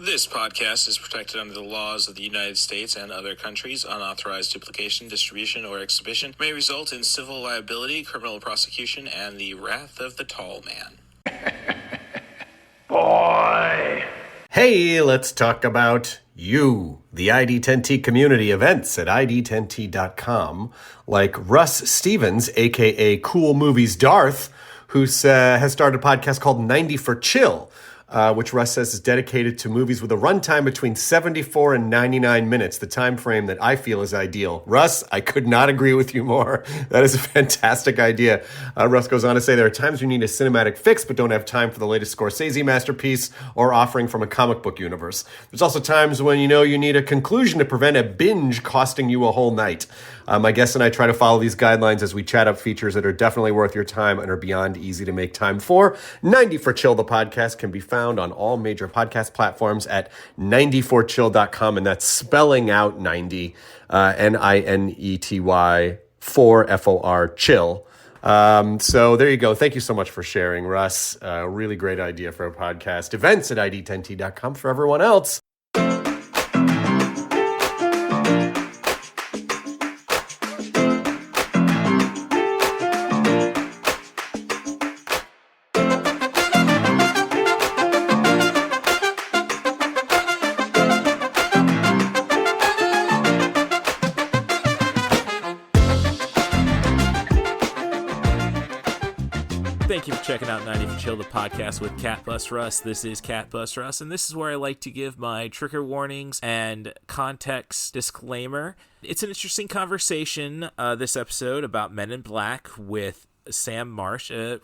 This podcast is protected under the laws of the United States and other countries. Unauthorized duplication, distribution, or exhibition may result in civil liability, criminal prosecution, and the wrath of the tall man. Boy! Hey, let's talk about you, the ID10T community events at ID10T.com, like Russ Stevens, a.k.a. Cool Movies Darth, who has started a podcast called 90 for Chill, which Russ says is dedicated to movies with a runtime between 74 and 99 minutes, the time frame that I feel is ideal. Russ, I could not agree with you more. That is a fantastic idea. Russ goes on to say there are times you need a cinematic fix but don't have time for the latest Scorsese masterpiece or offering from a comic book universe. There's also times when you need a conclusion to prevent a binge costing you a whole night. My guests and I try to follow these guidelines as we chat up features that are definitely worth your time and are beyond easy to make time for. 90 for Chill, the podcast, can be found on all major podcast platforms at 90forchill.com, and that's spelling out 90, Ninety, 4 chill. So there you go. Thank you so much for sharing, Russ. Really great idea for a podcast. Events at ID10T.com for everyone else. Thank you for checking out 90 for Chill, the podcast with Cat Bus Russ. This is Cat Bus Russ, and this is where I like to give my trigger warnings and context disclaimer. It's an interesting conversation, this episode, about Men in Black with Sam Marsh, a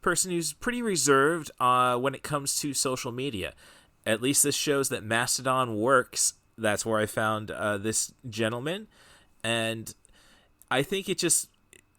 person who's pretty reserved when it comes to social media. At least this shows that Mastodon works. That's where I found this gentleman, and I think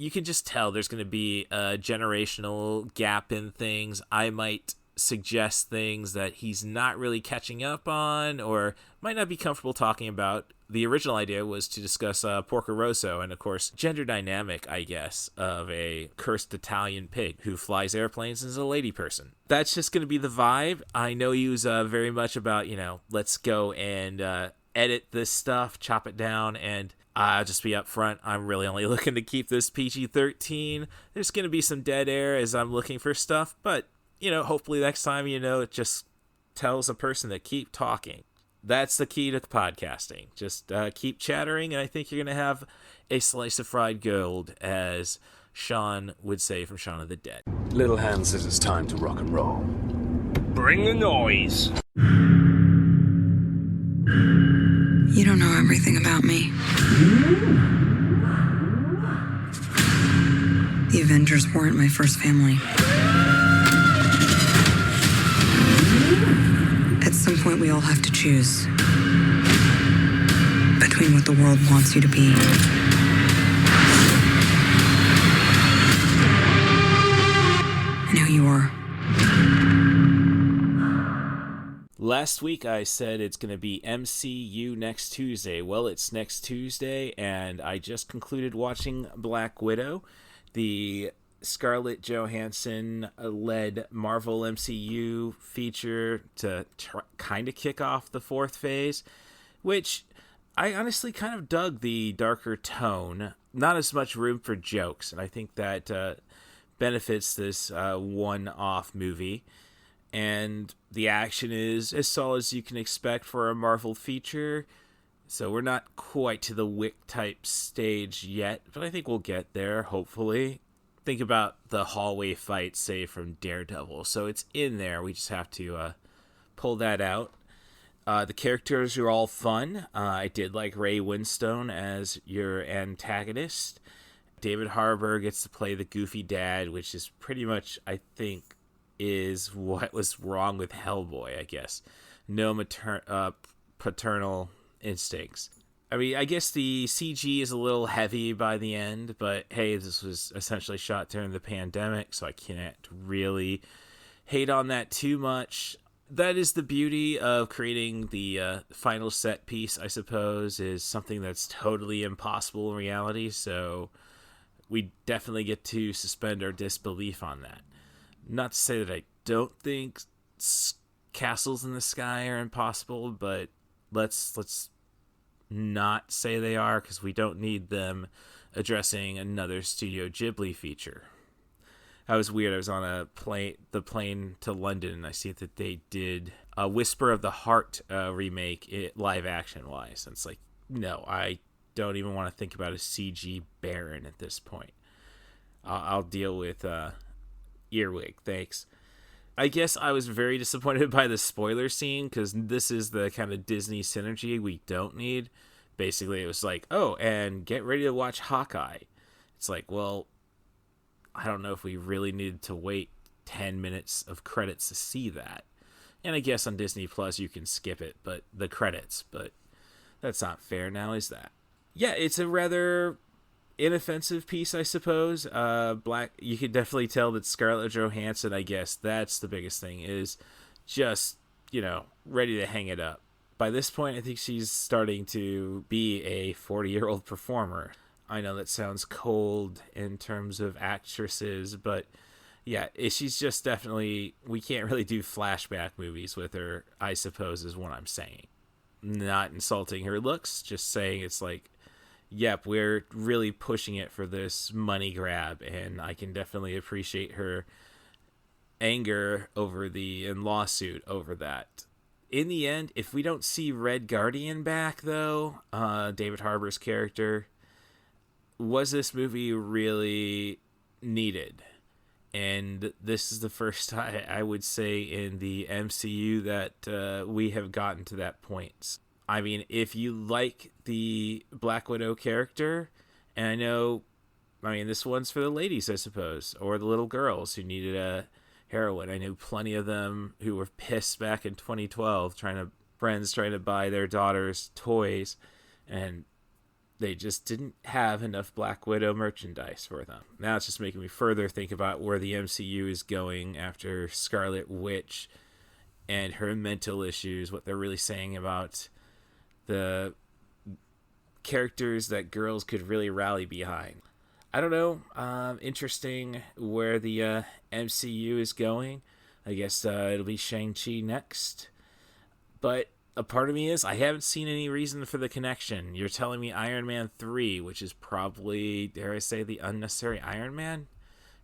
you can just tell there's going to be a generational gap in things. I might suggest things that he's not really catching up on or might not be comfortable talking about. The original idea was to discuss Porco Rosso and, of course, gender dynamic, I guess, of a cursed Italian pig who flies airplanes and is a lady person. That's just going to be the vibe. I know he was very much about, let's go and edit this stuff, chop it down, and I'll just be up front. I'm really only looking to keep this PG-13. There's going to be some dead air as I'm looking for stuff, but, hopefully next time, it just tells a person to keep talking. That's the key to podcasting. Just keep chattering, and I think you're going to have a slice of fried gold, as Sean would say from Shaun of the Dead. Little Hand says it's time to rock and roll. Bring the noise. You don't know everything about me. The Avengers weren't my first family. At some point, we all have to choose between what the world wants you to be and who you are. Last week I said it's going to be MCU next Tuesday. Well, it's next Tuesday, and I just concluded watching Black Widow, the Scarlett Johansson-led Marvel MCU feature to kind of kick off the fourth phase, which I honestly kind of dug the darker tone. Not as much room for jokes, and I think that benefits this one-off movie. And the action is as solid as you can expect for a Marvel feature. So we're not quite to the Wick type stage yet, but I think we'll get there, hopefully. Think about the hallway fight, say, from Daredevil. So it's in there. We just have to pull that out. The characters are all fun. I did like Ray Winstone as your antagonist. David Harbour gets to play the goofy dad, which is pretty much, I think, is what was wrong with Hellboy, I guess. No paternal instincts. I mean, I guess the CG is a little heavy by the end, but hey, this was essentially shot during the pandemic, so I can't really hate on that too much. That is the beauty of creating the final set piece, I suppose, is something that's totally impossible in reality, so we definitely get to suspend our disbelief on that. Not to say that I don't think castles in the sky are impossible, but let's not say they are, because we don't need them addressing another Studio Ghibli feature. That was weird. I was on the plane to London, and I see that they did a Whisper of the Heart remake, live action wise. And it's like, no, I don't even want to think about a CG Baron at this point. I'll deal with Earwig, thanks. I guess I was very disappointed by the spoiler scene, because this is the kind of Disney synergy we don't need. Basically, it was like, oh, and get ready to watch Hawkeye. It's like, well, I don't know if we really needed to wait 10 minutes of credits to see that. And I guess on Disney Plus you can skip it, but the credits, but that's not fair now, is that? Yeah, it's a rather inoffensive piece, I suppose. You could definitely tell that Scarlett Johansson, I guess that's the biggest thing, is just, ready to hang it up. By this point, I think she's starting to be a 40-year-old performer. I know that sounds cold in terms of actresses, but yeah, she's just definitely, we can't really do flashback movies with her, I suppose, is what I'm saying. Not insulting her looks, just saying it's like, yep, we're really pushing it for this money grab, and I can definitely appreciate her anger and lawsuit over that. In the end, if we don't see Red Guardian back, though, David Harbour's character, was this movie really needed? And this is the first time, I would say, in the MCU that we have gotten to that point. I mean, if you like the Black Widow character, and this one's for the ladies, I suppose, or the little girls who needed a heroine. I knew plenty of them who were pissed back in 2012, friends trying to buy their daughters toys, and they just didn't have enough Black Widow merchandise for them. Now it's just making me further think about where the MCU is going after Scarlet Witch and her mental issues, what they're really saying about the characters that girls could really rally behind. I don't know. Interesting where the MCU is going. I guess it'll be Shang-Chi next. But a part of me is, I haven't seen any reason for the connection. You're telling me Iron Man 3, which is probably, dare I say, the unnecessary Iron Man?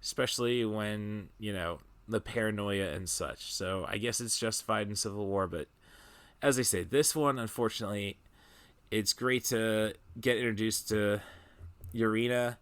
Especially when, the paranoia and such. So I guess it's justified in Civil War. But as I say, this one, unfortunately, it's great to get introduced to Yelena,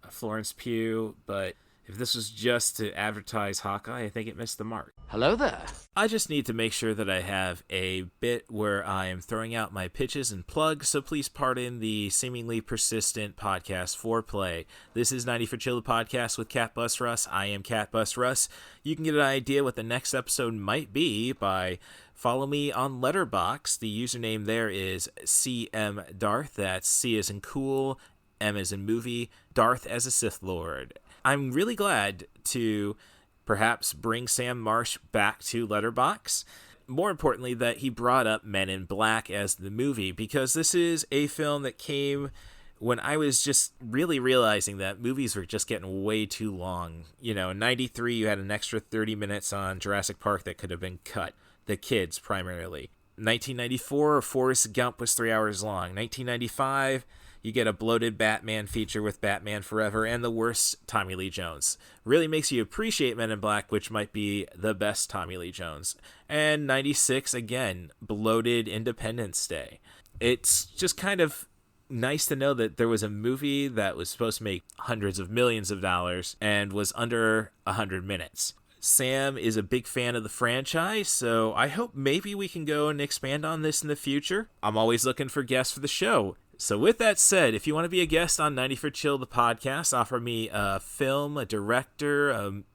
Florence Pugh, but if this was just to advertise Hawkeye, I think it missed the mark. Hello there. I just need to make sure that I have a bit where I am throwing out my pitches and plugs, so please pardon the seemingly persistent podcast foreplay. This is 90 for Chill, the podcast with Cat Bus Russ. I am Cat Bus Russ. You can get an idea what the next episode might be by follow me on Letterboxd. The username there is CM Darth. That's C as in cool, M as in movie, Darth as a Sith Lord. I'm really glad to perhaps bring Sam Marsh back to Letterboxd. More importantly, that he brought up Men in Black as the movie, because this is a film that came when I was just really realizing that movies were just getting way too long. In 93, you had an extra 30 minutes on Jurassic Park that could have been cut. The kids, primarily. 1994, Forrest Gump was 3 hours long. 1995... you get a bloated Batman feature with Batman Forever and the worst Tommy Lee Jones. Really makes you appreciate Men in Black, which might be the best Tommy Lee Jones. And 96, again, bloated Independence Day. It's just kind of nice to know that there was a movie that was supposed to make hundreds of millions of dollars and was under 100 minutes. Sam is a big fan of the franchise, so I hope maybe we can go and expand on this in the future. I'm always looking for guests for the show. So with that said, if you want to be a guest on 90 for Chill, the podcast, offer me a film, a director, an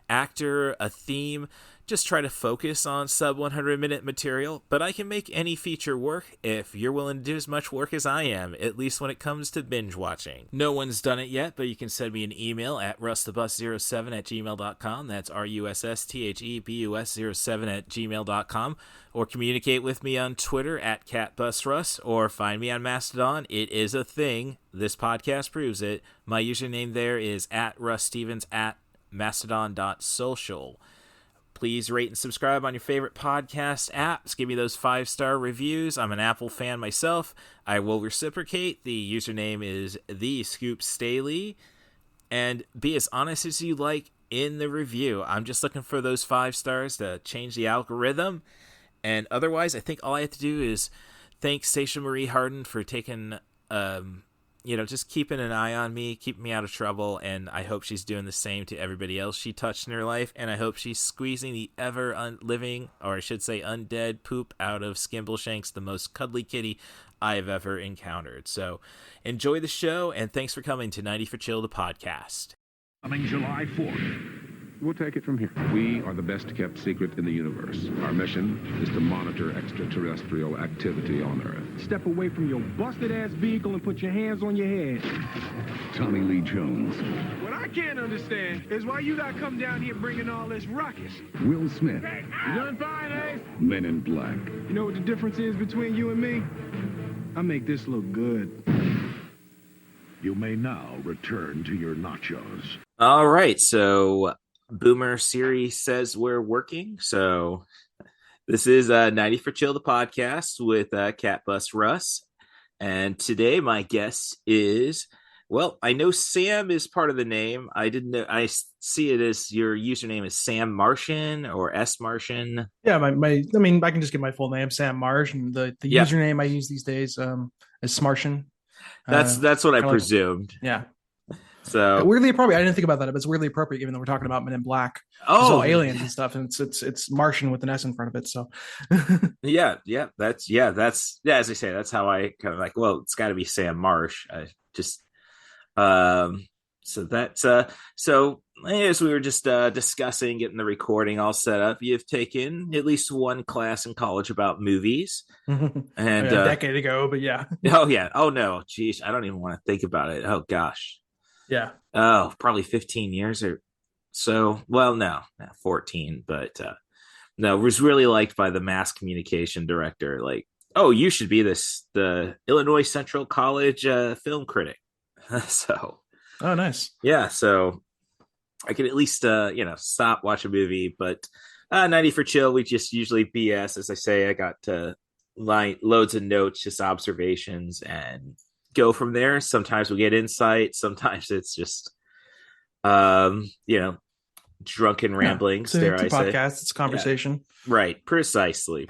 actor, a theme. Just try to focus on sub 100 minute material, but I can make any feature work if you're willing to do as much work as I am, at least when it comes to binge watching. No one's done it yet, but you can send me an email at rusthebus07@gmail.com. That's RUSSTHEBUS07@gmail.com. Or communicate with me on Twitter at CatBusRuss, or find me on Mastodon. It is a thing. This podcast proves it. My username there is @RussStevens @mastodon.social. Please rate and subscribe on your favorite podcast apps. Give me those 5-star reviews. I'm an Apple fan myself. I will reciprocate. The username is @TheScoopStaley. And be as honest as you like in the review. I'm just looking for those 5 stars to change the algorithm. And otherwise, I think all I have to do is thank Stacia Marie Harden for taking, just keeping an eye on me, keeping me out of trouble. And I hope she's doing the same to everybody else she touched in her life. And I hope she's squeezing the ever-living, or I should say undead, poop out of Skimbleshanks, the most cuddly kitty I've ever encountered. So enjoy the show, and thanks for coming to 90 for Chill, the podcast. Coming July 4th. We'll take it from here. We are the best-kept secret in the universe. Our mission is to monitor extraterrestrial activity on Earth. Step away from your busted-ass vehicle and put your hands on your head. Tommy Lee Jones. What I can't understand is why you gotta come down here bringing all this ruckus. Will Smith. You doing fine, Ace? Men in Black. You know what the difference is between you and me? I make this look good. You may now return to your nachos. All right, so Boomer Siri says we're working. So this is 90 for Chill, the podcast with Cat Bus Russ. And today my guest is, well, I know Sam is part of the name. I didn't know. I see it as your username is SMarshian or SMarshian. Yeah, I can just give my full name, Sam Marsh, and the username I use these days is SMarshian. That's what I presumed. Yeah. So weirdly appropriate. I didn't think about that, but it's weirdly appropriate given that we're talking about Men in Black. Oh, it's all aliens and stuff, and it's Martian with an S in front of it. So yeah. That's as I say, that's how I kind of like. Well, it's got to be Sam Marsh. I just so that's so as we were just discussing getting the recording all set up, you've taken at least one class in college about movies, and a decade ago, but yeah. Oh no, geez, I don't even want to think about it. Oh gosh. Yeah. Oh, probably 15 years or so. Well, no, 14, but no, was really liked by the mass communication director. Like, oh, you should be the Illinois Central College film critic. So, oh, nice. Yeah. So I could at least, stop, watch a movie, but 90 for Chill, we just usually BS. As I say, I got loads of notes, just observations, and go from there. Sometimes we get insight. Sometimes it's just, drunken ramblings. It's a podcast. It's conversation. Yeah. Right. Precisely.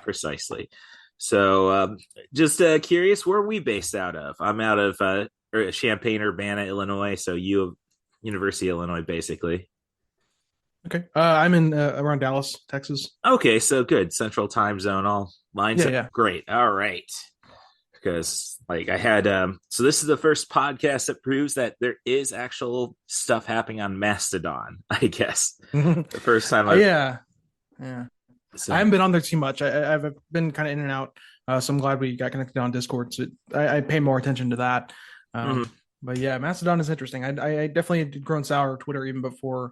So, just curious, where are we based out of? I'm out of Champaign, Urbana, Illinois. So University of Illinois, basically. Okay. I'm in around Dallas, Texas. Okay. So good. Central time zone. All lines up. Yeah. Great. All right. Because like I had, so this is the first podcast that proves that there is actual stuff happening on Mastodon, I guess. The first time Yeah. So, I haven't been on there too much. I've been kind of in and out. So I'm glad we got connected on Discord. So I pay more attention to that. But yeah, Mastodon is interesting. I definitely had grown sour Twitter even before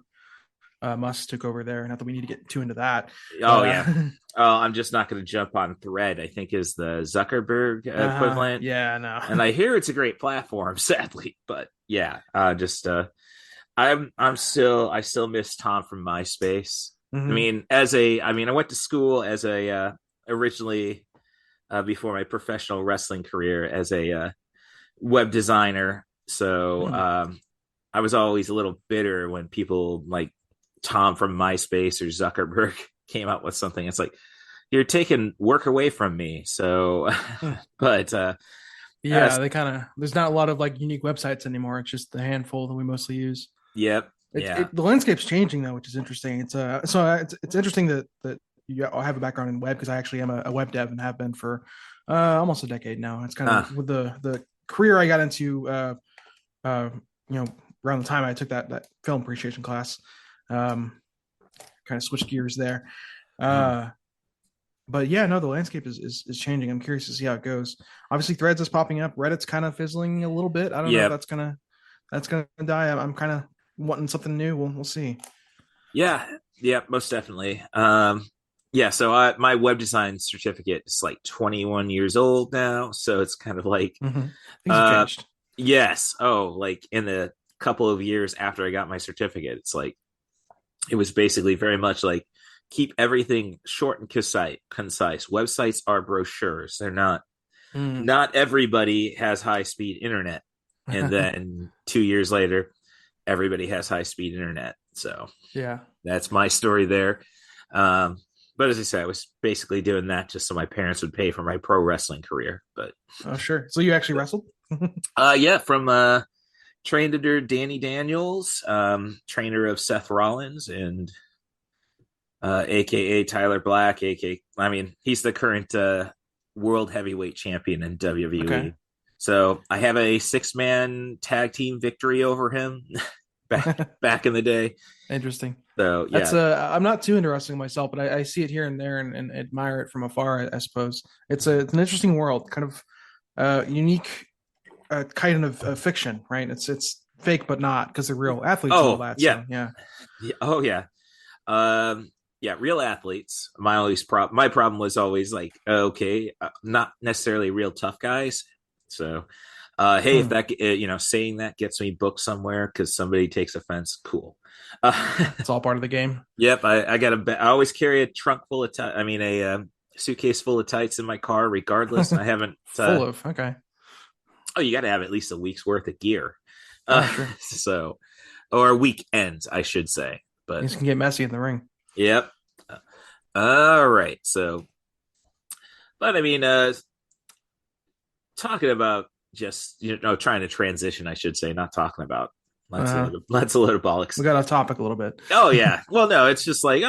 Musk took over there. Not that we need to get too into that. Yeah. I'm just not going to jump on Thread, I think is the Zuckerberg equivalent. Yeah, no. And I hear it's a great platform, sadly. But yeah, I still miss Tom from MySpace. Mm-hmm. I went to school as originally before my professional wrestling career as a web designer. So I was always a little bitter when people like Tom from MySpace or Zuckerberg came out with something. It's like, you're taking work away from me. So, but there's not a lot of like unique websites anymore. It's just the handful that we mostly use. Yep. The landscape's changing though, which is interesting. It's interesting that you have a background in web, because I actually am a web dev and have been for almost a decade now. It's kind of with the career I got into, around the time I took that film appreciation class, kind of switched gears there. But yeah, no, the landscape is changing. I'm curious to see how it goes. Obviously, Threads is popping up. Reddit's kind of fizzling a little bit. I don't know if that's gonna die. I'm kind of wanting something new. We'll see. Yeah, most definitely. So my web design certificate is like 21 years old now, so it's kind of like things have changed. Yes. Oh, like in the couple of years after I got my certificate, it's like it was basically very much like keep everything short and concise. Websites are brochures. They're not. Not everybody has high speed internet, and then 2 years later, everybody has high speed internet. So Yeah. that's my story there. But as I said, I was basically doing that just so my parents would pay for my pro wrestling career. But Oh, sure. So you actually wrestled? yeah, from trained under Danny Daniels, trainer of Seth Rollins and aka Tyler Black, I mean, he's the current world heavyweight champion in WWE. Okay. So I have a 6-man tag team victory over him back in the day. Interesting. So yeah, That's I'm not too into wrestling myself, but I see it here and there and admire it from afar. I suppose it's an interesting world, kind of unique, kind of fiction, right? It's fake but not, because they're real athletes and all that. Yeah. So, yeah. Oh yeah. Yeah, real athletes. My problem was always like, okay, not necessarily real tough guys. So, hey, if that saying that gets me booked somewhere because somebody takes offense, cool. It's all part of the game. Yep, I always carry a trunk full of a suitcase full of tights in my car, regardless. I haven't full of okay. Oh, you got to have at least a week's worth of gear. Sure. So, or weekends, I should say. But things can get messy in the ring. Yep. All right. So, but I mean, talking about just trying to transition, I should say, not talking about that's a load of bollocks. We got off topic a little bit. Oh yeah. Well, no, it's just like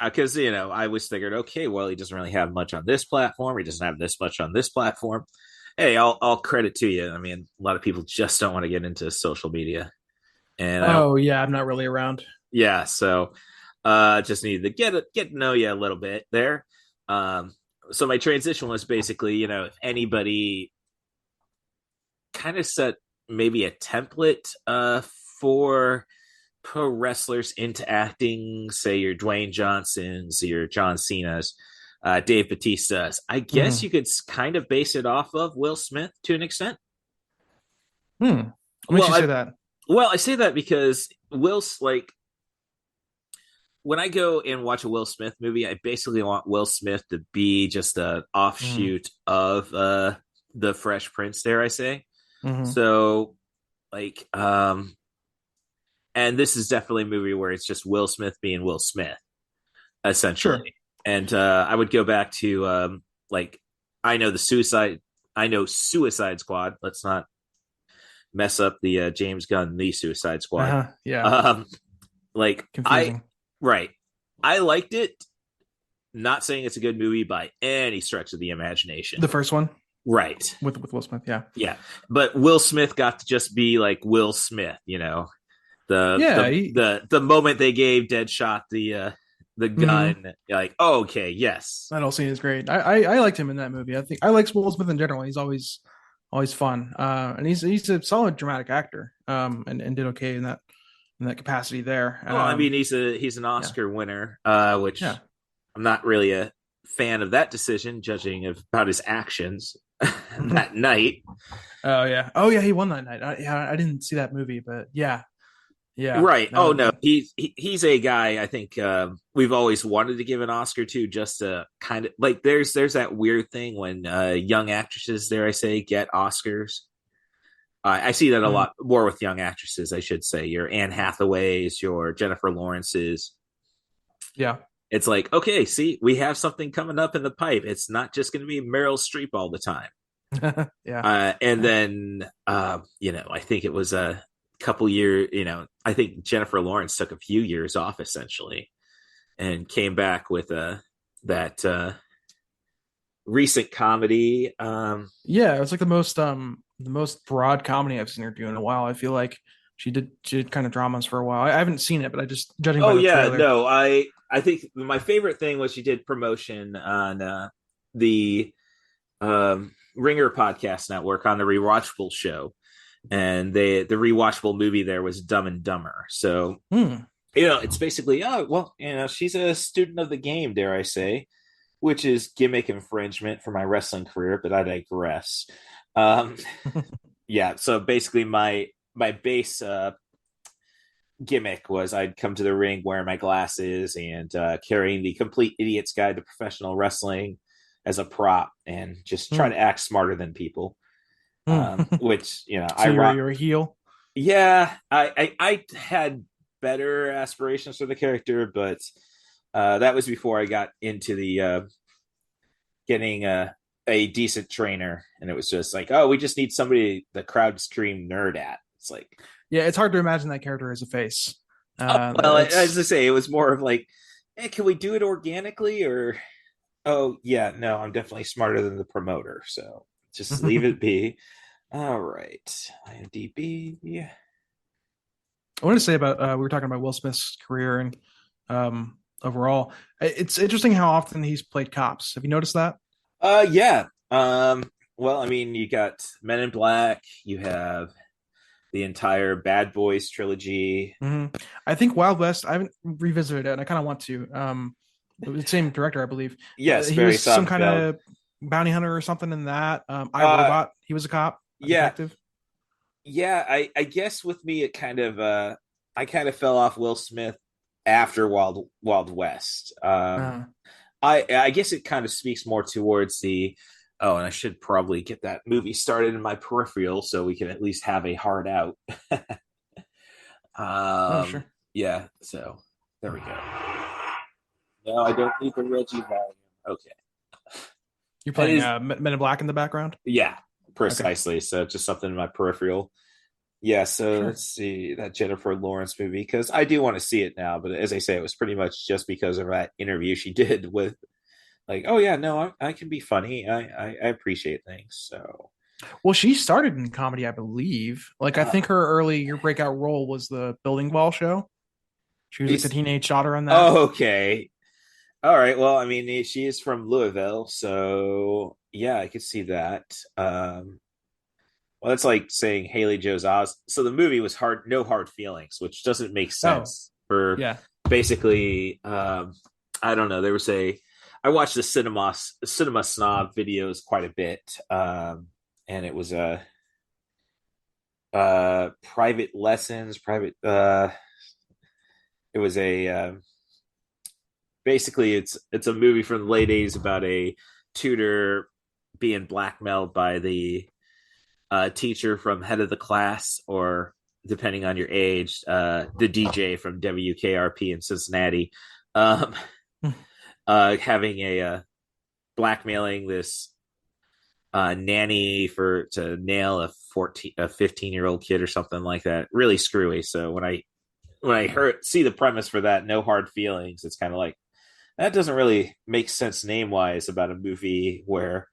because I was figured, okay, well, he doesn't really have much on this platform. He doesn't have this much on this platform. Hey, I'll credit to you. I mean, a lot of people just don't want to get into social media, and I'm not really around. Yeah, so just needed to get to know you a little bit there. So my transition was basically, if anybody kind of set maybe a template for pro wrestlers into acting, say your Dwayne Johnsons, your John Cena's, Dave Bautista's, I guess you could kind of base it off of Will Smith to an extent. What makes you say that? Well, I say that because when I go and watch a Will Smith movie, I basically want Will Smith to be just an offshoot of the Fresh Prince, dare I say. So, and this is definitely a movie where it's just Will Smith being Will Smith, essentially. Sure. And I would go back to I know Suicide Squad. Let's not mess up the James Gunn The Suicide Squad. Yeah. Confusing. Right. I liked it. Not saying it's a good movie by any stretch of the imagination. The first one? Right. With Will Smith, yeah. Yeah. But Will Smith got to just be like Will Smith, The moment they gave Deadshot the gun, like, oh, okay, yes. That whole scene is great. I liked him in that movie. I think I like Will Smith in general. He's always fun. And he's a solid dramatic actor. And did okay in that capacity there. Well, I mean, he's an Oscar winner, which I'm not really a fan of that decision, judging about his actions that night. Oh yeah, he won that night. I didn't see that movie, but yeah, right. No, he's a guy I think we've always wanted to give an Oscar to, just to kind of like there's that weird thing when young actresses, dare I say, get Oscars. I see that a lot more with young actresses, I should say. Your Anne Hathaways, your Jennifer Lawrences. Yeah. It's like, okay, see, we have something coming up in the pipe. It's not just going to be Meryl Streep all the time. Then, I think it was a couple years, I think Jennifer Lawrence took a few years off, essentially, and came back with that recent comedy. It was like the most broad comedy I've seen her do in a while. I feel like she did kind of dramas for a while. I haven't seen it, but I just judging by the trailer. No, I think my favorite thing was she did promotion on the Ringer Podcast Network on the Rewatchable show, and the rewatchable movie there was Dumb and Dumber. So it's basically she's a student of the game, dare I say, which is gimmick infringement for my wrestling career, but I digress. So basically my base gimmick was I'd come to the ring wearing my glasses and carrying the Complete Idiot's Guide to Professional Wrestling as a prop and just try to act smarter than people. Which, So you're a heel. Yeah, I had better aspirations for the character, but that was before I got into the getting a decent trainer, and it was just like, oh, we just need somebody the crowd scream nerd at. It's like, Yeah, it's hard to imagine that character as a face. well, as I say, it was more of like, hey, can we do it organically, or oh yeah, no, I'm definitely smarter than the promoter, so just leave it be. All right, IMDb. Yeah. I wanted to say about we were talking about Will Smith's career and overall. It's interesting how often he's played cops. Have you noticed that? Yeah. Well, I mean, you got Men in Black, you have the entire Bad Boys trilogy. I think Wild West, I haven't revisited it, and I kind of want to. It was the same director, I believe. Yes, he Barry was some Sonnenfeld. kind of bounty hunter or something in that. iRobot, he was a cop, a detective. Yeah, I guess with me it kind of I kind of fell off Will Smith after Wild West. I guess it kind of speaks more towards the and I should probably get that movie started in my peripheral so we can at least have a hard out. Sure. Yeah, so there we go. No, I don't need the Reggie volume. Okay. You're playing Men in Black in the background? Yeah, precisely. Okay. So just something in my peripheral. Yeah, so Sure. Let's see that Jennifer Lawrence movie, because I do want to see it now, but as I say, it was pretty much just because of that interview she did with like, oh yeah, no, I can be funny. I appreciate things. So well, she started in comedy, I believe. Like I think her breakout role was the Building Wall show. She was like the teenage daughter on that. Oh, okay. All right. Well, I mean, she is from Louisville, so yeah, I could see that. Well, that's like saying Haley Joe's Oz. So the movie was No Hard Feelings, which doesn't make sense for basically. I don't know. I watched the cinema snob videos quite a bit, and it was private lessons. It was basically it's a movie from the late 80s about a tutor being blackmailed by the teacher from Head of the Class, or depending on your age, the DJ from WKRP in Cincinnati, having a blackmailing this nanny to nail a 15-year-old kid or something like that. Really screwy. So when I see the premise for that, No Hard Feelings, it's kind of like, that doesn't really make sense name-wise about a movie where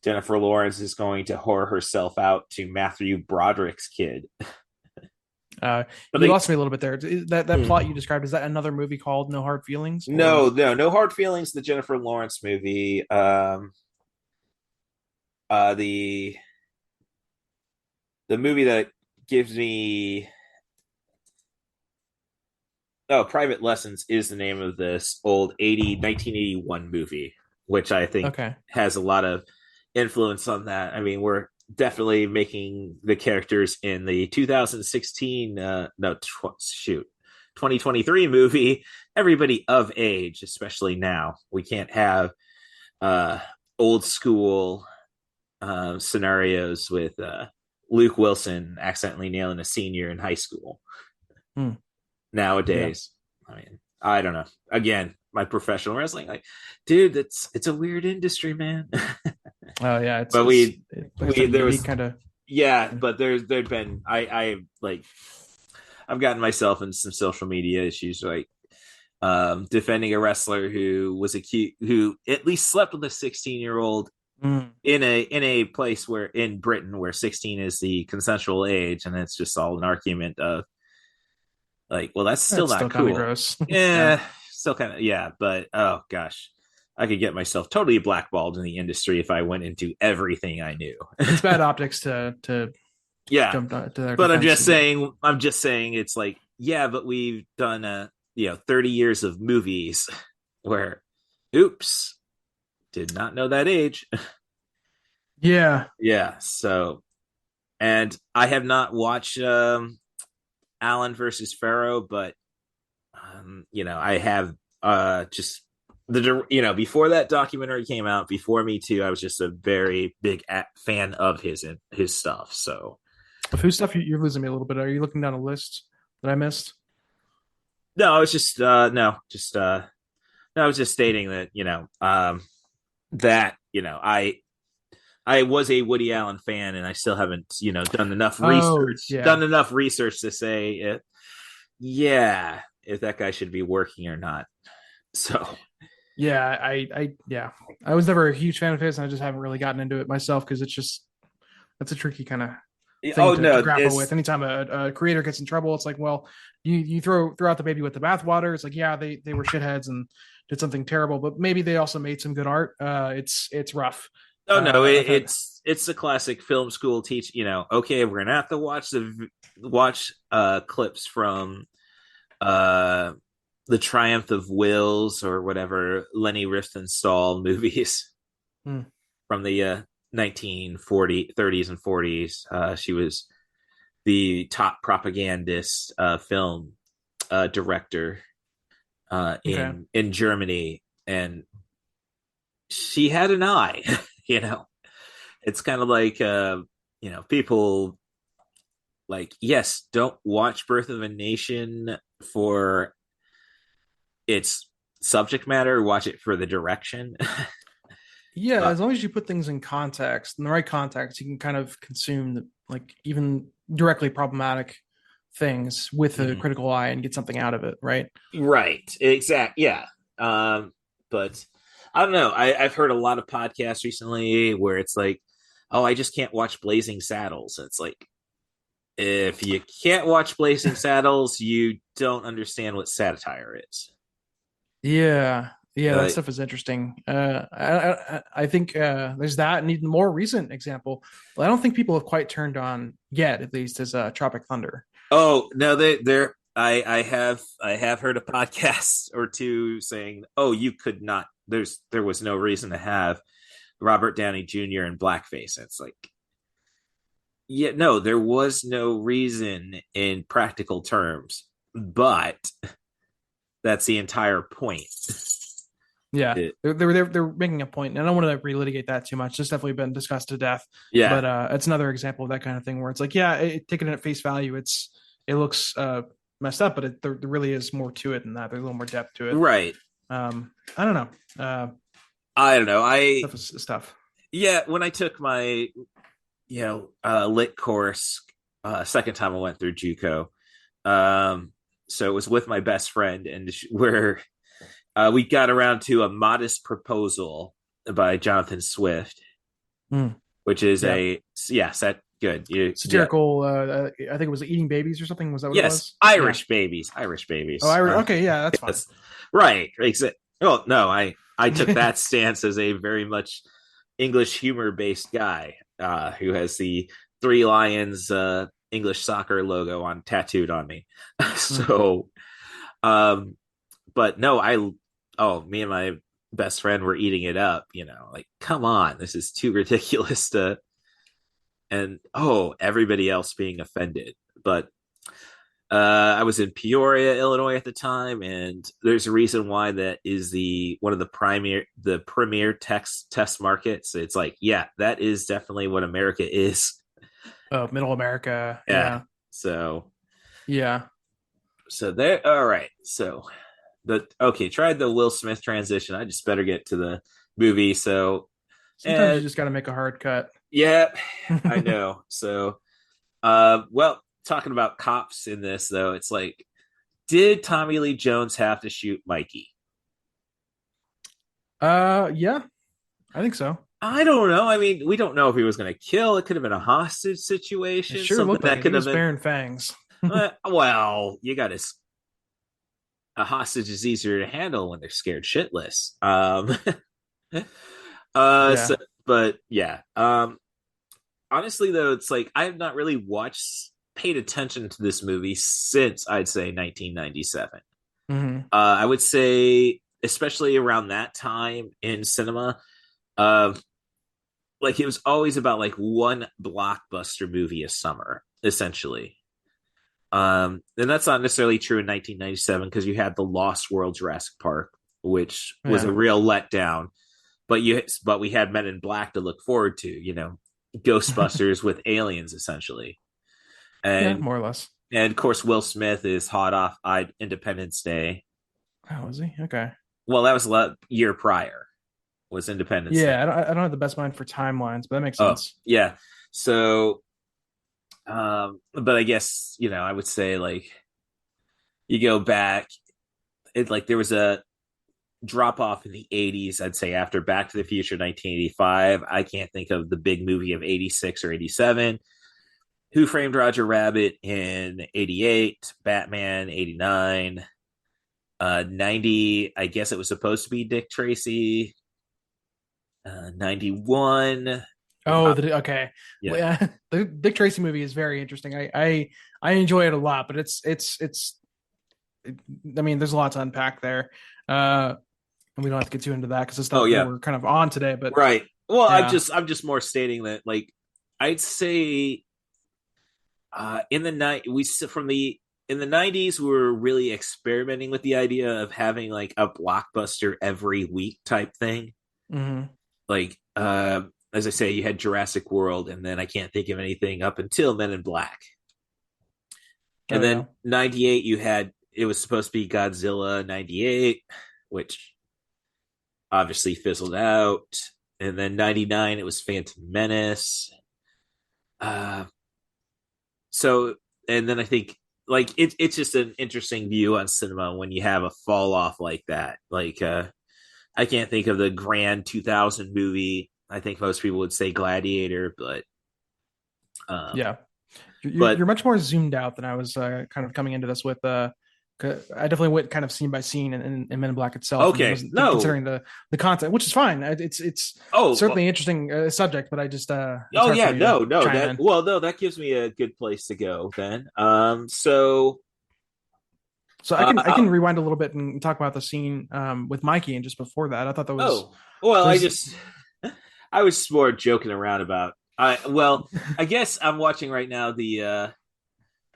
Jennifer Lawrence is going to whore herself out to Matthew Broderick's kid. You lost me a little bit there. That plot you described, is that another movie called No Hard Feelings? No Hard Feelings, the Jennifer Lawrence movie. The movie that gives me Private Lessons is the name of this old 1981 movie, which I think has a lot of influence on that. I mean, we're definitely making the characters in the 2023 movie everybody of age, especially now. We can't have old school scenarios with Luke Wilson accidentally nailing a senior in high school. Nowadays. I mean, I don't know. Again, my professional wrestling, like, dude, it's a weird industry, man. Oh yeah, but there was kind of but there's been I've gotten myself in some social media issues, like defending a wrestler who at least slept with a 16-year-old in a place where in Britain where 16 is the consensual age, and it's just all an argument of like, well, that's still not cool. Gross. Still kind of but oh gosh, I could get myself totally blackballed in the industry if I went into everything I knew. It's bad optics to jump to their but I'm just saying it's like, but we've done 30 years of movies where oops, did not know that age. So, and I have not watched Allen versus Farrow, but I have just before that documentary came out, before Me Too, I was just a very big fan of his stuff. So, Of whose stuff you're losing me a little bit? Are you looking down a list that I missed? no, I was just I was just stating that I was a Woody Allen fan, and I still haven't done enough research to say if that guy should be working or not. So Yeah, I was never a huge fan of his, and I just haven't really gotten into it myself because that's a tricky kind of thing to grapple with. Anytime a creator gets in trouble, it's like, well, you throw out the baby with the bathwater. It's like, yeah, they were shitheads and did something terrible, but maybe they also made some good art. It's rough. Oh no, it's the classic film school teach. Okay, we're gonna have to watch clips from the Triumph of Wills or whatever Lenny Riefenstahl movies from the 30s and 40s. She was the top propagandist film director in Germany, and she had an eye. It's kind of like people like, yes, don't watch Birth of a Nation for its subject matter, watch it for the direction. Yeah, as long as you put things in context, in the right context, you can kind of consume even directly problematic things with a critical eye and get something out of it, right? Right. Exactly. Yeah. But I don't know. I've heard a lot of podcasts recently where it's like, oh, I just can't watch Blazing Saddles. It's like, if you can't watch Blazing Saddles, you don't understand what satire is. Yeah, that stuff is interesting. I think there's that, and even more recent example. I don't think people have quite turned on yet, at least, as Tropic Thunder. Oh no, they're. I have heard a podcast or two saying, "Oh, you could not." There was no reason to have Robert Downey Jr. in blackface. It's like, yeah, no, there was no reason in practical terms, but that's the entire point. Yeah, they're making a point, and I don't want to relitigate that too much. It's definitely been discussed to death. Yeah, but it's another example of that kind of thing where it's like, yeah, taken at face value, it looks messed up, but there really is more to it than that. There's a little more depth to it, right? I don't know. I don't know. Stuff. Yeah, when I took my lit course, second time I went through JUCO, so it was with my best friend, and where we got around to A Modest Proposal by Jonathan Swift, which is good. Satirical, I think it was Eating Babies or something. Was that what it was? Irish Babies. Irish Babies. Oh, okay, yeah, that's fine. Right. Oh, no, I took that stance as a very much English humor based guy who has the Three Lions English soccer logo tattooed on me. So, but no, me and my best friend were eating it up, like, come on, this is too ridiculous and everybody else being offended. But I was in Peoria, Illinois at the time, and there's a reason why that is one of the premier test markets. It's like, yeah, that is definitely what America is. Oh, middle America. Yeah. So yeah. So there. All right. So tried the Will Smith transition. I just better get to the movie. So sometimes you just got to make a hard cut. Yeah, I know. So, talking about cops in this, though, it's like, did Tommy Lee Jones have to shoot Mikey? Yeah, I think so. I don't know. I mean, we don't know if he was going to kill. It could have been a hostage situation. It sure looked like that could have been bearing fangs. Well, you got to. A hostage is easier to handle when they're scared shitless. So, but yeah. Honestly, though, it's like I have not really paid attention to this movie since I'd say 1997. I would say, especially around that time in cinema, like it was always about like one blockbuster movie a summer, essentially. And that's not necessarily true in 1997 because you had the Lost World Jurassic Park, which was a real letdown. But we had Men in Black to look forward to, Ghostbusters with aliens essentially. And more or less. and of course Will Smith is hot off Independence Day. Oh, was he? Okay. Well, that was a year prior was Independence Day. I don't have the best mind for timelines, but that makes Oh, sense. yeah. So but I guess, I would say like you go back, there was a drop off in the 80s, I'd say after Back to the Future 1985. I can't think of the big movie of 86 or 87. Who Framed Roger Rabbit in 88, Batman 89, 90, I guess it was supposed to be Dick Tracy. 91. Oh, okay. Yeah. Well, yeah. The Dick Tracy movie is very interesting. I enjoy it a lot, but I mean, there's a lot to unpack there. And we don't have to get too into that because it's not what we're kind of on today. But right. Well, yeah. I'm just more stating that, like, I'd say in the 90s we were really experimenting with the idea of having like a blockbuster every week type thing. Mm-hmm. Like as I say, you had Jurassic World, and then I can't think of anything up until Men in Black. And then 98 it was supposed to be Godzilla 98, which obviously fizzled out. And then 99 it was Phantom Menace. So, and then I think like it's just an interesting view on cinema when you have a fall off like that. Like I can't think of the grand 2000 movie. I think most people would say Gladiator, but yeah, you're much more zoomed out than I was kind of coming into this with. I definitely went kind of scene by scene in Men in Black itself. Okay, considering the content, which is fine. It's certainly interesting subject, but I just that gives me a good place to go then. So I can rewind a little bit and talk about the scene with Mikey, and just before that, I thought that was I was more joking around about. I guess I'm watching right now the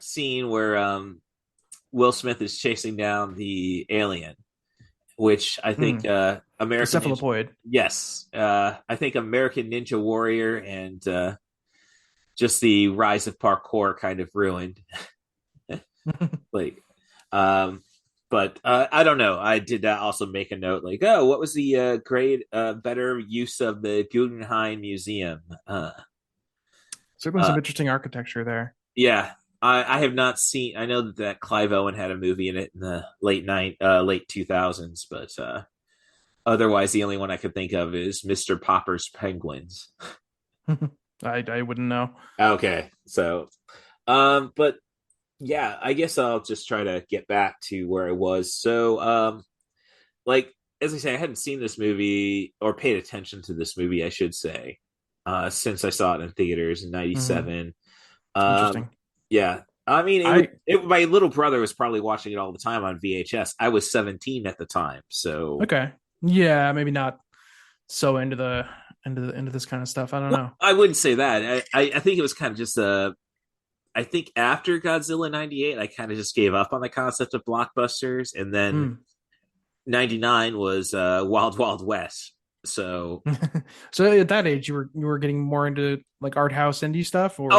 scene where Will Smith is chasing down the alien, which I think American cephalopoid. Yes, I think American Ninja Warrior and just the rise of parkour kind of ruined. Like, but I don't know. I did also make a note like, oh, what was the better use of the Guggenheim Museum? Certainly some interesting architecture there. Yeah. I have not seen. I know that Clive Owen had a movie in it in the late 2000s, but otherwise, the only one I could think of is Mr. Popper's Penguins. I wouldn't know. Okay, so, but yeah, I guess I'll just try to get back to where I was. So, like as I say, I hadn't seen this movie or paid attention to this movie, I should say, since I saw it in theaters in '97. Interesting. Yeah, I mean, my little brother was probably watching it all the time on VHS. I was 17 at the time, so okay, yeah, maybe not so into this kind of stuff. I don't know. I wouldn't say that. I think it was kind of just I think after Godzilla 98, I kind of just gave up on the concept of blockbusters, and then 99 was Wild Wild West. So at that age you were getting more into like art house indie stuff, or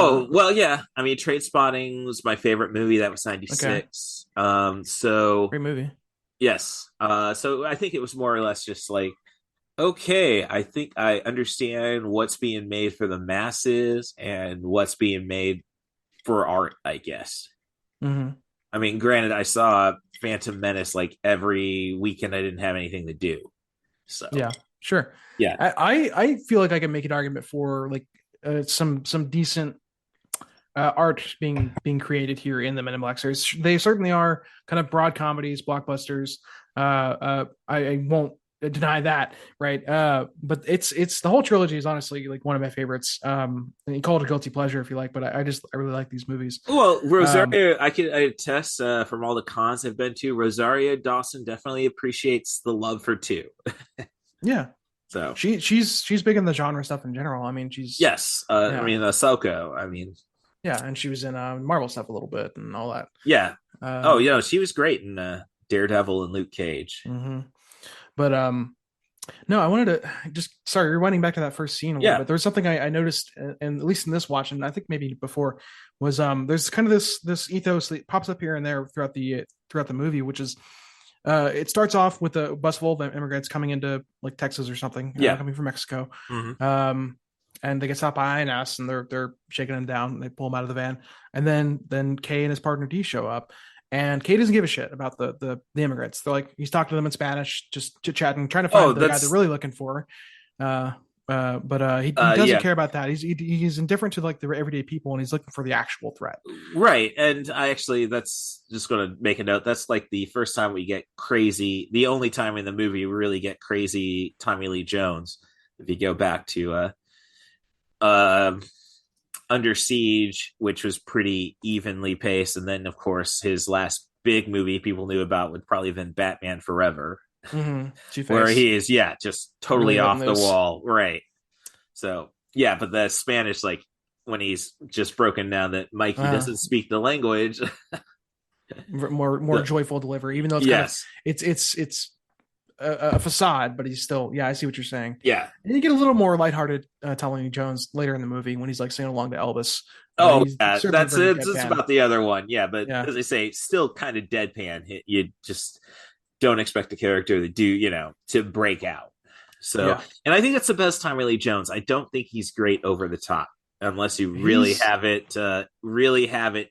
yeah, I mean Train Spotting was my favorite movie. That was 96. So great movie. Yes. So I think it was more or less just like, okay, I think I understand what's being made for the masses and what's being made for art, I guess. I mean, granted, I saw Phantom Menace like every weekend. I didn't have anything to do, so yeah. Sure. Yeah. I feel like I can make an argument for like some decent art being created here in the Men in Black series. They certainly are kind of broad comedies, blockbusters. I won't deny that, right? But it's the whole trilogy is honestly like one of my favorites. And you call it a guilty pleasure if you like, but I really like these movies. Well, Rosario, I attest from all the cons I've been to. Rosario Dawson definitely appreciates the love for two. Yeah. So she's big in the genre stuff in general. I mean, she's yes. I mean, Ahsoka. I mean, Yeah, and she was in Marvel stuff a little bit and all that. Yeah. She was great in Daredevil and Luke Cage. Mm-hmm. But no, I wanted to just rewinding back to that first scene a little bit. There was something I noticed, and at least in this watch, and I think maybe before, was there's kind of this ethos that pops up here and there throughout the movie, which is it starts off with a bus full of immigrants coming into like Texas or something, coming from Mexico. Mm-hmm. And they get stopped by INS and they're shaking them down and they pull them out of the van. And then Kay and his partner D show up. And Kay doesn't give a shit about the immigrants. They're like, he's talking to them in Spanish, just chit-chatting, trying to find the guy they're really looking for. But he doesn't care about that. He's indifferent to like the everyday people, and he's looking for the actual threat. Right. And that's just going to make a note. That's like the first time we get crazy. The only time in the movie we really get crazy Tommy Lee Jones. If you go back to Under Siege, which was pretty evenly paced, and then of course his last big movie people knew about would probably have been Batman Forever, where he is just totally off the wall, right? So but the Spanish, like when he's just broken down that Mikey doesn't speak the language, more joyful delivery, even though it's it's a facade, but he's still I see what you're saying. And you get a little more lighthearted Tommy Lee Jones later in the movie when he's like singing along to Elvis. That's about the other one. But as I say, still kind of deadpan. You just don't expect the character to do to break out. So and I think that's the best Tommy Lee Jones. I don't think he's great over the top unless you really have it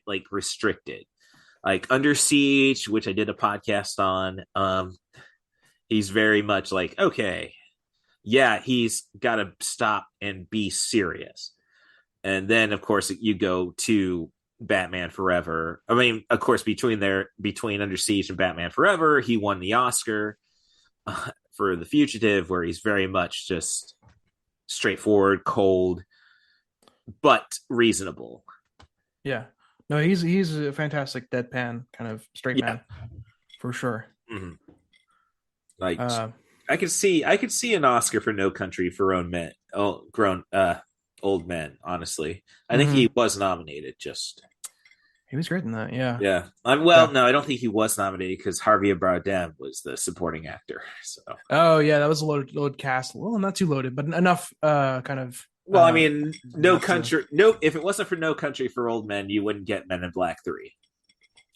like restricted, like Under Siege, which I did a podcast on. He's very much like, okay, he's got to stop and be serious. And then, of course, you go to Batman Forever. I mean, of course, between Under Siege and Batman Forever, he won the Oscar for The Fugitive, where he's very much just straightforward, cold, but reasonable. Yeah. No, he's a fantastic deadpan kind of straight man, for sure. Mm-hmm. Like I could see an Oscar for No Country for Old Men. Honestly, I think he was nominated. He was great in that. Yeah. No, I don't think he was nominated because Javier Bardem was the supporting actor. So. That was a loaded cast. Well, not too loaded, but enough. Kind of. Well, I mean, No Country. If it wasn't for No Country for Old Men, you wouldn't get Men in Black 3.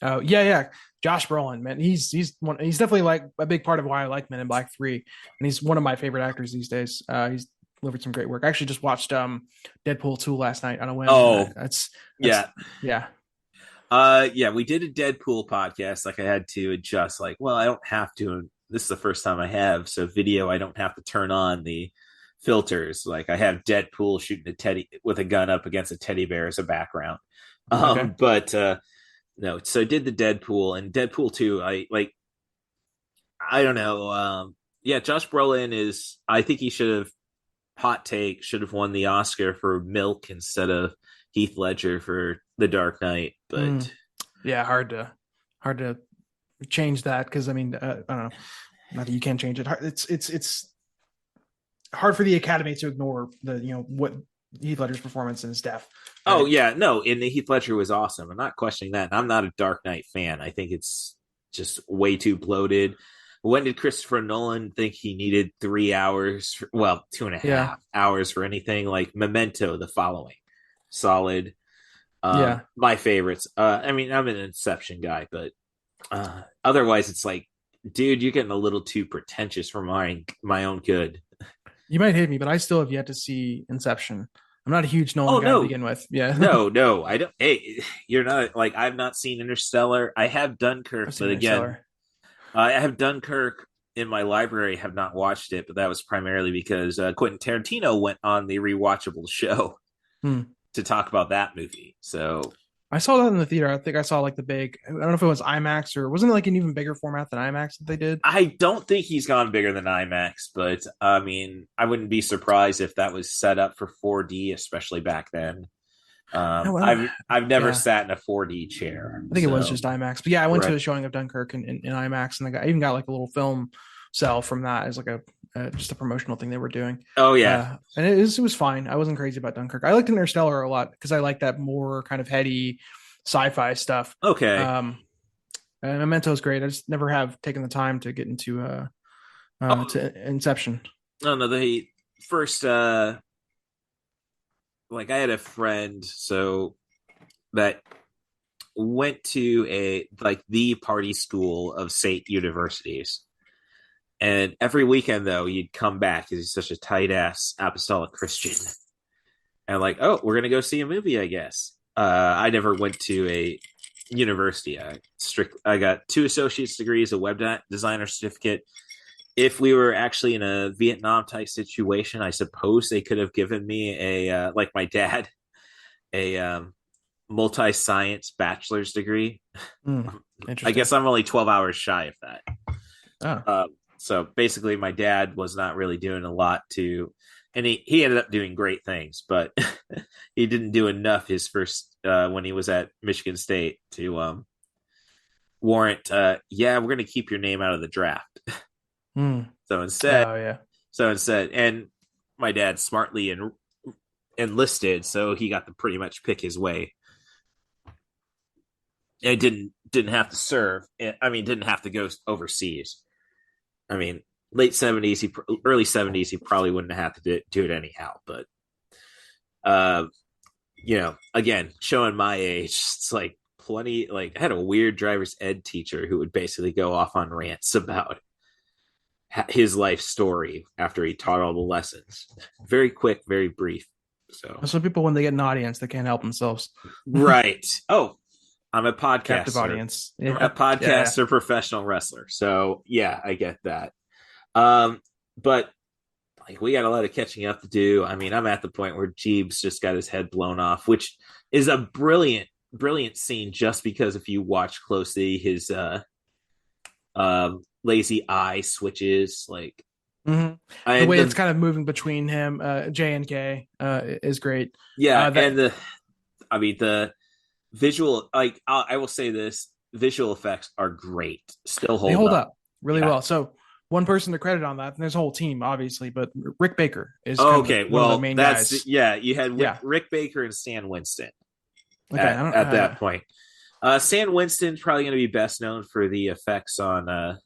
Oh yeah. Josh Brolin, man, he's definitely like a big part of why I like Men in Black 3, and he's one of my favorite actors these days. He's delivered some great work. I actually just watched Deadpool 2 last night on a whim. We did a Deadpool podcast. Like I had to adjust. Like, well, I don't have to. And this is the first time I have, so video. I don't have to turn on the filters. Like I have Deadpool shooting a teddy with a gun up against a teddy bear as a background. No, so I did the Deadpool and Deadpool 2. I don't know. Josh Brolin I think he should have won the Oscar for Milk instead of Heath Ledger for The Dark Knight. But hard to change that because I mean, I don't know. Not that you can't change it. It's hard for the Academy to ignore what Heath Ledger's performance and his death. Oh yeah, no, and the Heath Ledger was awesome. I'm not questioning that. I'm not a Dark Knight fan. I think it's just way too bloated. When did Christopher Nolan think he needed 3 hours? 2.5 hours for anything? Like Memento, The Following, solid. My favorites. I mean, I'm an Inception guy, but otherwise, it's like, dude, you're getting a little too pretentious for my own good. You might hate me, but I still have yet to see Inception. I'm not a huge Nolan guy to begin with. Yeah. No, I don't. Hey, you're not like I've not seen Interstellar. I have Dunkirk, but again, I have Dunkirk in my library. Have not watched it, but that was primarily because Quentin Tarantino went on the Rewatchable show to talk about that movie. So I saw that in the theater. I think I saw like the big, I don't know if it was IMAX or wasn't it like an even bigger format than IMAX that they did? I don't think he's gone bigger than IMAX, but I mean, I wouldn't be surprised if that was set up for 4D, especially back then. I've never sat in a 4D chair. I think it was just IMAX, but I went to a showing of Dunkirk in IMAX, and I even got like a little film cell from that as like a just a promotional thing they were doing. Oh yeah, and it was fine. I wasn't crazy about Dunkirk. I liked Interstellar a lot because I like that more kind of heady sci-fi stuff. Okay. And Memento is great. I just never have taken the time to get into to Inception. No, the first like I had a friend that went to the party school of state universities. And every weekend though, you'd come back because he's such a tight ass apostolic Christian. And like, oh, we're gonna go see a movie, I guess. I never went to a university. I got 2 associate's degrees, a web designer certificate. If we were actually in a Vietnam type situation, I suppose they could have given me a like my dad, a multi-science bachelor's degree. I guess I'm only 12 hours shy of that. So basically my dad was not really doing a lot and he ended up doing great things, but he didn't do enough his first when he was at Michigan State to warrant we're going to keep your name out of the draft. So instead, and my dad smartly enlisted, so he got to pretty much pick his way. And didn't have to serve. Didn't have to go overseas. Late 70s, early 70s, he probably wouldn't have to do it anyhow. But, again, showing my age, it's like plenty. Like I had a weird driver's ed teacher who would basically go off on rants about his life story after he taught all the lessons. Very quick, very brief. So some people, when they get an audience, they can't help themselves. Right. Oh, I'm a podcaster. Captive audience. Yeah. A podcaster, professional wrestler. So yeah, I get that. But like we got a lot of catching up to do. I'm at the point where Jeeves just got his head blown off, which is a brilliant scene just because if you watch closely, his lazy eye switches like the way it's kind of moving between him, J and K is great. Yeah, and the visual, like I will say this, visual effects are great. Still hold up really well. So one person to credit on that, and there's a whole team, obviously, but Rick Baker is one of the main guys. Yeah, you had Rick Baker and Stan Winston at that point. Stan Winston's probably going to be best known for the effects on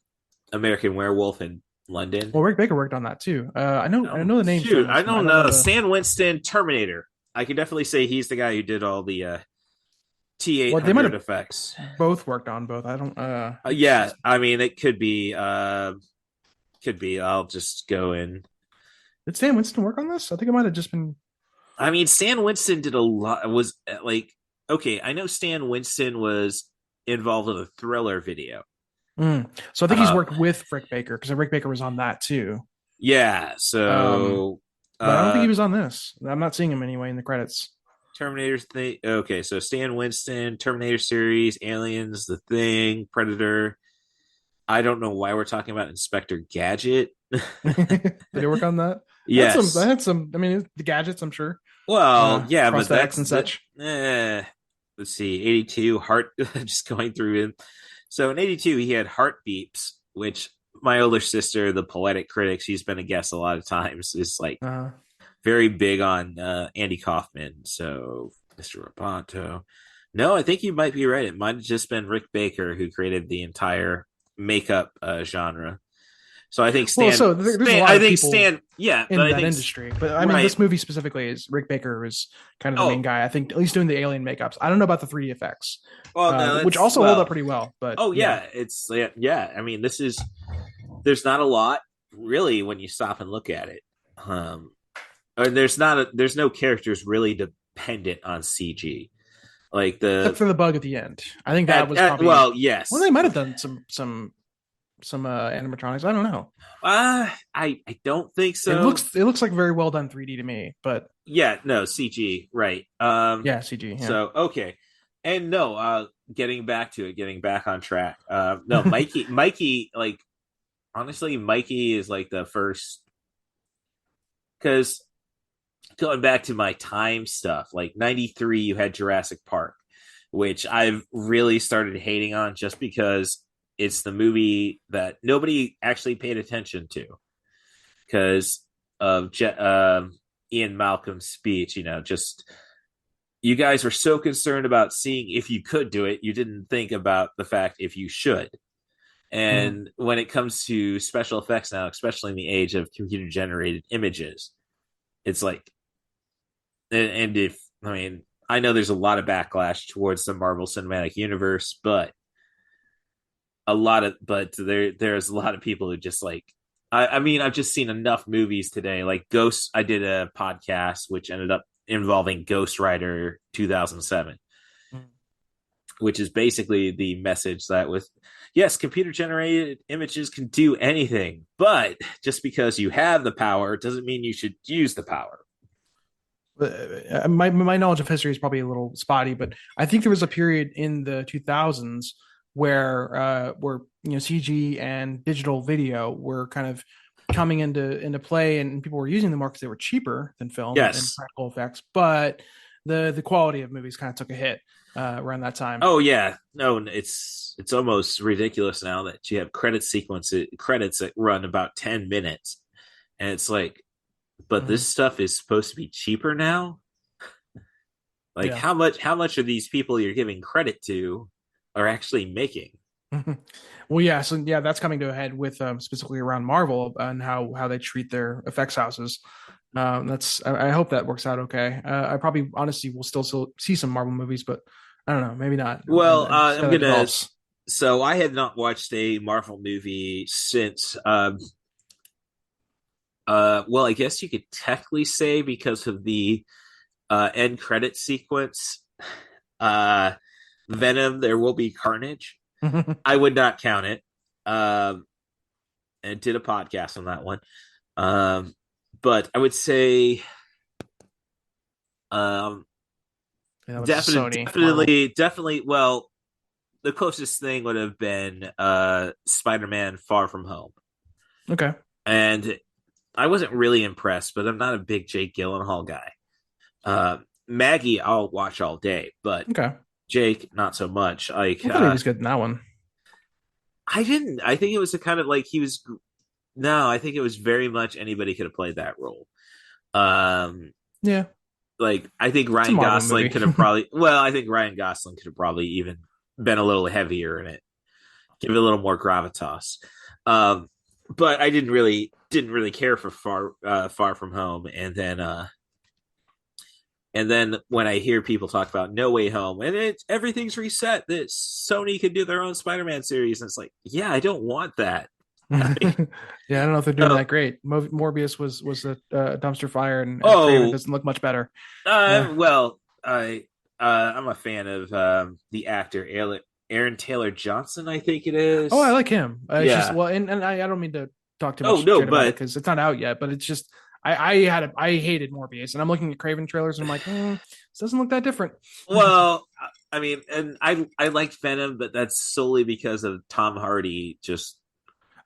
American Werewolf in London. Well, Rick Baker worked on that too. I know the name. Shoot, I don't know. Stan Winston, Terminator. I can definitely say he's the guy who did all the T-800 effects. Both worked on both. I don't. Yeah, it could be. I'll just go in. Did Stan Winston work on this? I think it might have just been. Stan Winston did a lot. Was like okay. I know Stan Winston was involved in a Thriller video. So I think he's worked with Rick Baker because Rick Baker was on that too. Yeah. So, but I don't think he was on this. I'm not seeing him anyway in the credits. Terminator thing. Okay, so Stan Winston, Terminator series, Aliens, The Thing, Predator. I don't know why we're talking about Inspector Gadget. Did he work on that? Yes. I had some. The gadgets, I'm sure. Well, yeah, but that's and such. Let's see, 82 heart. Just going through it. So in 82, he had Heart Beeps, which my older sister, the Poetic Critic, she's been a guest a lot of times, is like very big on Andy Kaufman. So Mr. Roboto. No, I think you might be right. It might have just been Rick Baker who created the entire makeup genre. So I think Stan. Well, so there's a lot of people in that industry, but this movie specifically is Rick Baker is kind of the main guy. I think at least doing the alien makeups. I don't know about the 3D effects, which also hold up pretty well. But it's this is there's not a lot really when you stop and look at it. There's no characters really dependent on CG, like except for the bug at the end. I think that was probably yes. Well, they might have done some animatronics. I don't know. I don't think so. It looks like very well done 3D to me, but CG, right? CG. Yeah. So okay, and getting back on track. No, Mikey, like honestly, Mikey is like the first, because going back to my time stuff, like 93, you had Jurassic Park, which I've really started hating on just because it's the movie that nobody actually paid attention to. because of Ian Malcolm's speech. Just you guys were so concerned about seeing if you could do it, you didn't think about the fact if you should. And when it comes to special effects now, especially in the age of computer generated images, it's like, and if, I mean, I know there's a lot of backlash towards the Marvel Cinematic Universe, but there's a lot of people who just like, I mean, I've just seen enough movies today, like Ghost. I did a podcast which ended up involving Ghost Rider 2007, which is basically the message that with, yes, computer generated images can do anything, but just because you have the power doesn't mean you should use the power. My knowledge of history is probably a little spotty, but I think there was a period in the 2000s where CG and digital video were kind of coming into play, and people were using them more because they were cheaper than film and practical effects. But the quality of movies kind of took a hit around that time. Oh yeah, no, it's almost ridiculous now that you have credits that run about 10 minutes, and it's like, but this stuff is supposed to be cheaper now. Like, how much are these people you're giving credit to are actually making? Well, yeah, so yeah, that's coming to a head with specifically around Marvel and how they treat their effects houses. I hope that works out okay. I probably honestly will still see some Marvel movies, but I don't know, maybe not. Well, I'm gonna. So I have not watched a Marvel movie since. Well, I guess you could technically say because of the end credit sequence, Venom, There Will Be Carnage. I would not count it. And did a podcast on that one. But I would say definitely. Well, the closest thing would have been Spider-Man Far From Home. Okay. And I wasn't really impressed, but I'm not a big Jake Gyllenhaal guy. Maggie, I'll watch all day, but Jake, not so much. Like, I thought he was good in that one. I didn't. I think it was a kind of like he was. No, I think it was very much anybody could have played that role. Yeah. Like, I think Ryan Gosling could have probably. Well, I think Ryan Gosling could have probably even been a little heavier in it, give it a little more gravitas. But I didn't really care for Far From Home, and then when I hear people talk about No Way Home and everything's reset, that Sony could do their own Spider-Man series, and it's like, yeah, I don't want that. Yeah, I don't know if they're doing that great. Morbius was a dumpster fire, and Craven doesn't look much better. Well, I'm a fan of the actor Aaron Taylor Johnson, I think it is. Oh, I like him. And I don't mean to talk too much about it because it's not out yet, but it's just I hated Morbius, and I'm looking at Craven trailers and I'm like, this doesn't look that different. Well, I mean, and I liked Venom, but that's solely because of Tom Hardy just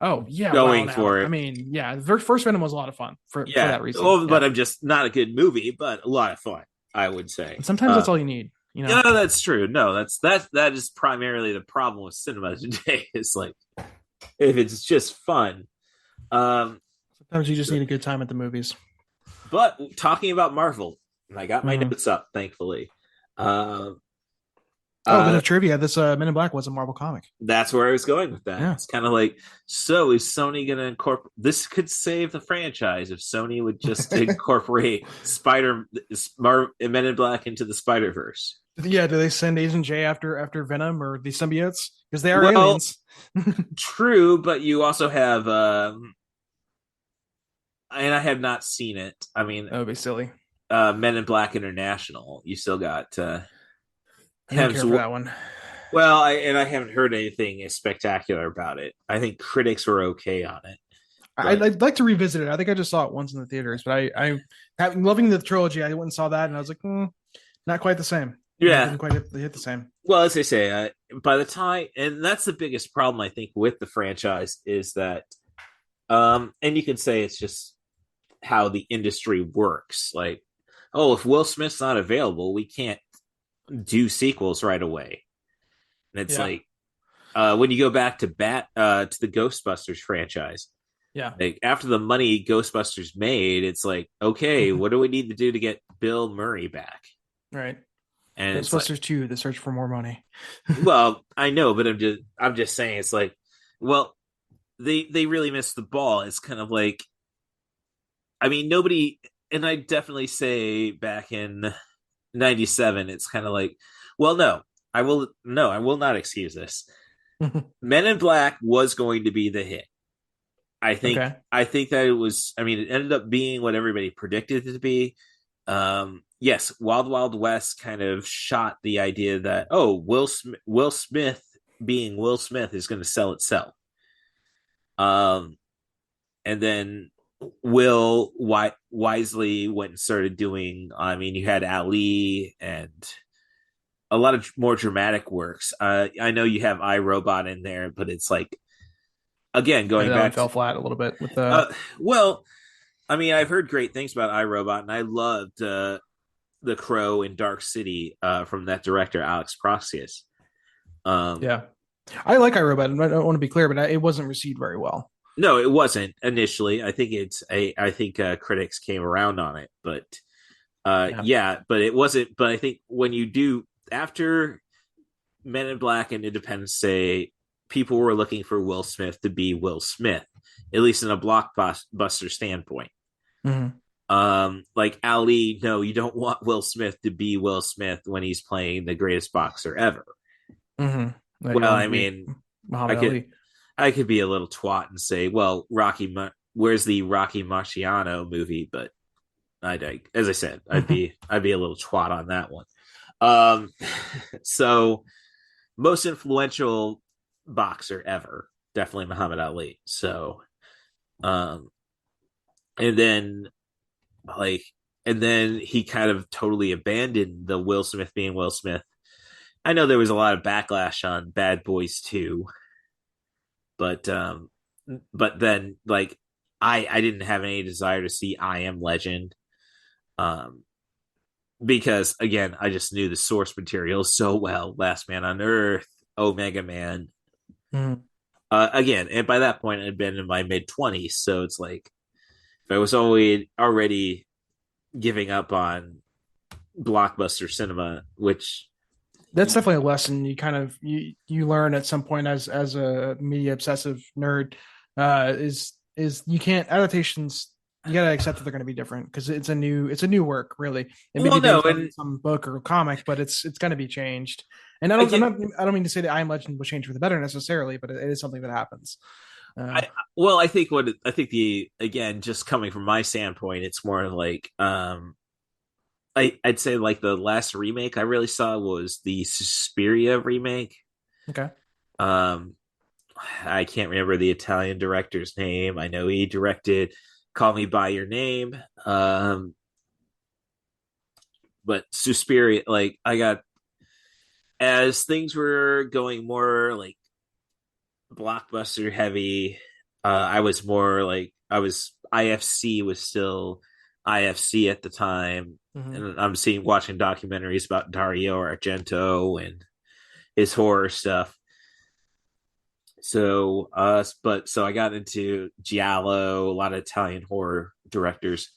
going for it. I mean, yeah, the first Venom was a lot of fun for that reason. Well, but I'm just not a good movie, but a lot of fun, I would say. And sometimes that's all you need. No, that's true. No, that is primarily the problem with cinema today. It's like, if it's just fun. Sometimes you just need a good time at the movies. But talking about Marvel, and I got my notes up, thankfully. A bit of trivia. This Men in Black was a Marvel comic. That's where I was going with that. Yeah. It's kind of like, so is Sony going to incorporate... This could save the franchise if Sony would just incorporate Men in Black into the Spider-Verse. Yeah, do they send Agent J after Venom or the symbiotes? Because they are aliens. True, but you also have... and I have not seen it. I mean... That would be silly. Men in Black International. You still got... I don't care for that one. Well, I haven't heard anything spectacular about it. I think critics were okay on it. I'd like to revisit it. I think I just saw it once in the theaters, but I'm loving the trilogy. I went and saw that, and I was like, not quite the same. Yeah, didn't quite hit the same. Well, as they say, by the time, and that's the biggest problem I think with the franchise is that, and you can say it's just how the industry works. Like, if Will Smith's not available, we can't do sequels right away. And it's like when you go back to the Ghostbusters franchise, Yeah. Like after the money Ghostbusters made, it's like, okay, what do we need to do to get Bill Murray back? Right. And Ghostbusters 2, The Search for More Money. Well, I know, but I'm just saying it's like, well, they really missed the ball. It's kind of like, I mean, nobody, and I definitely say back in 97, it's kind of like, well, I will not excuse this. Men in Black was going to be the hit. I think that it was, I mean, it ended up being what everybody predicted it to be. Yes, Wild Wild West kind of shot the idea that, oh, Will Smith being Will Smith is going to sell itself. And then Will wisely went and started doing, I mean, you had Ali and a lot of more dramatic works. I know you have iRobot in there, but it's like, again, going back, fell flat a little bit with the. Well, I mean, I've heard great things about iRobot, and I loved The Crow in Dark City from that director, Alex Proxy. Yeah, I like iRobot. I don't want to be clear, but it wasn't received very well. No, it wasn't initially. I think critics came around on it, but yeah, but it wasn't. But I think when you do after Men in Black and Independence Day, people were looking for Will Smith to be Will Smith, at least in a blockbuster standpoint. Like Ali, no, you don't want Will Smith to be Will Smith when he's playing the greatest boxer ever. Like, well, I mean, I could be a little twat and say, well, where's the Rocky Marciano movie? But as I said, I'd be a little twat on that one. So most influential boxer ever, definitely Muhammad Ali. So, and then he kind of totally abandoned the Will Smith being Will Smith. I know there was a lot of backlash on Bad Boys 2, but then like I didn't have any desire to see I Am Legend, because again, I just knew the source material so well. Last Man on Earth, Omega Man. Again, and by that point, I'd been in my mid-20s, so it's like if I was already giving up on blockbuster cinema, which that's definitely a lesson you kind of you learn at some point as a media obsessive nerd, is you can't adaptations. You gotta accept that they're going to be different because it's a new work, really. It may be based on some book or comic, but it's going to be changed. And I don't mean to say that I Am Legend will change for the better necessarily, but it is something that happens. I think again, just coming from my standpoint, it's more like I'd say like the last remake I really saw was the Suspiria remake. Okay. I can't remember the Italian director's name. I know he directed Call Me by Your Name. But Suspiria, like I got, as things were going more like blockbuster heavy, I was more like IFC was still IFC at the time. And I'm watching documentaries about Dario Argento and his horror stuff. So I got into Giallo, a lot of Italian horror directors.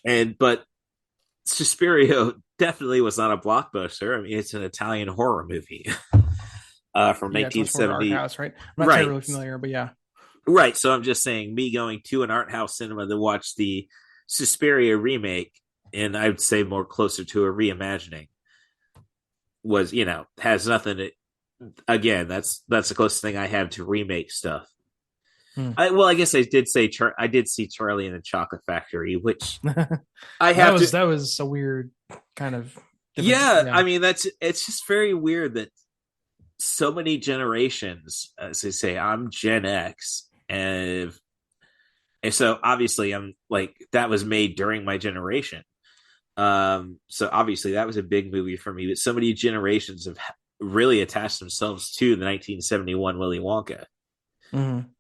But Suspiria definitely was not a blockbuster. I mean, it's an Italian horror movie from 1970. House, right? I'm not really familiar, but yeah. Right. So I'm just saying, me going to an art house cinema to watch the Suspiria remake, and I would say more closer to a reimagining, was, has nothing to, again, that's the closest thing I have to remake stuff. I guess I did say I did see Charlie and the Chocolate Factory, which that was a weird kind of I mean, it's just very weird that so many generations, as they say, I'm Gen X, and so obviously I'm like, that was made during my generation. So obviously that was a big movie for me, but so many generations have really attached themselves to the 1971 Willy Wonka,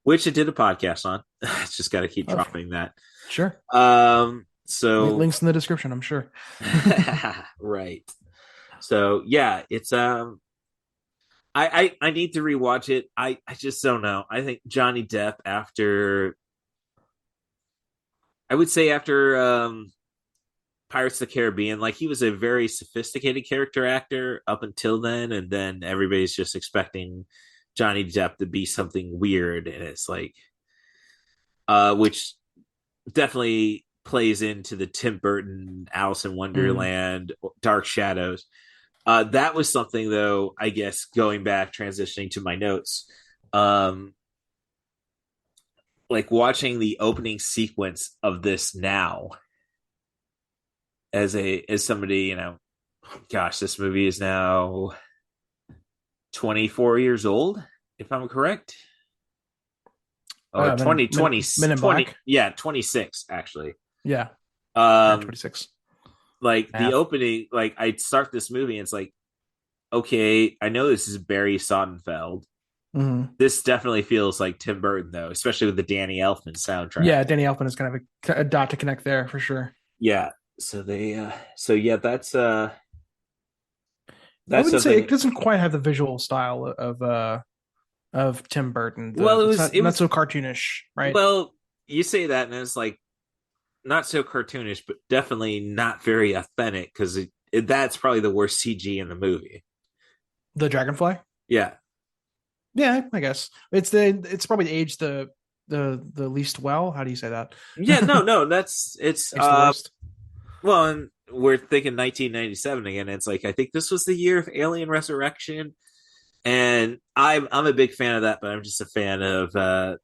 which I did a podcast on. It's just got to keep dropping that. Sure. So links in the description, I'm sure. Right. So yeah, it's I need to rewatch it. I just don't know. I think Johnny Depp I would say after Pirates of the Caribbean, like he was a very sophisticated character actor up until then, and then everybody's just expecting Johnny Depp to be something weird, and it's like, which definitely plays into the Tim Burton, Alice in Wonderland, Dark Shadows. That was something, though, I guess, going back, transitioning to my notes, like watching the opening sequence of this now as somebody, you know, gosh, this movie is now 24 years old, if I'm correct. Or 20, yeah, 26 actually. Yeah. 26. Like the opening, like I'd start this movie and it's like, okay, I know this is Barry Sonnenfeld. Mm-hmm. This definitely feels like Tim Burton, though, especially with the Danny Elfman soundtrack. Yeah, Danny Elfman is kind of a dot to connect there for sure. Yeah. So that's I wouldn't say it doesn't quite have the visual style of Tim Burton. Well, it was not so cartoonish, right? Well, you say that, and it's like not so cartoonish, but definitely not very authentic because that's probably the worst CG in the movie. The Dragonfly. Yeah. Yeah, I guess it's probably aged the least well. How do you say that? Yeah, no, it's well, and we're thinking 1997 again. It's like I think this was the year of Alien Resurrection, and I'm a big fan of that, but I'm just a fan of the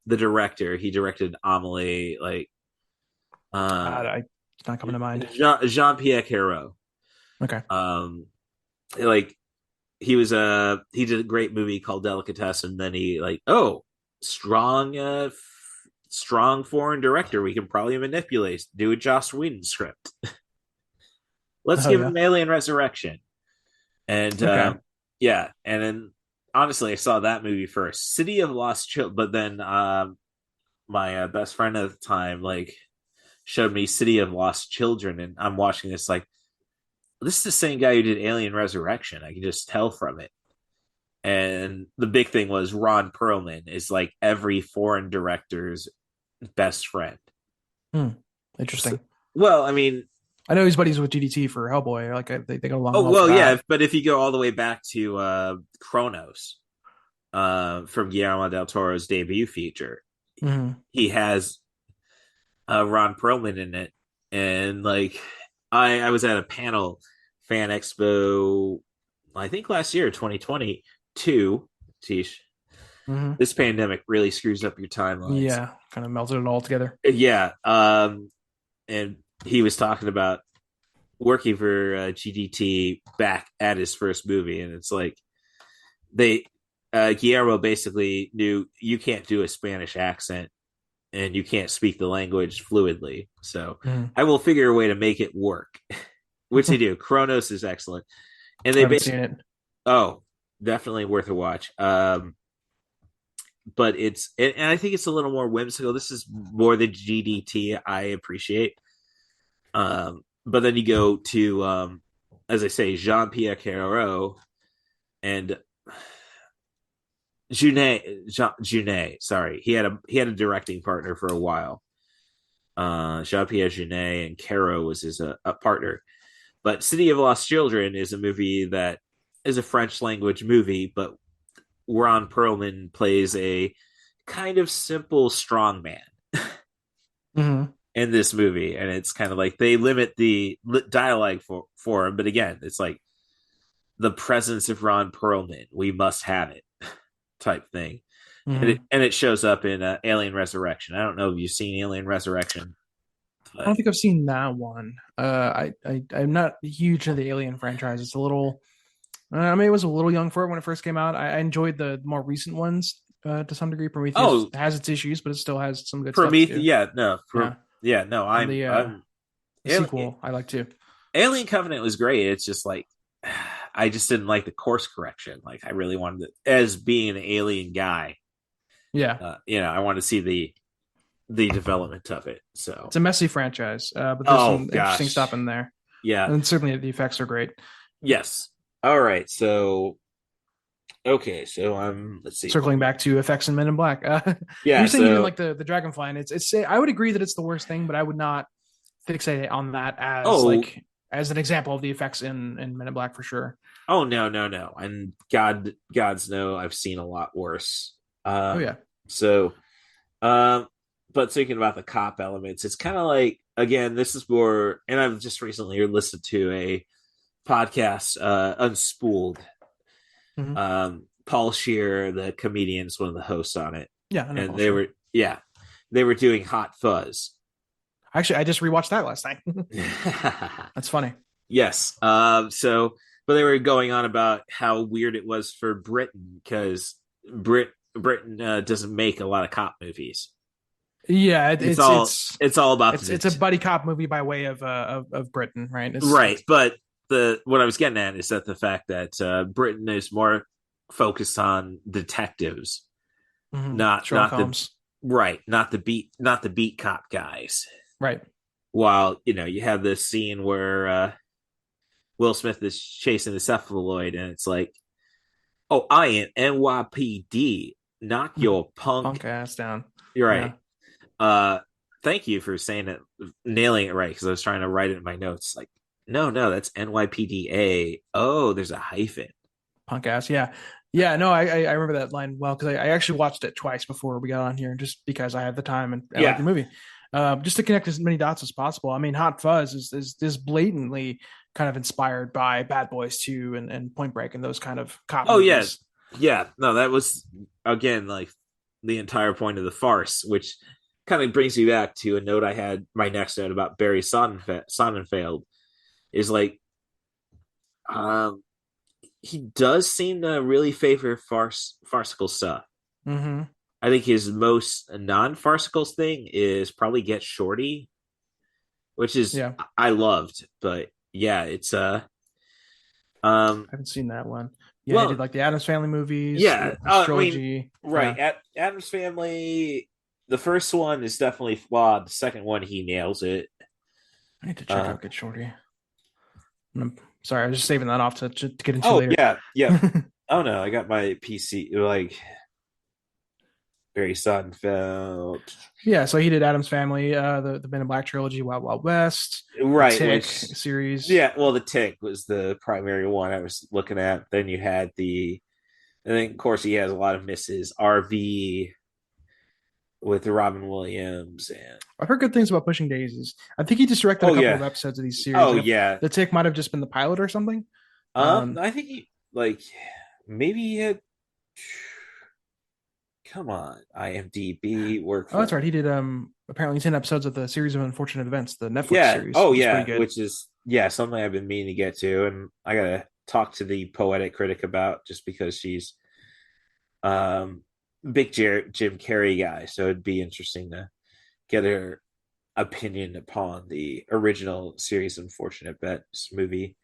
director. He directed Amelie, like it's not coming to mind. Jean-Pierre Hérault. Okay. Like he did a great movie called Delicatessen, and then he strong foreign director we can probably manipulate, do a Joss Whedon script. Let's give him Alien Resurrection. And and then honestly I saw that movie first, City of Lost Children, but then my best friend at the time like showed me City of Lost Children, and I'm watching this like, this is the same guy who did Alien Resurrection. I can just tell from it. And the big thing was Ron Perlman is like every foreign director's best friend. Interesting. Well, I mean, I know he's buddies with GDT for Hellboy. Like they go along. Oh well, yeah. But if you go all the way back to Kronos, from Guillermo del Toro's debut feature, he has Ron Perlman in it, and like I was at a panel fan expo, I think last year, 2022. Tish. This pandemic really screws up your timelines. Yeah, kind of melted it all together. Yeah. And he was talking about working for GDT back at his first movie, and it's like Guillermo basically knew you can't do a Spanish accent and you can't speak the language fluidly, so I will figure a way to make it work. Which they do. Kronos is excellent, and they basically definitely worth a watch. But and I think it's a little more whimsical. This is more the GDT I appreciate. But then you go to, as I say, Jean-Pierre Hérault and Jeunet. Sorry, he had a directing partner for a while. Jean-Pierre Jeunet, and Caro was his a partner. But City of Lost Children is a movie that is a French language movie, but Ron Perlman plays a kind of simple strongman in this movie, and it's kind of like they limit the dialogue for him, but again, it's like the presence of Ron Perlman, we must have it type thing. And it shows up in Alien Resurrection. I don't know if you've seen Alien Resurrection. I don't think I've seen that one. I'm not huge into the Alien franchise. It's a little, I mean, it was a little young for it when it first came out. I enjoyed the more recent ones to some degree. Prometheus has its issues, but it still has some good stuff. I'm the sequel I like too. Alien Covenant was great. It's just like I just didn't like the course correction. Like I really wanted to, as being an Alien guy. Yeah, I want to see the development of it. So it's a messy franchise, but there's some interesting stuff in there. Yeah. And certainly the effects are great. Yes. All right. So, okay. So let's see. Circling back to effects in Men in Black. Yeah. You're saying even like the Dragonfly, and it's I would agree that it's the worst thing, but I would not fixate on that as an example of the effects in Men in Black for sure. Oh no. And God's no, I've seen a lot worse. Oh yeah. So, but thinking about the cop elements, it's kind of like, again, this is more, and I've just recently listened to a podcast, Unspooled. Mm-hmm. Paul Scheer, the comedian, is one of the hosts on it. Yeah, and they were doing Hot Fuzz. Actually, I just rewatched that last night. That's funny. Yes. But they were going on about how weird it was for Britain, because Britain doesn't make a lot of cop movies. Yeah, it's all about it's a buddy cop movie by way of Britain, right? Right, but what I was getting at is that the fact that Britain is more focused on detectives, not Sherlock Holmes. Not the beat cop guys, right? While you have this scene where Will Smith is chasing the cephaloid, and it's like, oh, I am NYPD, knock your punk ass down. You're right. Yeah. Thank you for saying it, nailing it right, because I was trying to write it in my notes. Like, no, that's NYPDA. Oh, there's a hyphen. Punk ass, yeah. No, I remember that line well, because I actually watched it twice before we got on here, just because I had the time and I like the movie. Just to connect as many dots as possible. I mean, Hot Fuzz is blatantly kind of inspired by Bad Boys 2 and Point Break and those kind of cop movies. Yeah. No, that was, again, like the entire point of the farce, which kind of brings me back to a note I had, my next note about Barry Sonnenfeld, is like, he does seem to really favor farcical stuff. Mm-hmm. I think his most non-farcical thing is probably Get Shorty, which is I loved, but yeah, it's I haven't seen that one. Yeah, he did like the Addams Family movies. Yeah, trilogy. Right. At Addams Family, the first one is definitely flawed. The second one, he nails it. I need to check out Get Shorty. Sorry, I was just saving that off to get into later. Yeah. Oh no, I got my PC like Barry Sonnenfeld. Yeah, so he did Addams Family, the Men in Black trilogy, Wild Wild West, right? The Tick series. Yeah, well, The Tick was the primary one I was looking at. Then you had and then of course he has a lot of misses. RV with Robin Williams, and I've heard good things about Pushing Daisies. I think he just directed a couple of episodes of these series. Oh yeah, The Tick might have just been the pilot or something. I think maybe he had. Come on, IMDb work. Oh, that's right. He did apparently 10 episodes of the Series of Unfortunate Events, the Netflix series. Oh yeah, which is something I've been meaning to get to, and I gotta talk to the Poetic Critic about, just because she's big Jim Carrey guy, so it'd be interesting to get her opinion upon the original Series of Unfortunate Events movie.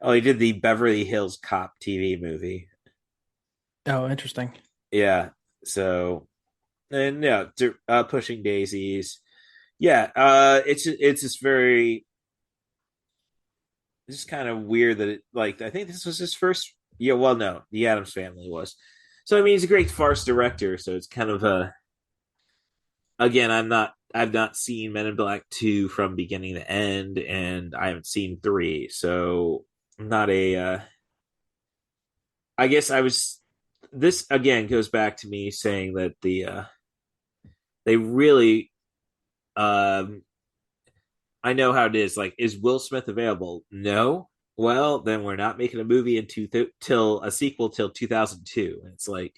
Oh, he did the Beverly Hills Cop TV movie. Oh, interesting. Yeah. So, and Pushing Daisies. Yeah, it's just very, it's just kind of weird that it, like, I think this was his first. Yeah, well, no, the Addams Family was. So I mean, he's a great farce director. So it's kind of a. Again, I've not seen Men in Black 2 from beginning to end, and I haven't seen 3. So I'm not a. I guess I was. This again goes back to me saying that they really I know how it is. Like, is Will Smith available? No. Well, then we're not making a movie till a sequel till 2002. And it's like,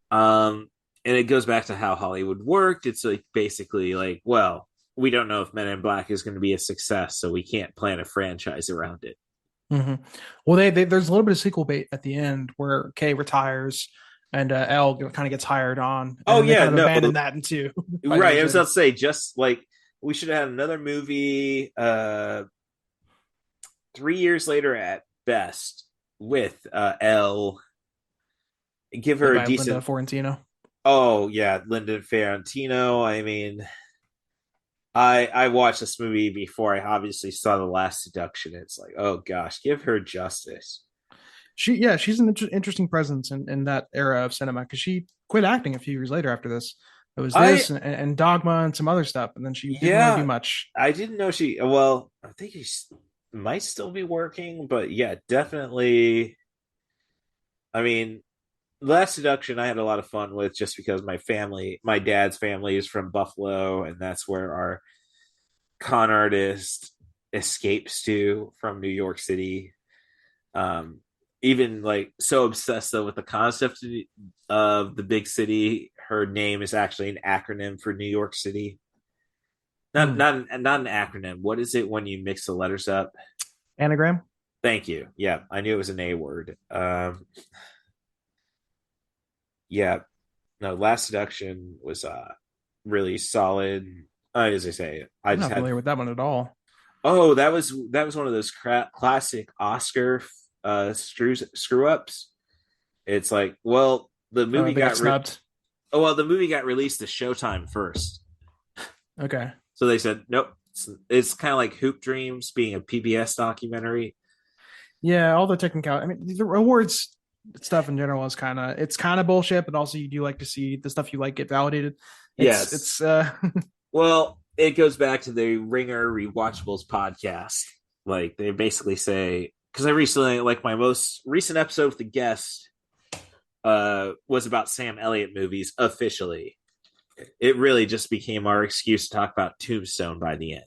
and it goes back to how Hollywood worked. It's like basically like, well, we don't know if Men in Black is going to be a success, so we can't plan a franchise around it. Mm-hmm. Well, there's a little bit of sequel bait at the end where Kay retires and L kind of gets hired on. Oh yeah, kind of abandon that in 2. Right, I was about to say, just like we should have had another movie 3 years later at best with L. Give her a decent Linda Fiorentino. Oh yeah, Linda Fiorentino. I mean, I watched this movie before I obviously saw The Last Seduction. It's like, oh gosh, give her justice. She's an interesting presence in that era of cinema because she quit acting a few years later after this. It was this and Dogma and some other stuff, and then she didn't really do much. I didn't know she. Well, I think she might still be working, but yeah, definitely. I mean, Last Seduction, I had a lot of fun with just because my dad's family is from Buffalo, and that's where our con artist escapes to from New York City. Even like so obsessed though with the concept of the big city, her name is actually an acronym for New York City. Not an acronym. What is it when you mix the letters up? Anagram. Thank you. Yeah, I knew it was an A word. Yeah, no, Last Seduction was really solid. As I say, I'm not familiar with that one at all. Oh, that was one of those classic Oscar screw ups. It's like, well, the movie got snubbed. The movie got released to Showtime first. Okay. So they said, nope. It's kind of like Hoop Dreams being a PBS documentary. Yeah, all the technical. I mean, the awards stuff in general is kind of bullshit, but also you do like to see the stuff you like get validated. It's well, it goes back to the Ringer Rewatchables podcast. Like they basically say, because I recently, like my most recent episode with the guest was about Sam Elliott movies officially. It really just became our excuse to talk about Tombstone by the end.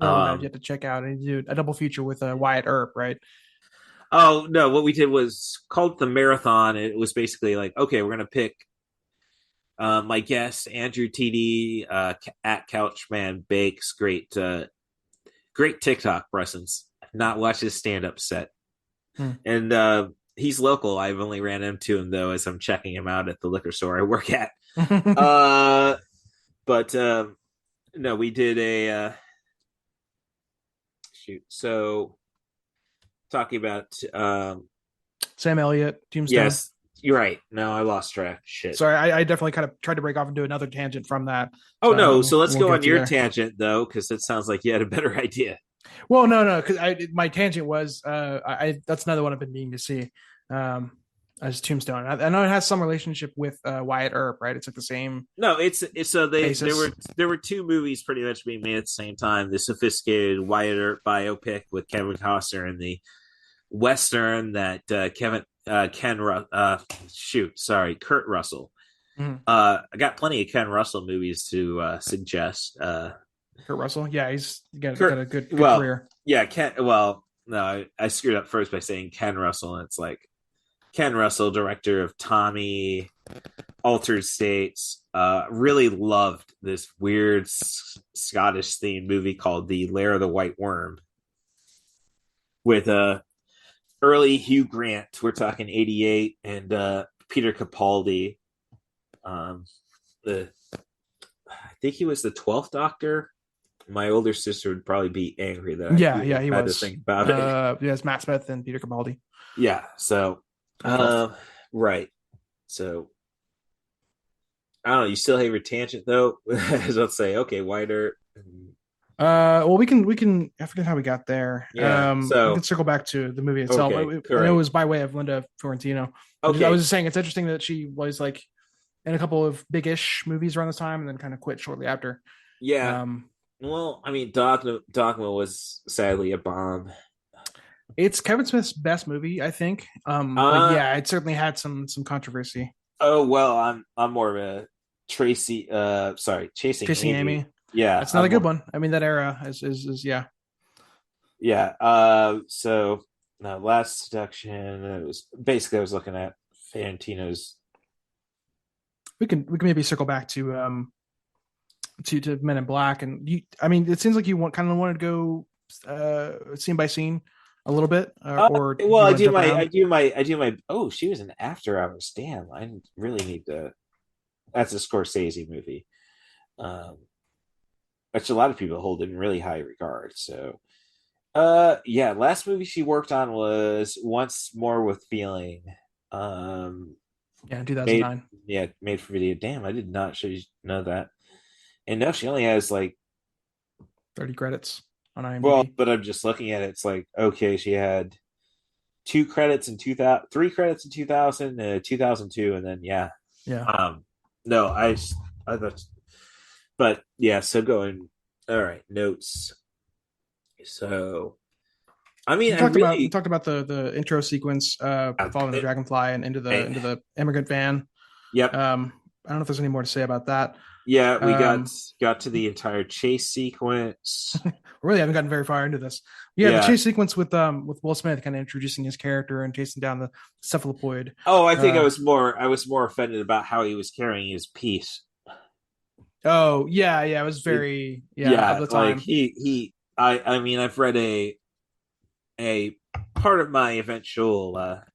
You have to check out and do a double feature with Wyatt Earp, right? Oh no, what we did was called the marathon. It was basically like, okay, we're gonna pick my guest Andrew TD at Couchman Bakes, great TikTok presence. Not watched his stand-up set, and he's local. I've only ran into him though as I'm checking him out at the liquor store I work at. But no, we did a shoot. So talking about Sam Elliott, Tombstone. Yes, you're right. No, I lost track. Shit. Sorry, I definitely kind of tried to break off and do another tangent from that. Oh no, so let's go on your tangent though, because it sounds like you had a better idea. Well, no, because my tangent was that's another one I've been meaning to see. As Tombstone, I know it has some relationship with Wyatt Earp, right? It's like the same. No, it's so there were two movies pretty much being made at the same time: the sophisticated Wyatt Earp biopic with Kevin Costner and the Western that Kurt Russell. Mm-hmm. I got plenty of Ken Russell movies to suggest. Kurt Russell, yeah, he's got a good career. Yeah, no, I screwed up first by saying Ken Russell, and it's like Ken Russell, director of Tommy, Altered States, really loved this weird Scottish themed movie called The Lair of the White Worm with early Hugh Grant. We're talking 88 and Peter Capaldi. I think he was the 12th Doctor. My older sister would probably be angry that he was. To think about it. Yes, Matt Smith and Peter Capaldi. Yeah, so right. So I don't know. You still have your tangent though. As I'll say, okay, wider. Well, we can. I forget how we got there. Yeah. So we can circle back to the movie itself. Okay, I know it was by way of Linda Fiorentino. Okay. I was just saying it's interesting that she was like in a couple of big-ish movies around this time, and then kind of quit shortly after. Yeah. Well, I mean, Dogma was sadly a bomb. It's Kevin Smith's best movie, I think. But yeah, it certainly had some controversy. Oh well, I'm more of a Chasing Amy. Yeah, that's not a good one. I mean, that era is yeah. Yeah. So no, Last Seduction. It was basically I was looking at Fiorentino's. We can maybe circle back to Men in Black, and I mean, it seems like you kind of wanted to go scene by scene a little bit, or well, I do my. Oh, she was an After Hours. Damn, I really need to. That's a Scorsese movie, which a lot of people hold in really high regard. So, yeah, last movie she worked on was Once More with Feeling. Yeah, 2009. Made for video. Damn, I did not know that. And no, she only has like 30 credits on IMDb. Well, but I'm just looking at it. It's like, okay, she had 2 credits in 2000, 3 credits in 2000, 2002, and then yeah. No, I thought, but yeah. So going, all right, notes. So, I mean, we talked about the intro sequence, following the dragonfly and into the immigrant van. Yep. I don't know if there's any more to say about that. Yeah, we got to the entire chase sequence. We really haven't gotten very far into this. Yeah, the chase sequence with Will Smith kind of introducing his character and chasing down the cephalopoid. Oh, I think I was more offended about how he was carrying his piece. Oh, yeah, it was very of the time. Like I mean, I've read a part of my eventual a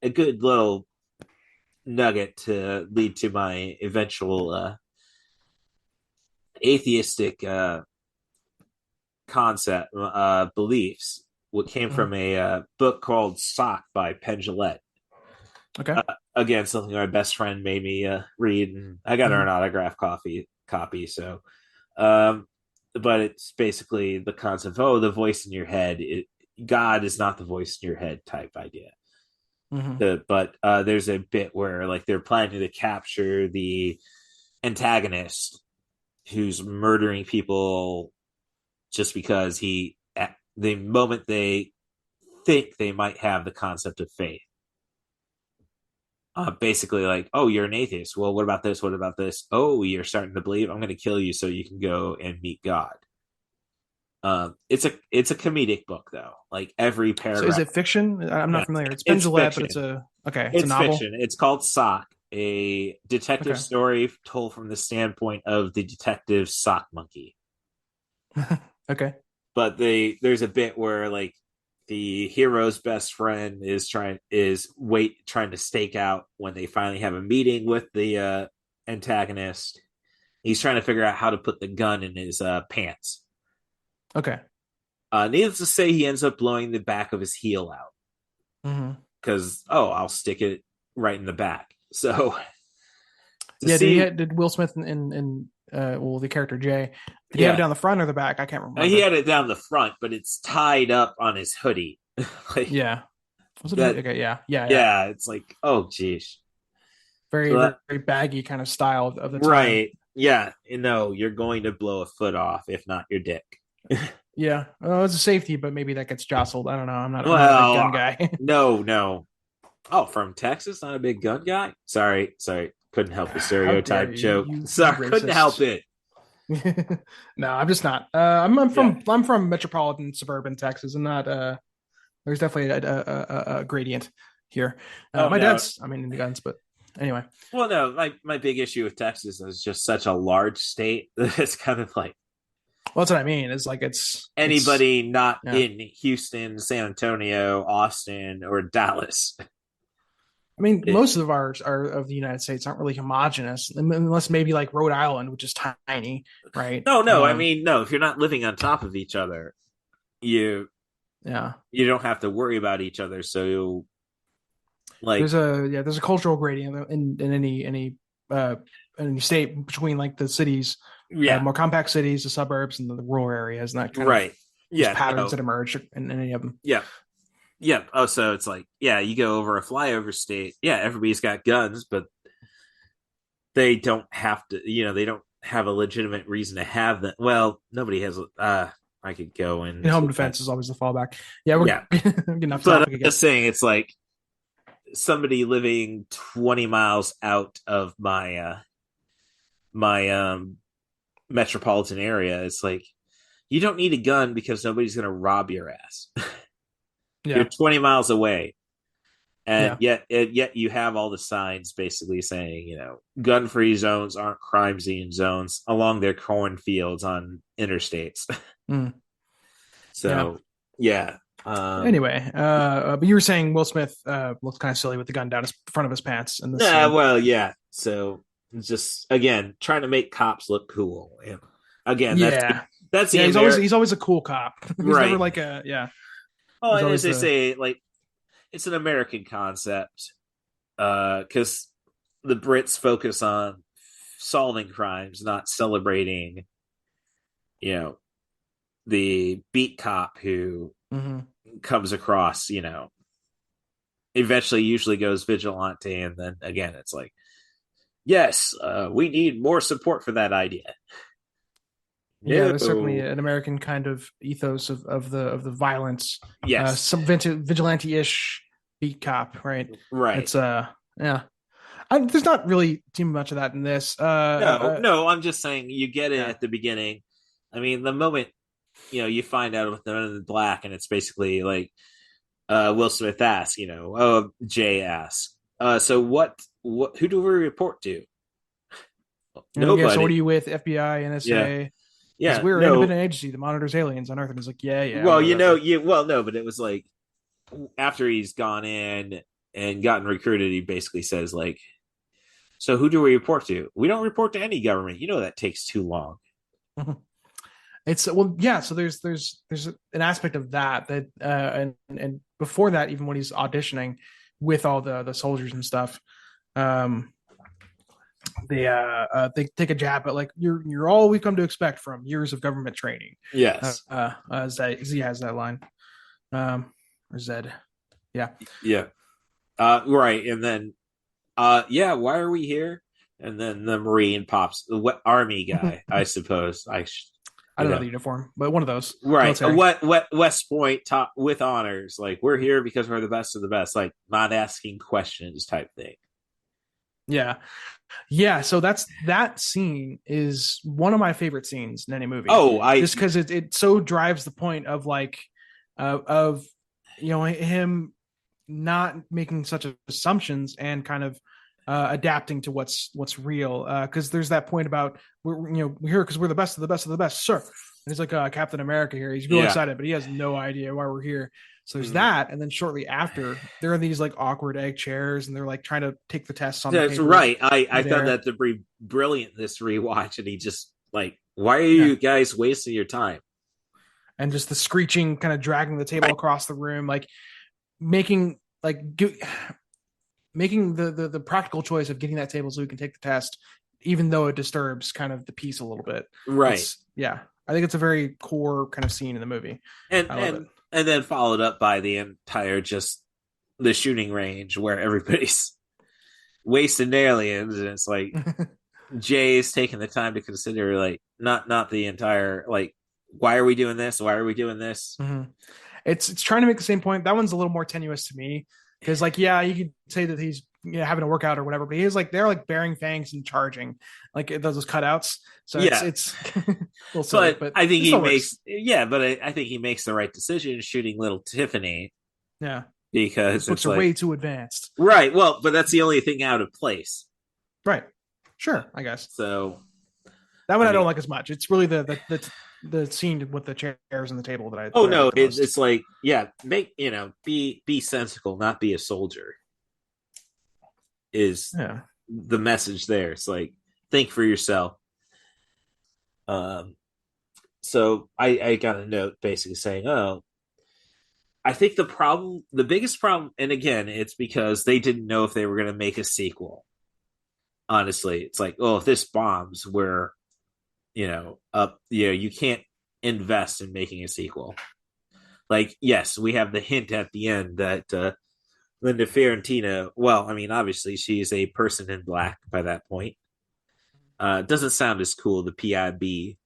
good little nugget to lead to my eventual atheistic concept beliefs. What came from a book called Sock by Penn Jillette. Okay. Again, something my best friend made me read, and I got her an autograph copy. So, but it's basically the concept of the voice in your head. God is not the voice in your head type idea. But there's a bit where like they're planning to capture the antagonist who's murdering people just because the moment they think they might have the concept of faith. Basically like, oh, you're an atheist. Well, what about this? What about this? Oh, you're starting to believe. I'm going to kill you so you can go and meet God. It's a comedic book though. Like every paragraph. So is it fiction? I'm not familiar. It's Penn Jillette, but it's a novel. Fiction. It's called Sock, a detective story told from the standpoint of the detective Sock Monkey. Okay. But there's a bit where like the hero's best friend is trying to stake out when they finally have a meeting with the antagonist. He's trying to figure out how to put the gun in his pants. Okay. Needless to say, he ends up blowing the back of his heel out. Because I'll stick it right in the back. So did Will Smith and the character Jay, did he have it down the front or the back? I can't remember. He had it down the front, but it's tied up on his hoodie. Was it okay? Yeah. It's like, oh geez, very baggy kind of style of the time. Right. Yeah. You're going to blow a foot off, if not your dick. Yeah. Well, it's a safety, but maybe that gets jostled. I don't know. I'm not a big gun guy. No. Oh, from Texas, not a big gun guy. Sorry. Couldn't help the stereotype joke. Sorry, couldn't help it. No, I'm just not. I'm from metropolitan suburban Texas, and not. There's definitely a gradient here. My dad's, into guns, but anyway. Well, no, my big issue with Texas is just such a large state that it's kind of like. Well, that's what I mean. It's like it's anybody not in Houston, San Antonio, Austin, or Dallas. I mean, most of ours are of the United States aren't really homogenous, unless maybe like Rhode Island, which is tiny, right? No. If you're not living on top of each other, you don't have to worry about each other. So, like, there's a cultural gradient in any state between like the cities, more compact cities, the suburbs, and the rural areas, and that kind of patterns that emerge in any of them. Yeah. Oh, so it's like, you go over a flyover state. Yeah, everybody's got guns, but they don't have to, they don't have a legitimate reason to have them. Well, nobody has, I could go in. Home defense is always the fallback. Yeah, we're getting off but topic I'm just saying, it's like somebody living 20 miles out of my metropolitan area. It's like, you don't need a gun because nobody's going to rob your ass. You're 20 miles away, and yet you have all the signs basically saying, gun-free zones aren't crime scene zones along their cornfields on interstates. So, anyway, but you were saying Will Smith looked kind of silly with the gun down his front of his pants. So just again trying to make cops look cool. Again, that's he's always a cool cop. He's never like a Oh, and as they say, like, it's an American concept because the Brits focus on solving crimes, not celebrating, the beat cop who comes across, eventually usually goes vigilante, and then again it's like, yes, we need more support for that idea. Yeah, there's certainly an American kind of ethos of the violence. Yes, some vigilante-ish beat cop, right? Right. It's yeah. There's not really too much of that in this. No, I'm just saying you get it at the beginning. I mean, the moment you find out with the Men in Black, and it's basically like Will Smith asks, Jay asks, so what? Who do we report to? Nobody. Yeah, so what are you with? FBI, NSA? Yeah, we're an independent agency that monitors aliens on Earth, and he's like, yeah. Well, no, but it was like after he's gone in and gotten recruited, he basically says like, so who do we report to? We don't report to any government. That takes too long. It's so there's an aspect of that and before that, even when he's auditioning with all the soldiers and stuff, they take a jab at like you're all we've come to expect from years of government training. Yes. Z has that line. Or Zed. Yeah. Right. And then why are we here? And then the Marine pops, the army guy, I suppose. I don't know the uniform, but one of those. Right. West Point top with honors. Like, we're here because we're the best of the best. Like, not asking questions type thing. Yeah. So that scene is one of my favorite scenes in any movie. Just because it so drives the point of like, of him not making such assumptions and kind of adapting to what's real. Because there's that point about we're here because we're the best of the best of the best, sir. And he's like Captain America here. He's really excited, but he has no idea why we're here. So there's that, and then shortly after, there are these like awkward egg chairs, and they're like trying to take the tests on. That's right. I found that to be brilliant this rewatch, and he just like, why are you guys wasting your time? And just the screeching, kind of dragging the table across the room, like making the practical choice of getting that table so we can take the test, even though it disturbs kind of the peace a little bit. Right. I think it's a very core kind of scene in the movie. And then followed up by the entire just the shooting range where everybody's wasting aliens, and it's like Jay's taking the time to consider like not the entire like, why are we doing this? Why are we doing this? Mm-hmm. It's trying to make the same point. That one's a little more tenuous to me because like, you could say that he's having a workout or whatever, but he's like, they're like bearing fangs and charging like those cutouts. So it's silly, but I think I think he makes the right decision shooting little Tiffany. Yeah. Because books are way too advanced. Right. Well, but that's the only thing out of place. Right. Sure. I guess. So that one I don't like as much. It's really the scene with the chairs and the table that I. Oh no! It's like make be sensical, not be a soldier. Is the message there? It's like think for yourself. So I got a note basically saying, I think the biggest problem, and again, it's because they didn't know if they were going to make a sequel. Honestly, it's like, if this bombs, we're you can't invest in making a sequel. Like, yes, we have the hint at the end that Linda Fiorentina, well, I mean, obviously she's a person in black by that point. Doesn't sound as cool, the PIB.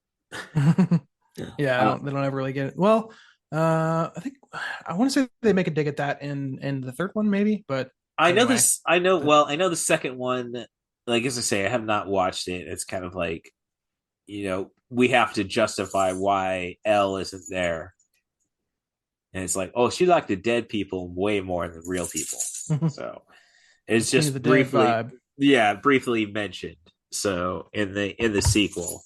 They don't ever really get it. Well, I think I want to say they make a dig at that in the third one, maybe, but I know the second one, like, as I say, I have not watched it. It's kind of like, we have to justify why Elle isn't there. And it's like, she liked the dead people way more than real people. So it's just briefly mentioned. So in the sequel,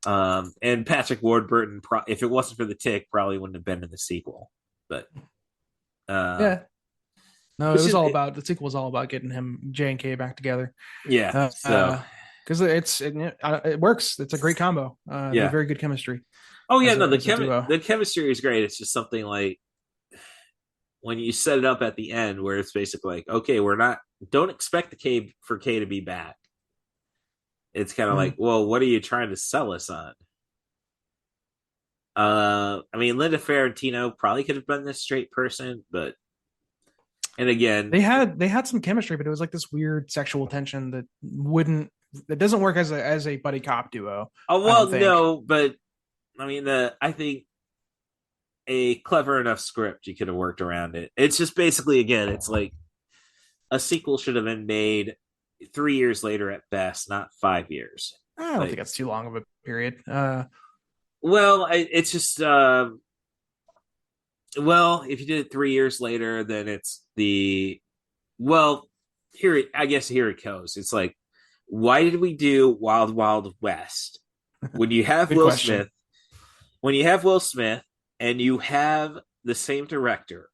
and Patrick Warburton, if it wasn't for the tick, probably wouldn't have been in the sequel. But no, the sequel was all about getting J and K back together. Yeah, because it works. It's a great combo. Very good chemistry. Oh yeah, the chemistry is great. It's just something like when you set it up at the end, where it's basically like, okay, don't expect K to be back. It's kind of like, well, what are you trying to sell us on? I mean, Linda Ferrantino probably could have been this straight person, but and again, they had some chemistry, but it was like this weird sexual tension that doesn't work as a buddy cop duo. Oh well, no, but I mean, I think a clever enough script you could have worked around it. It's just basically, again, it's like a sequel should have been made 3 years later at best, not 5 years. I don't think that's too long of a period. Well, it's just well, if you did it 3 years later, then it's I guess here it goes. It's like, why did we do Wild Wild West when you have Will Smith? When you have Will Smith and you have the same director.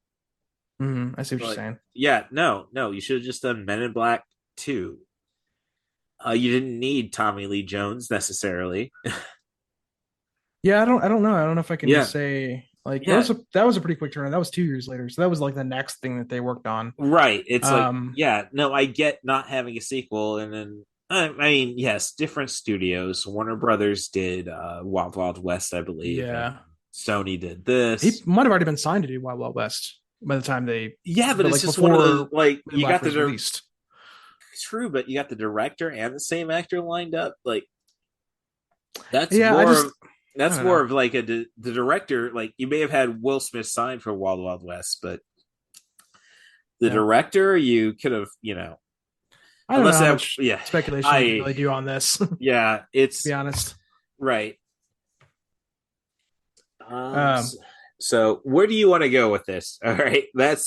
Mm-hmm. I see what you're saying. Yeah, no, you should have just done Men in Black 2. You didn't need Tommy Lee Jones necessarily. Yeah, I don't know. I don't know if I can just say like that was a pretty quick turnaround. That was 2 years later, so that was like the next thing that they worked on. Right. It's I get not having a sequel, and then I mean, yes, different studios. Warner Brothers did Wild Wild West, I believe. Yeah. Sony did this. He might have already been signed to do Wild Wild West by the time they. Yeah, but it's just one of those like you got the released. True, but you got the director and the same actor lined up. Like that's more of like the director. Like you may have had Will Smith signed for Wild Wild West, but the director you could have, I don't know how much speculation I can really do on this. Yeah, it's to be honest, right. So where do you want to go with this? All right, I'm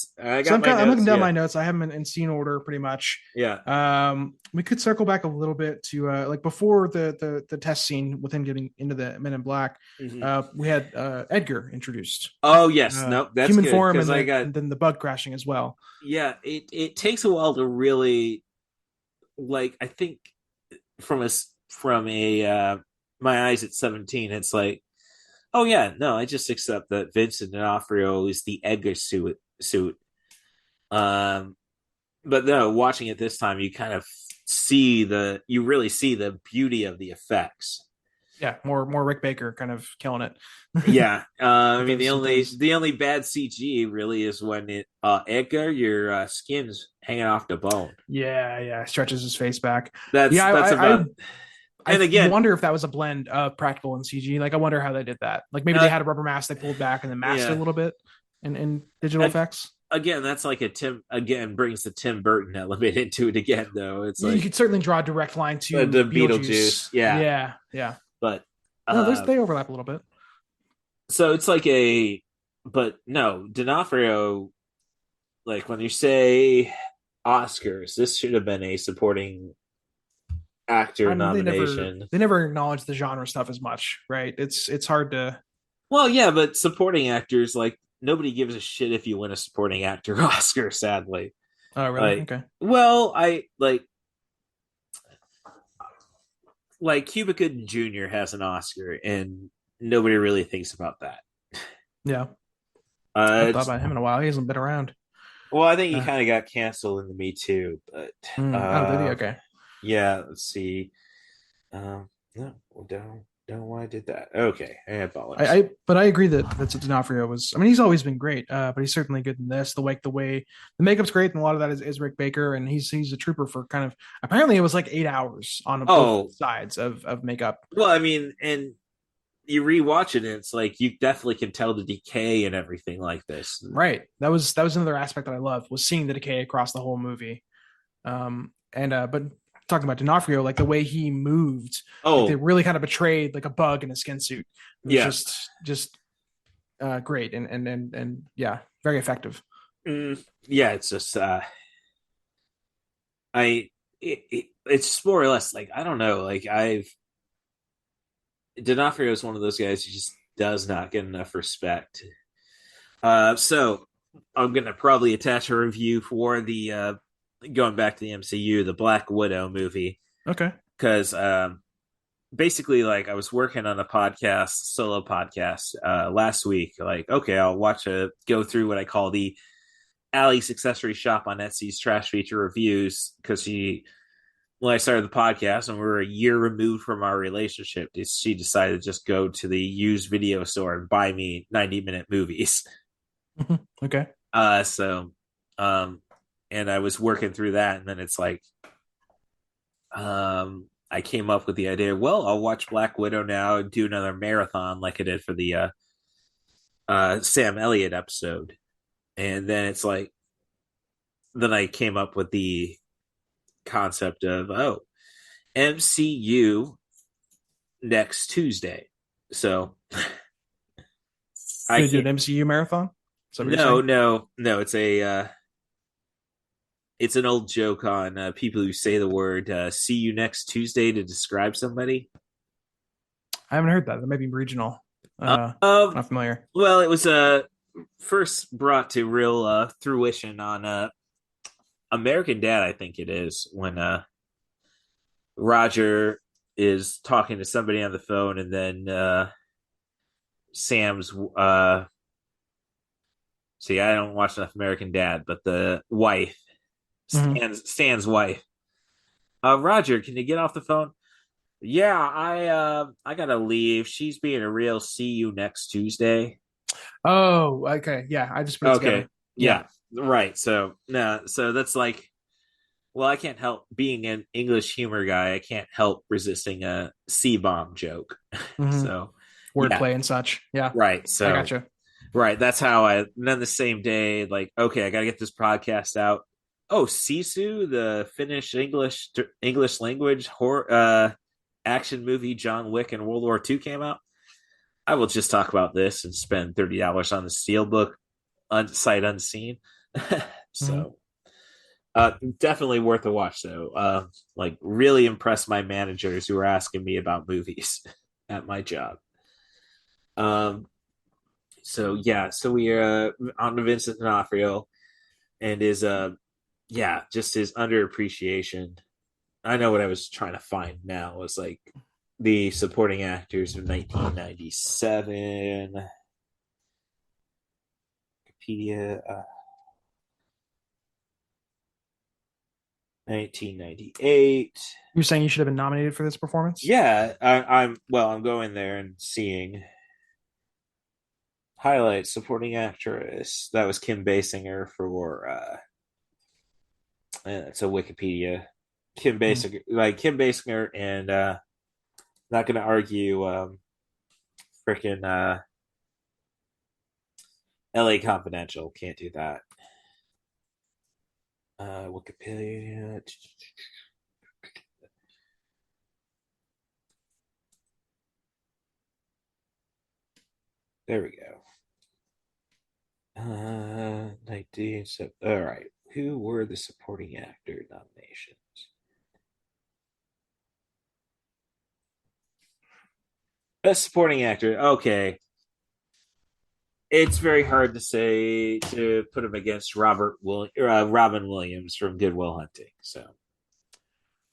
looking down my notes. I have them in scene order pretty much. Yeah. We could circle back a little bit to like before the test scene with him getting into the Men in Black. Mm-hmm. We had Edgar introduced. Oh yes, no, that's human good, form, and then the bug crashing as well. Yeah, it takes a while to really like. I think from a my eyes at 17, it's like, oh yeah, no, I just accept that Vincent D'Onofrio is the Edgar suit. But no, watching it this time, you kind of you really see the beauty of the effects. Yeah, more Rick Baker kind of killing it. Yeah, I mean the only bad CG really is when Edgar, your skin's hanging off the bone. Yeah, stretches his face back. That's about. And again, I wonder if that was a blend of practical and CG. Like, I wonder how they did that. Like, maybe they had a rubber mask they pulled back and then masked it a little bit in digital effects. Again, that's like brings the Tim Burton element into it again, though. It's like you could certainly draw a direct line to the Beetlejuice. Yeah. But they overlap a little bit. So it's like but no, D'Onofrio. Like when you say Oscars, this should have been a supporting actor nomination. They never acknowledge the genre stuff as much, right? It's hard to. Well, yeah, but supporting actors, like nobody gives a shit if you win a supporting actor Oscar. Sadly. Oh really? Okay. Well, I like Cuba Gooding Jr. has an Oscar, and nobody really thinks about that. Yeah. I thought about him in a while. He hasn't been around. Well, I think he kind of got canceled in the Me Too, but did he? Okay. Yeah, let's see. No, don't why I did that. Okay, I apologize. But I agree that D'Onofrio was. I mean, he's always been great, but he's certainly good in this. The way the makeup's great, and a lot of that is Rick Baker, and he's a trooper for kind of. Apparently, it was like 8 hours on both sides of makeup. Well, I mean, and you rewatch it, and it's like you definitely can tell the decay and everything like this. Right. That was another aspect that I loved, was seeing the decay across the whole movie. But talking about D'Onofrio, like the way he moved, like they really kind of betrayed like a bug in a skin suit. It was just great and yeah, very effective. Yeah, it's just it's more or less like, I don't know, like D'Onofrio is one of those guys who just does not get enough respect. So I'm gonna probably attach a review for the going back to the MCU, the Black Widow movie. Okay. Because basically, like, I was working on a solo podcast last week. Like, okay, I'll go through what I call the Allie's Accessory Shop on Etsy's Trash Feature Reviews, because she when I started the podcast and we were a year removed from our relationship, she decided to just go to the used video store and buy me 90-minute movies. Okay. And I was working through that, and then it's like, I came up with the idea, well, I'll watch Black Widow now and do another marathon like I did for the Sam Elliott episode. And then it's like, then I came up with the concept of, MCU next Tuesday. So I do an MCU marathon? No. It's an old joke on people who say the word see you next Tuesday to describe somebody. I haven't heard that. That may be regional. Not familiar. Well, it was first brought to real fruition on American Dad, I think it is, when Roger is talking to somebody on the phone, and then Sam's see, I don't watch enough American Dad, but the wife, Stan's wife, Roger, can you get off the phone? Yeah, I gotta leave. She's being a real see you next Tuesday. Oh, okay. Yeah, I just put it together. Yeah, right. So so that's like, well, I can't help being an English humor guy. I can't help resisting a C-bomb joke. So wordplay and such. Yeah, right. So I gotcha. Right, that's how and then the same day, like, okay, I gotta get this podcast out. Oh, Sisu, the Finnish English language horror action movie John Wick and World War II came out. I will just talk about this and spend $30 on the Steelbook sight unseen. So definitely worth a watch though. Like, really impressed my managers who were asking me about movies at my job. So we are on to Vincent D'Onofrio and his just his underappreciation. I know what I was trying to find now was like the supporting actors of 1997. Wikipedia. 1998. You're saying you should have been nominated for this performance? Yeah, I'm going there and seeing highlights. Supporting actress, that was Kim Basinger for it's a Wikipedia. Kim Basinger, and not gonna argue freaking LA Confidential, can't do that. Wikipedia. There we go. 19. So, all right. Who were the supporting actor nominations? Best supporting actor. Okay. It's very hard to say to put him against Robin Williams from Good Will Hunting. So,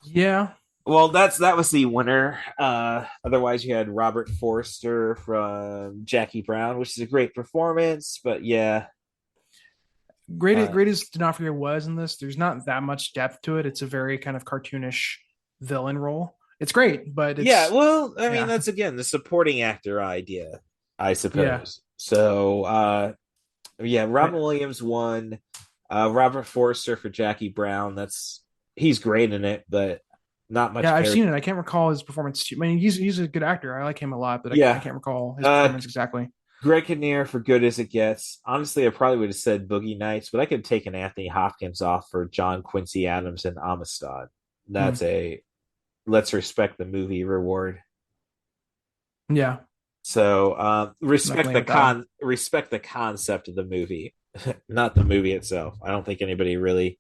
yeah. Well, that was the winner. Otherwise, you had Robert Forster from Jackie Brown, which is a great performance. But yeah, great as D'Onofrio was in this, there's not that much depth to it. It's a very kind of cartoonish villain role. It's great, but it's, I mean, that's again the supporting actor idea, I suppose. Yeah. So, Robin Williams won. Robert Forster for Jackie Brown. He's great in it, but not much. Yeah, I've seen it. I can't recall his performance. I mean, he's a good actor. I like him a lot, but I can't recall his performance exactly. Greg Kinnear for Good as It Gets. Honestly, I probably would have said Boogie Nights, but I could have taken Anthony Hopkins off for John Quincy Adams and Amistad. That's a let's respect the movie reward. Yeah. So respect the concept of the movie, not the movie itself. I don't think anybody really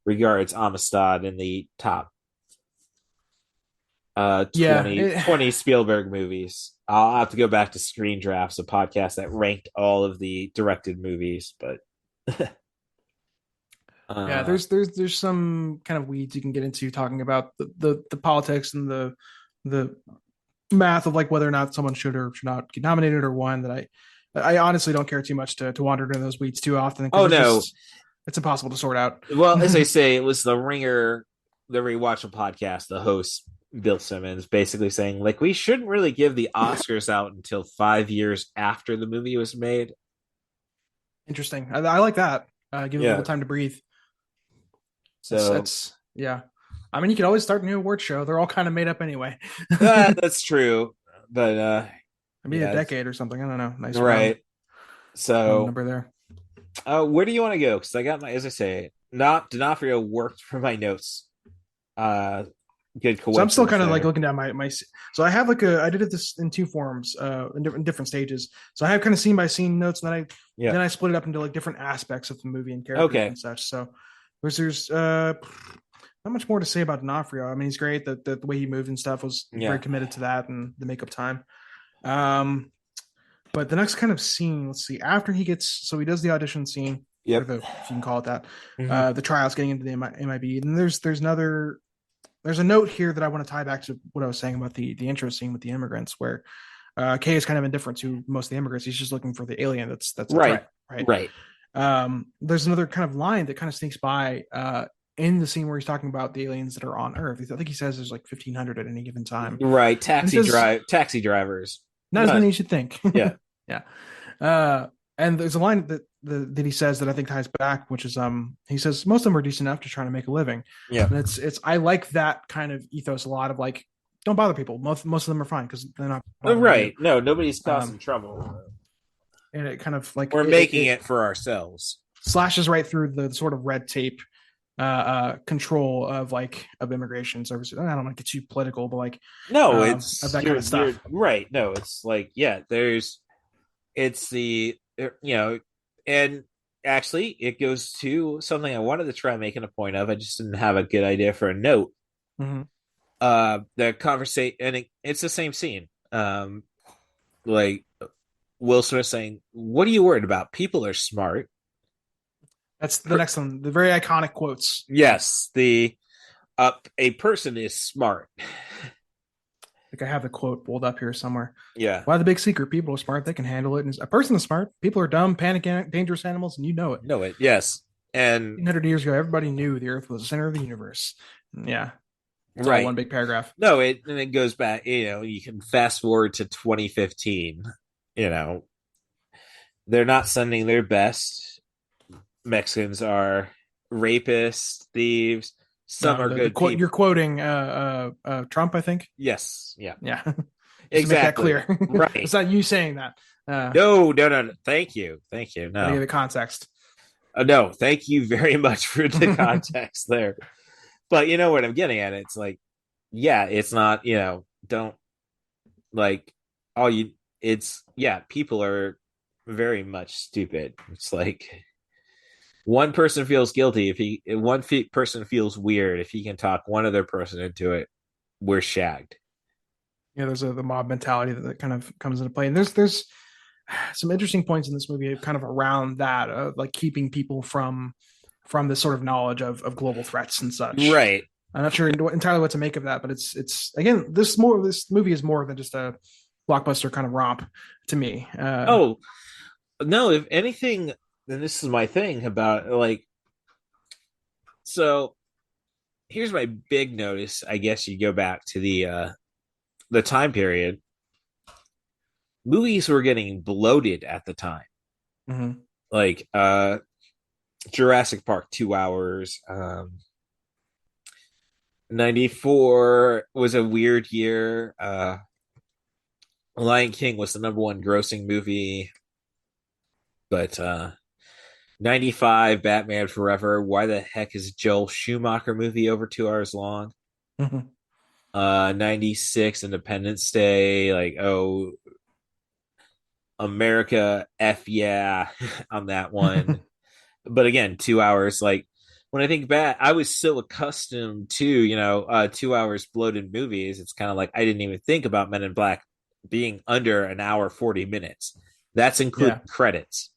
regards Amistad in the top 20 Spielberg movies. I'll have to go back to Screen Drafts, a podcast that ranked all of the directed movies, but there's some kind of weeds you can get into talking about the politics and the math of like whether or not someone should or should not get nominated or won, that I honestly don't care too much to wander into those weeds too often. Oh no, it's impossible to sort out. Well, as I say, it was the Ringer the Rewatchable podcast, the host Bill Simmons basically saying like we shouldn't really give the Oscars out until 5 years after the movie was made. Interesting. I like that. Give it a little time to breathe. So that's yeah. I mean, you could always start a new award show. They're all kind of made up anyway. That's true, but maybe a decade or something. I don't know. Nice, right? So number there. Where do you want to go? Because I got my, as I say, D'Onofrio worked for my notes. Good coincidence. So I'm still kind of like looking down my. So I have like I did this in two forms, in different stages. So I have kind of scene by scene notes, and then I split it up into like different aspects of the movie and characters and such. So there's not much more to say about D'Onofrio. I mean, he's great. The way he moved and stuff was very committed to that and the makeup time. But the next kind of scene, let's see. After he does the audition scene. If you can call it that. Mm-hmm. The trials getting into the MIB, and there's a note here that I want to tie back to what I was saying about the intro scene with the immigrants, where Kay is kind of indifferent to most of the immigrants. He's just looking for the alien that's right. Right. There's another kind of line that kind of sneaks by in the scene where he's talking about the aliens that are on Earth. I think he says there's like 1,500 at any given time. Right. Taxi drivers. Not as many as you think. Yeah. Yeah. And there's a line that he says that I think ties back, which is he says most of them are decent enough to try to make a living. Yeah. And it's I like that kind of ethos a lot of like, don't bother people. Most of them are fine because they're not right. No, nobody's causing trouble. And it kind of like we're making it for ourselves. Slashes right through the sort of red tape control of immigration services. I don't want to get too political, but like it's of that kind of stuff. Right. No, it's like it's the and actually it goes to something I wanted to try making a point of. I just didn't have a good idea for a note. Mm-hmm. The conversation, and it's the same scene. Like Will Smith saying, "What are you worried about? People are smart." That's the next one. The very iconic quotes. Yes, a person is smart. Like I have the quote pulled up here somewhere. Yeah. Why the big secret? People are smart. They can handle it. And a person is smart. People are dumb, panic, dangerous animals, and you know it. Know it. Yes. And 100 years ago, everybody knew the Earth was the center of the universe. Yeah. It's right. all one big paragraph. No, it goes back. You can fast forward to 2015. They're not sending their best. Mexicans are rapists, thieves. Some are good people. You're quoting Trump, I think. Yes. Yeah. Exactly. Make that clear. Right. It's not you saying that. No. Thank you. No. The context. No. Thank you very much for the context there. But you know what I'm getting at? It's like, it's not. Don't like people are very much stupid. It's like. One person feels guilty person feels weird if he can talk one other person into it, we're shagged. Yeah, there's the mob mentality that kind of comes into play, and there's some interesting points in this movie kind of around that, like keeping people from this sort of knowledge of global threats and such. Right. I'm not sure entirely what to make of that, but it's again this movie is more than just a blockbuster kind of romp to me. No, if anything. Then this is my thing about so here's my big notice. I guess you go back to the time period. Movies were getting bloated at the time. Mm-hmm. Like Jurassic Park 2 hours. 94 was a weird year. Lion King was the number one grossing movie. But 95, Batman Forever. Why the heck is Joel Schumacher movie over 2 hours long? Mm-hmm. 96, Independence Day. America, F yeah, on that one. But again, 2 hours. Like when I think back, I was so accustomed to 2 hours bloated movies. It's kind of like I didn't even think about Men in Black being under an hour 40 minutes. That's including credits.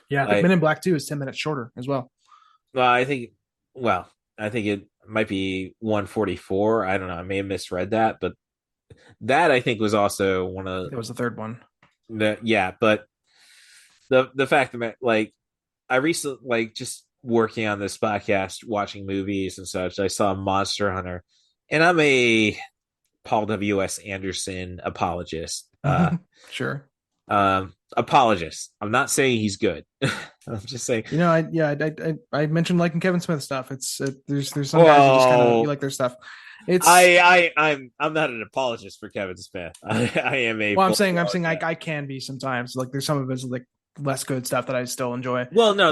Yeah, I think Men in Black 2 is 10 minutes shorter as well. I think it might be 144. I don't know. I may have misread that, but that I think was also one of. It was the third one. But the fact that I recently just working on this podcast, watching movies and such, I saw Monster Hunter, and I'm a Paul W.S. Anderson apologist. Sure. Apologist. I'm not saying he's good. I'm just saying. I mentioned liking Kevin Smith stuff. There's some guys who just kind of you like their stuff. I'm not an apologist for Kevin Smith. I am a. Well, I'm saying I can be sometimes. Like there's some of his like less good stuff that I still enjoy. Well, no,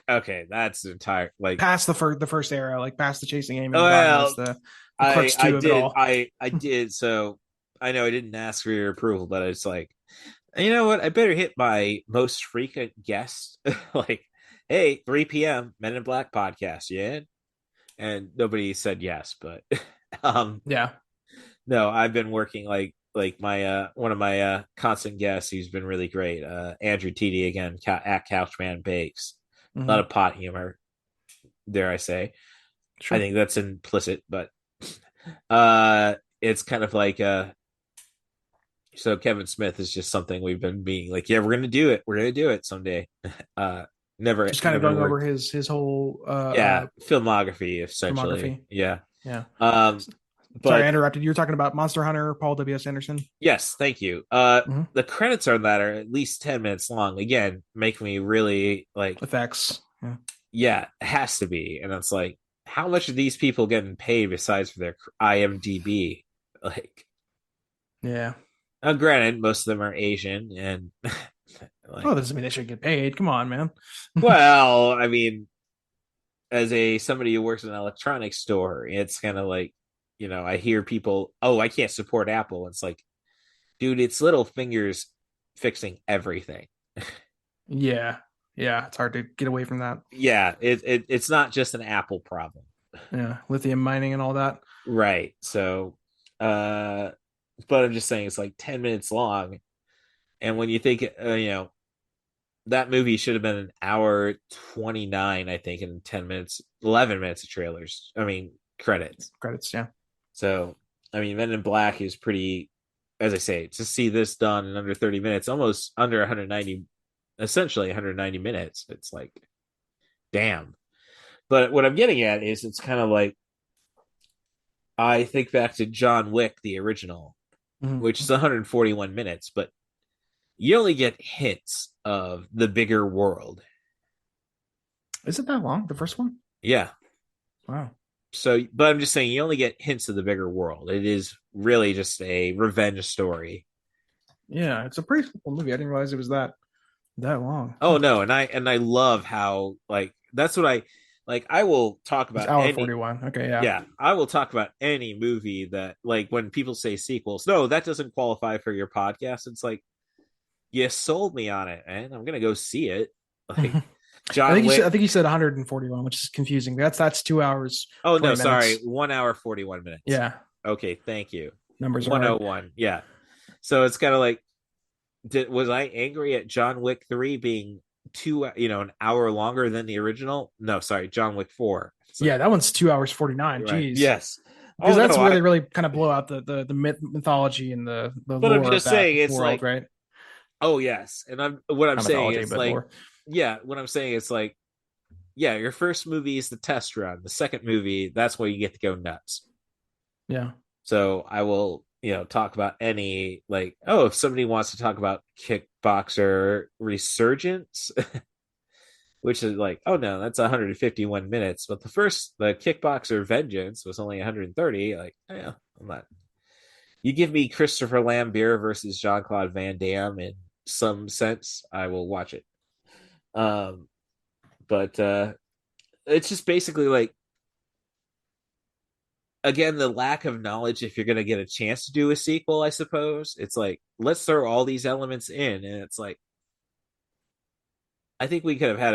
okay, that's entire like past the first era, like past the Chasing Amy. Well, I did. So I know I didn't ask for your approval, but it's like, you know what? I better hit my most frequent guest. Like, hey, 3 p.m. Men in Black podcast, yeah. And nobody said yes, but yeah. No, I've been working like my one of my constant guests who's been really great, Andrew TD again, at Couchman Bakes. A lot of pot humor, dare I say. Sure. I think that's implicit, but it's kind of like so Kevin Smith is just something we've been being like, yeah, we're gonna do it someday. Never just kind of going over his whole filmography essentially. Yeah. But, sorry, I interrupted. You were talking about Monster Hunter, Paul W.S. Anderson. Yes, thank you. The credits on that are at least 10 minutes long. Again, make me really like effects. Yeah, it has to be. And it's like, how much are these people getting paid besides for their IMDb? Like, yeah. Now, granted, most of them are Asian, and like, oh, doesn't mean they should get paid. Come on, man. Well, I mean, as somebody who works in an electronics store, it's kind of like, you know, I hear people, oh, I can't support Apple. It's like, dude, it's little fingers fixing everything. Yeah, it's hard to get away from that. Yeah, it's not just an Apple problem. Yeah, lithium mining and all that. Right. So, but I'm just saying it's like 10 minutes long, and when you think, you know, that movie should have been an hour 29, I think, in 11 minutes of trailers. I mean, credits, yeah. So, I mean, Men in Black is pretty, as I say, to see this done in under 30 minutes, almost under 190, essentially 190 minutes. It's like, damn. But what I'm getting at is it's kind of like, I think back to John Wick, the original, which is 141 minutes, but you only get hints of the bigger world. Is it that long, the first one? Yeah. Wow. So, but I'm just saying, you only get hints of the bigger world. It is really just a revenge story. Yeah, it's a pretty simple movie. I didn't realize it was that long. Oh no, and I love how, like, that's what I will talk about. It's hour 41. Okay, yeah. Yeah, I will talk about any movie that, like, when people say sequels, no, that doesn't qualify for your podcast. It's like, you sold me on it, and I'm gonna go see it. Like, I think he said 141, which is confusing. That's 2 hours. Oh no, minutes. Sorry, 1 hour 41 minutes. Yeah. Okay, thank you. Numbers 101. Right. Yeah. So it's kind of like, was I angry at John Wick 3 being an hour longer than the original? No, sorry, John Wick 4. Yeah, that one's 2 hours 49. Right. Jeez. Yes. Because that's where they really kind of blow out the mythology and the but lore I'm just of that saying, it's world, like, right? Oh yes, and what I'm saying is like, lore. Yeah, what I'm saying is like, yeah, your first movie is the test run. The second movie, that's where you get to go nuts. Yeah. So I will, talk about any, like, if somebody wants to talk about Kickboxer Resurgence, which is like, oh no, that's 151 minutes. But the Kickboxer Vengeance was only 130. Like, yeah, I'm not. You give me Christopher Lambert versus Jean-Claude Van Damme in some sense, I will watch it. But it's just basically like, again, the lack of knowledge if you're going to get a chance to do a sequel, I suppose. It's like, let's throw all these elements in, and it's like, I think we could have had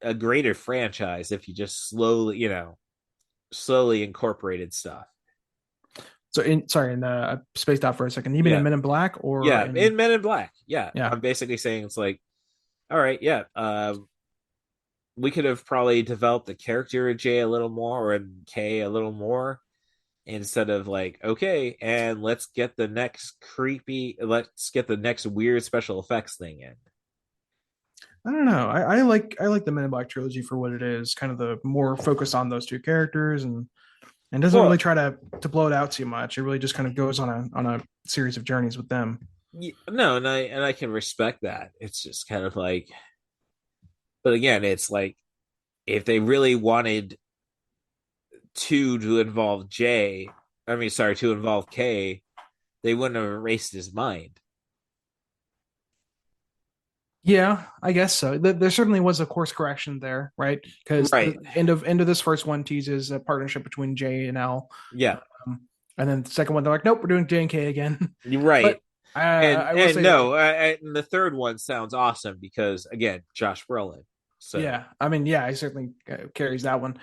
a greater franchise if you just slowly incorporated stuff. So I spaced out for a second. You mean in Men in Black or in Men in Black? Yeah. I'm basically saying it's like, all right, yeah. We could have probably developed the character of Jay a little more, or K a little more, instead of like, okay, and let's get the next weird special effects thing in. I don't know. I like the Men in Black trilogy for what it is, kind of the more focused on those two characters, and doesn't really try to blow it out too much. It really just kind of goes on a series of journeys with them. No, and I can respect that. It's just kind of like, but again, it's like if they really wanted to involve to involve K, they wouldn't have erased his mind. Yeah, I guess so. There certainly was a course correction there, right? Because right. the end of this first one teases a partnership between J and L. Yeah. And then the second one, they're like, nope, we're doing J and K again. You're right. But, I will say and the third one sounds awesome because again, Josh Brolin. So yeah, I mean, yeah, he certainly carries that one.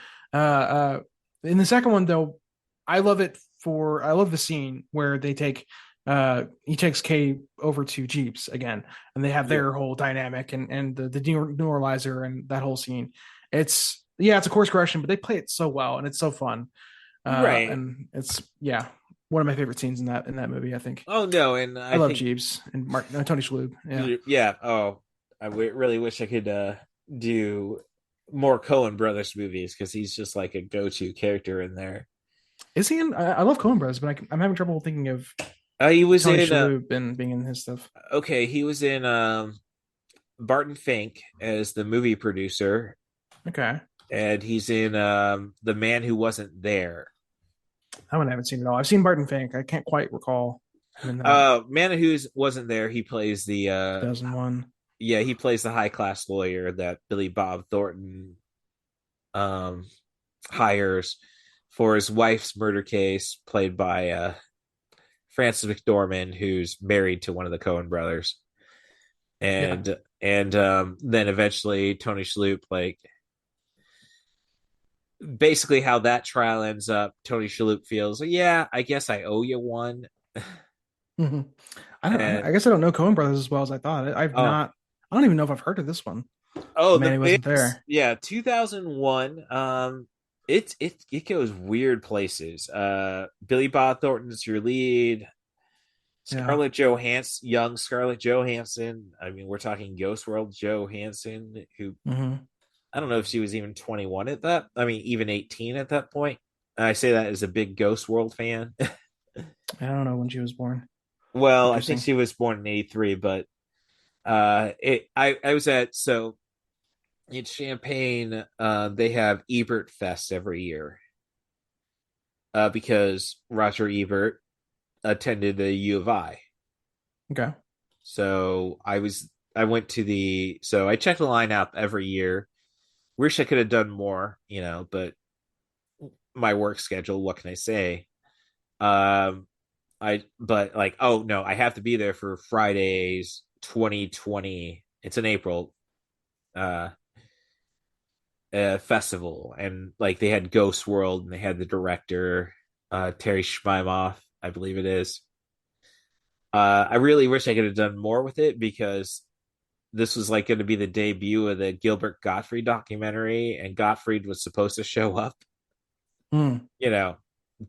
In the second one, though, I love the scene where they take he takes Kay over to Jeeps again, and they have their whole dynamic and the demoralizer and that whole scene. It's a course correction, but they play it so well and it's so fun. Right. And it's one of my favorite scenes in that movie, I think. Oh no, and I love Jeeves and Tony Shalhoub. Yeah. Oh, I really wish I could do more Coen Brothers movies because he's just like a go-to character in there. Is he in? I love Coen Brothers, but I'm having trouble thinking of. He was Tony in Shalhoub and being in his stuff. Okay, he was in Barton Fink as the movie producer. Okay, and he's in The Man Who Wasn't There. That one I haven't seen at all. I've seen Barton Fink. I can't quite recall. Man Who Wasn't There. He plays the 2001. Yeah, he plays the high class lawyer that Billy Bob Thornton hires for his wife's murder case, played by Frances McDormand, who's married to one of the Coen brothers. And then eventually Tony Shalhoub, like, basically how that trial ends up, Tony Shalhoub feels, yeah, I guess I owe you one. Mm-hmm. I guess I don't know Coen Brothers as well as I thought. I don't even know if I've heard of this one. Oh, Man, he wasn't there. Yeah, 2001. It goes weird places. Billy Bob Thornton's your lead. Scarlett Johansson, young Scarlett Johansson. I mean, we're talking Ghost World Johansson, who I don't know if she was even 21 at that. I mean, even 18 at that point. I say that as a big Ghost World fan. I don't know when she was born. Well, I think she was born in 83, but I was in Champaign, they have Ebert Fest every year. Because Roger Ebert attended the U of I. Okay. So I checked the lineup every year. Wish I could have done more, but my work schedule, what can I say? I have to be there for Friday's 2020. It's in April festival, and like they had Ghost World and they had the director Terry Schmiemoff, I believe it is. I really wish I could have done more with it because this was like going to be the debut of the Gilbert Gottfried documentary, and Gottfried was supposed to show up.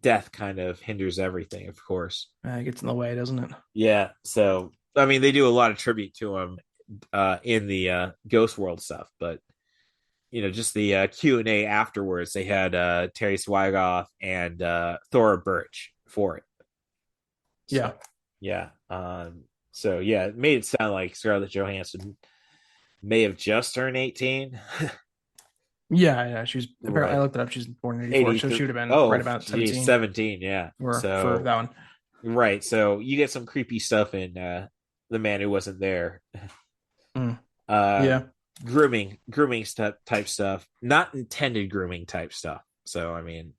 Death kind of hinders everything, of course. It gets in the way, doesn't it? Yeah. So, I mean, they do a lot of tribute to him in the Ghost World stuff, but just the Q&A afterwards, they had Terry Swigoff and Thora Birch for it. So, yeah. It made it sound like Scarlett Johansson may have just turned 18. Yeah. She's apparently, I looked it up. She's born in 84, so she would have been right about 17. 17, yeah. For that one. Right. So you get some creepy stuff in The Man Who Wasn't There. Grooming type stuff, not intended grooming type stuff. So I mean,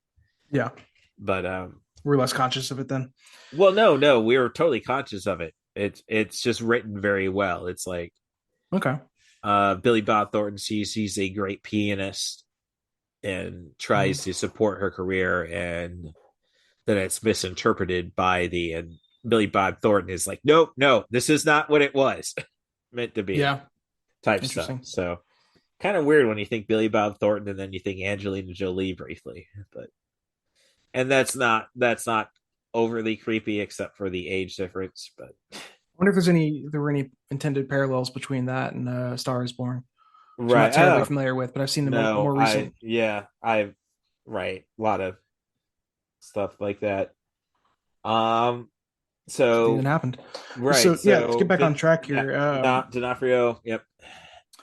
but we're less conscious of it then. Well, no, we were totally conscious of it. It's just written very well. It's like, okay, Billy Bob Thornton sees he's a great pianist and tries to support her career, and then it's misinterpreted by and Billy Bob Thornton is like, no, this is not what it was meant to be. Yeah. Type stuff. So kind of weird when you think Billy Bob Thornton and then you think Angelina Jolie briefly, and that's not overly creepy except for the age difference. But wonder if there were any intended parallels between that and Star is Born. Which I'm Right. not terribly familiar with, but I've seen the more recent. I've right. A lot of stuff like that. So That happened. right. So yeah, let's get back on track here. D'Onofrio. Yep.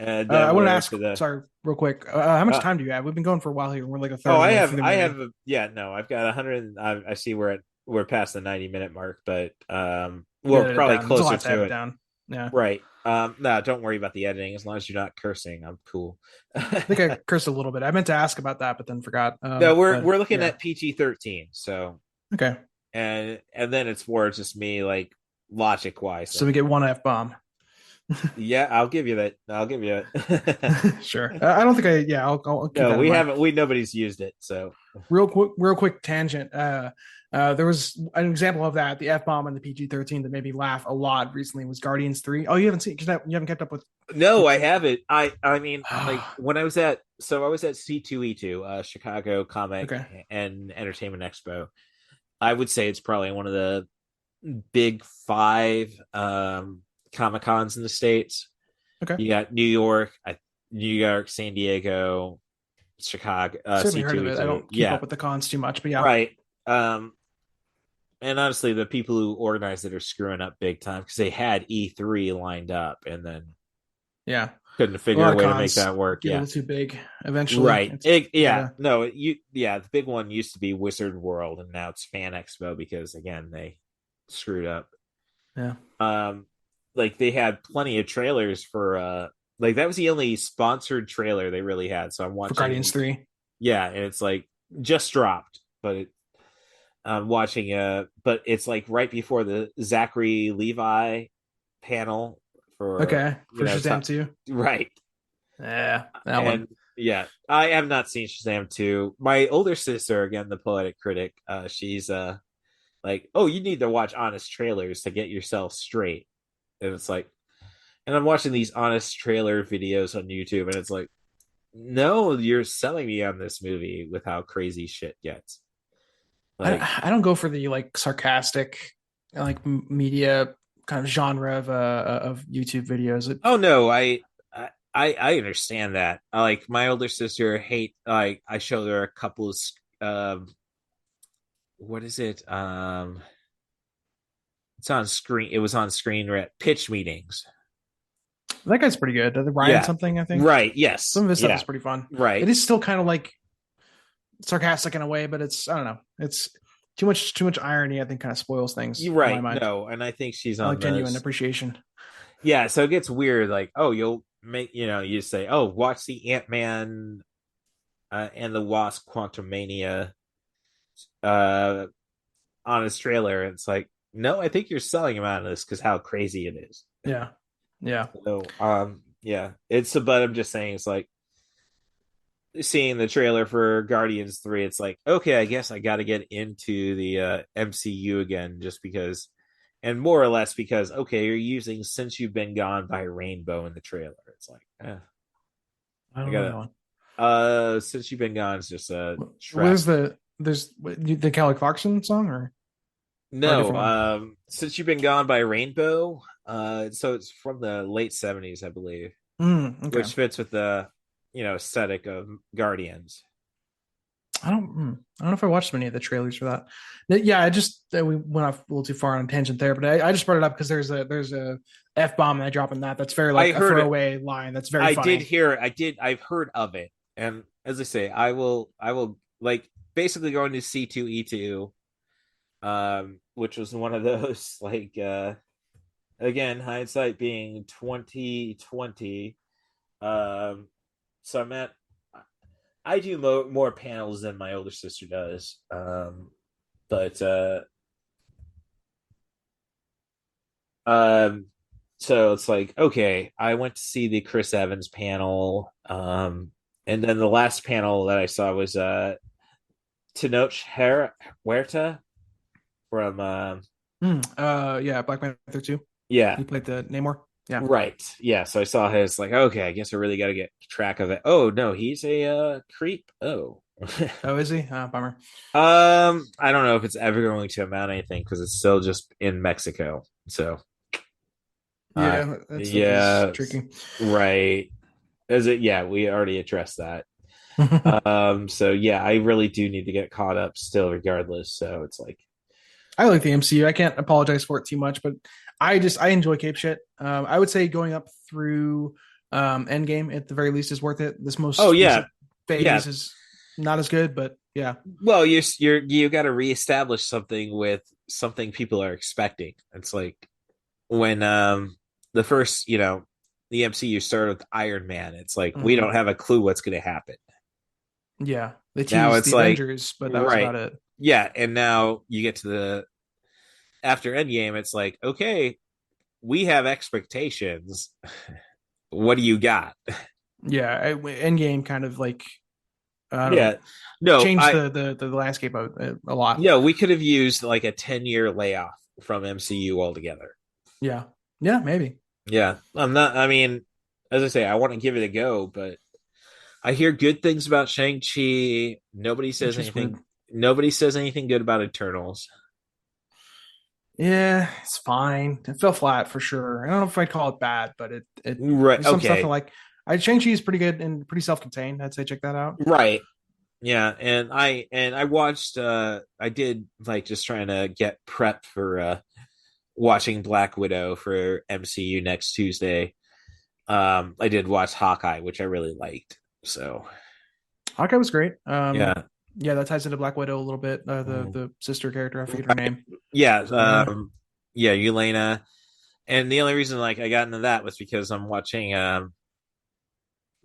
And I then want to we're ask, to the. sorry, real quick. How much time do you have? We've been going for a while here. We're like a third. Oh, of the I way have. through the I movie. have. Yeah. No, I've got 100. I see we're past the 90-minute mark, but we're probably closer to it. Down. Yeah. Right. No, don't worry about the editing. As long as you're not cursing, I'm cool. I think I cursed a little bit. I meant to ask about that, but then forgot. No, we're looking at PG-13. So okay. And then it's more just me like logic wise. So we get one F-bomb. Yeah, I'll give you that. I'll give you it. Sure. I don't think I'll keep no, we haven't. Nobody's used it. So real quick tangent. There was an example of that. The F-bomb and the PG-13 that made me laugh a lot recently was Guardians 3. Oh, you haven't seen? Because you haven't kept up with. No, I haven't. I mean, like when I was at C2E2, Chicago Comic and Entertainment Expo. I would say it's probably one of the big 5 Comic Cons in the States. Okay. You got New York, San Diego, Chicago. Certainly heard of it. I don't keep up with the cons too much, but yeah. Right. And honestly, the people who organized it are screwing up big time because they had E3 lined up and then couldn't figure a way to make that work. Get a little too big eventually. Right. The big one used to be Wizard World and now it's Fan Expo because again they screwed up. Yeah. Like they had plenty of trailers for like that was the only sponsored trailer they really had. So I'm watching for Guardians 3. Yeah, and it's like just dropped, but I'm watching but it's like right before the Zachary Levi panel for Shazam 2. Right. Yeah, that one. Yeah, I have not seen Shazam 2. My older sister, again, the poetic critic, she's like, oh, you need to watch honest trailers to get yourself straight. And it's like, and I'm watching these honest trailer videos on YouTube, and it's like, no, you're selling me on this movie with how crazy shit gets. Like, I don't go for the like sarcastic, like media kind of genre of YouTube videos. Oh no, I understand that. Like my older sister I showed her a couple of what is it? It's on screen. It was on screen at pitch meetings. That guy's pretty good. Ryan something, I think. Right. Yes. Some of his stuff is pretty fun. Right. It is still kind of like sarcastic in a way, but I don't know. It's too much irony. I think kind of spoils things. You're right. No, and I think she's on genuine appreciation. Yeah. So it gets weird. Like, oh, you'll make you say, oh, watch the Ant-Man and the Wasp Quantumania on his trailer. And it's like, no, I think you're selling him out of this because how crazy it is. Yeah. So but I'm just saying, it's like seeing the trailer for Guardians 3, it's like, okay, I guess I got to get into the MCU again, just because, and more or less because, okay, you're using Since You've Been Gone by Rainbow in the trailer. It's like, I don't know that one. Since You've Been Gone is just a track. Where's the Kelly Clarkson song or? No, Since You've Been Gone by Rainbow. So it's from the late 70s, I believe, which fits with the aesthetic of Guardians. I don't know if I watched many of the trailers for that. Yeah, we went off a little too far on a tangent there, but I just brought it up because there's a F-bomb and I drop in that's very like a throwaway line. That's very funny. I've heard of it, and as I say, I will like basically going to C2E2. Which was one of those like again, hindsight being 2020. So I do more panels than my older sister does. So it's like, okay, I went to see the Chris Evans panel. And then the last panel that I saw was Tenoch Huerta from Black Panther 2. Yeah. He played the Namor. Yeah. Right. Yeah. So I saw his like, okay, I guess I really got to get track of it. Oh no, he's a creep. Oh. Oh, is he? Bummer. I don't know if it's ever going to amount to anything because it's still just in Mexico. So That stuff is tricky. Right. We already addressed that. So yeah, I really do need to get caught up still regardless. So it's like, I like the MCU. I can't apologize for it too much, but I enjoy cape shit. I would say going up through Endgame at the very least is worth it. This most recent phase is not as good, but yeah. Well, you got to reestablish something with something people are expecting. It's like when the first, the MCU started with Iron Man. It's like we don't have a clue what's going to happen. Yeah, they teased the Avengers, but that was about it. Yeah, and now you get to after Endgame, it's like, okay, we have expectations. What do you got? Yeah, Endgame kind of like changed the landscape a lot. Yeah, we could have used like a 10-year layoff from MCU altogether. Yeah, maybe. Yeah, I mean, as I say, I want to give it a go, but I hear good things about Shang-Chi. Nobody says anything. Nobody says anything good about Eternals. Yeah, it's fine. It fell flat for sure. I don't know if I'd call it bad, but it right. Some stuff Shang-Chi is pretty good and pretty self-contained. I'd say check that out. Right. Yeah, and I watched. I did like just trying to get prepped for watching Black Widow for MCU next Tuesday. I did watch Hawkeye, which I really liked. So Hawkeye was great. Yeah, that ties into Black Widow a little bit. The sister character, I forget her name. Yeah, Yelena. And the only reason I got into that was because I'm watching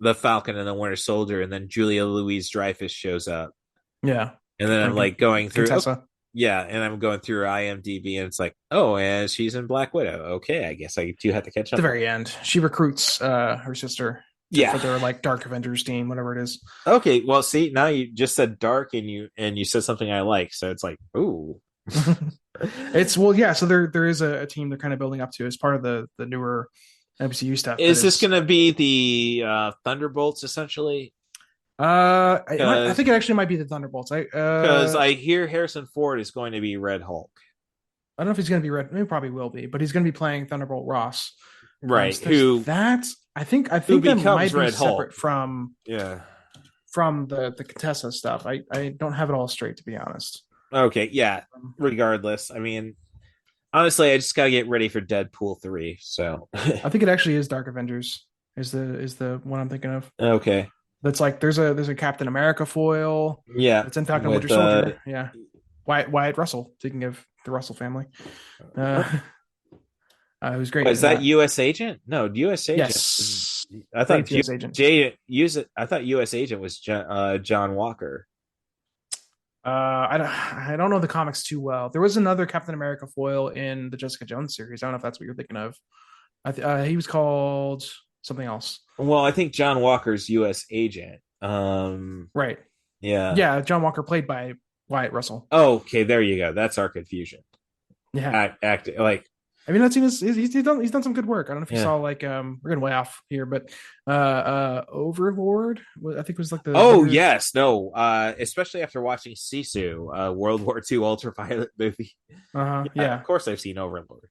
The Falcon and the Winter Soldier, and then Julia Louis-Dreyfus shows up. Yeah, and then I'm going through. And I'm going through her IMDb, and it's like, oh, and she's in Black Widow. Okay, I guess I do have to catch up. At the very end, she recruits her sister. For their Dark Avengers team, whatever it is. Okay, well, see, now you just said dark, and you said something I like, so it's like, ooh. So there is a team they're kind of building up to as part of the newer MCU stuff. Is this going to be the Thunderbolts essentially? I think it actually might be the Thunderbolts. Because I hear Harrison Ford is going to be Red Hulk. I don't know if he's going to be Red. He probably will be, but he's going to be playing Thunderbolt Ross. Right. I think that might be Red separate Hulk. From the Contessa stuff. I don't have it all straight, to be honest. Okay, yeah. Regardless, I mean, honestly, I just gotta get ready for Deadpool 3. So I think it actually is Dark Avengers. Is the one I'm thinking of? Okay. That's there's a Captain America foil. Yeah. It's in Falcon Winter Soldier. Yeah. Wyatt Russell. Speaking of the Russell family. It was great. Is that U.S. Agent? No, U.S. Agent. Yes, I thought U.S. Agent. I thought U.S. Agent was John Walker. I don't know the comics too well. There was another Captain America foil in the Jessica Jones series. I don't know if that's what you're thinking of. He was called something else. Well, I think John Walker's U.S. Agent. Right. Yeah. John Walker played by Wyatt Russell. Oh, okay. There you go. That's our confusion. Yeah. I mean, that scene he's done some good work. I don't know if you saw we're getting way off here, but Overlord, I think was the. Oh yes, no, especially after watching Sisu, World War II ultraviolet movie. Yeah, of course I've seen Overlord.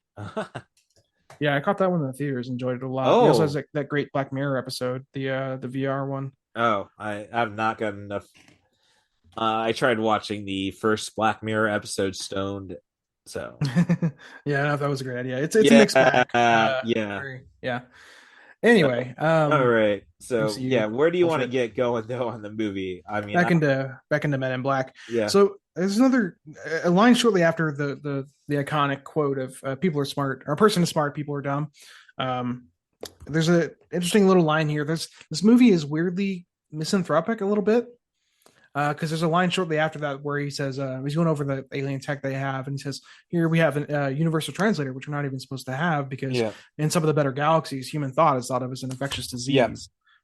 Yeah, I caught that one in the theaters. Enjoyed it a lot. He also has that great Black Mirror episode, the VR one. Oh, I've not gotten enough. I tried watching the first Black Mirror episode stoned. So yeah, that was a great idea. It's a mixed bag. Yeah. Anyway, all right. So MCU, where do you want to get going though on the movie? I mean, back into Men in Black. Yeah. So there's a line shortly after the iconic quote of "People are smart," or "A person is smart, people are dumb." There's an interesting little line here. This movie is weirdly misanthropic a little bit. Because there's a line shortly after that where he says he's going over the alien tech they have, and he says, "Here we have a universal translator, which we're not even supposed to have because in some of the better galaxies, human thought is thought of as an infectious disease." Yeah.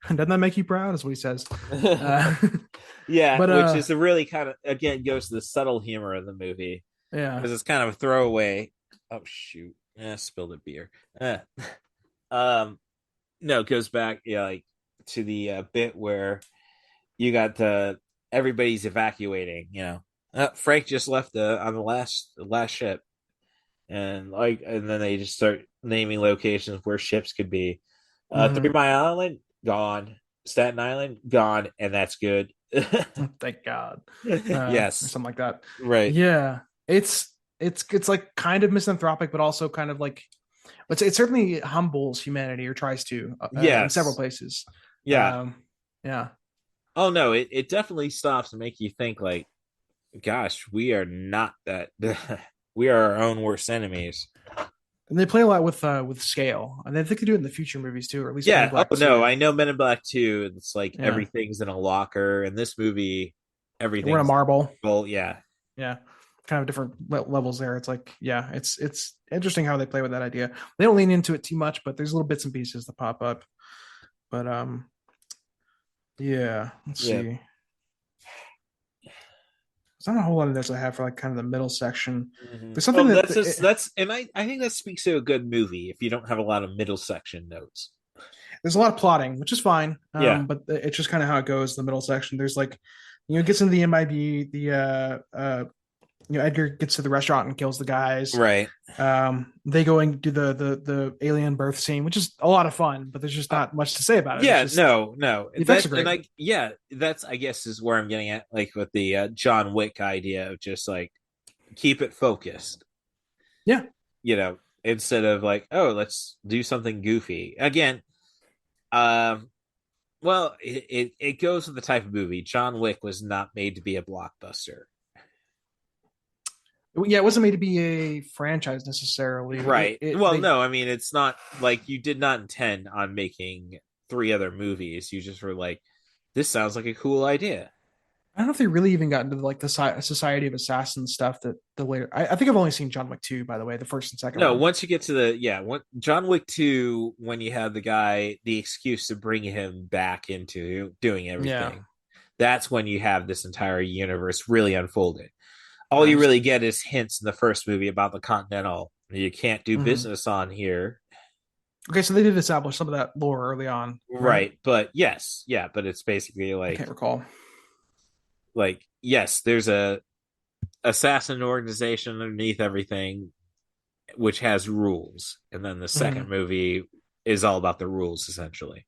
Doesn't that make you proud? Is what he says. Yeah, but, which is a really kind of again goes to the subtle humor of the movie. Yeah, because it's kind of a throwaway. Oh shoot! Spilled a beer. No, it goes back to the bit where you got everybody's evacuating. Frank just left on the last ship, and then they just start naming locations where ships could be. 3 Mhm. Mile Island gone, Staten Island gone, and that's good. Thank God. Or Yes, something like that. right. Yeah, it's like kind of misanthropic, but also kind of like it certainly humbles humanity or tries to in several Yes, places. yeah. Um, yeah, Oh no, it definitely stops and make you think like, gosh, we are not that. We are our own worst enemies. and they play a lot with scale, and I think they do it in the future movies too, or at least Men in Yeah. Black Oh no, 2. I know Men in Black 2. It's like Yeah, everything's in a locker. In this movie, we're in a everything's marble. well, yeah. Yeah, kind of different levels there. It's like, yeah, it's interesting how they play with that idea. They don't lean into it too much, but there's little bits and pieces that pop up. But yeah, let's Yeah. see. There's not a whole lot of notes I have for like kind of the middle section. Mm-hmm. There's something That's and I think that speaks to a good movie if you don't have a lot of middle section notes. there's a lot of plotting, which is fine. Yeah. But it's just kind of how it goes. The middle section, there's like, it gets into the MIB. Edgar gets to the restaurant and kills the guys. Right. They go and do the alien birth scene, which is a lot of fun, but there's just not much to say about it. Yeah, just, no. The effects are great. And that's I guess is where I'm getting at, like with the John Wick idea of just like keep it focused. Yeah. Instead of like, oh, let's do something goofy. Again, well, it goes with the type of movie. John Wick was not made to be a blockbuster. Yeah, it wasn't made to be a franchise necessarily. Right. No, I mean, it's not like you did not intend on making 3 other movies. You just were like, this sounds like a cool idea. I don't know if they really even got into like the Society of Assassins stuff that the later. I think I've only seen John Wick 2, by the way, the first and second. No, one. once you get to John Wick 2, when you have the excuse to bring him back into doing everything, that's when you have this entire universe really unfolded. All you really get is hints in the first movie about the Continental. You can't do business on here. Okay, so they did establish some of that lore early on. Right. But yes. Yeah, but it's basically like... I can't recall. Like, yes, there's a assassin organization underneath everything, which has rules. And then the second movie is all about the rules, essentially.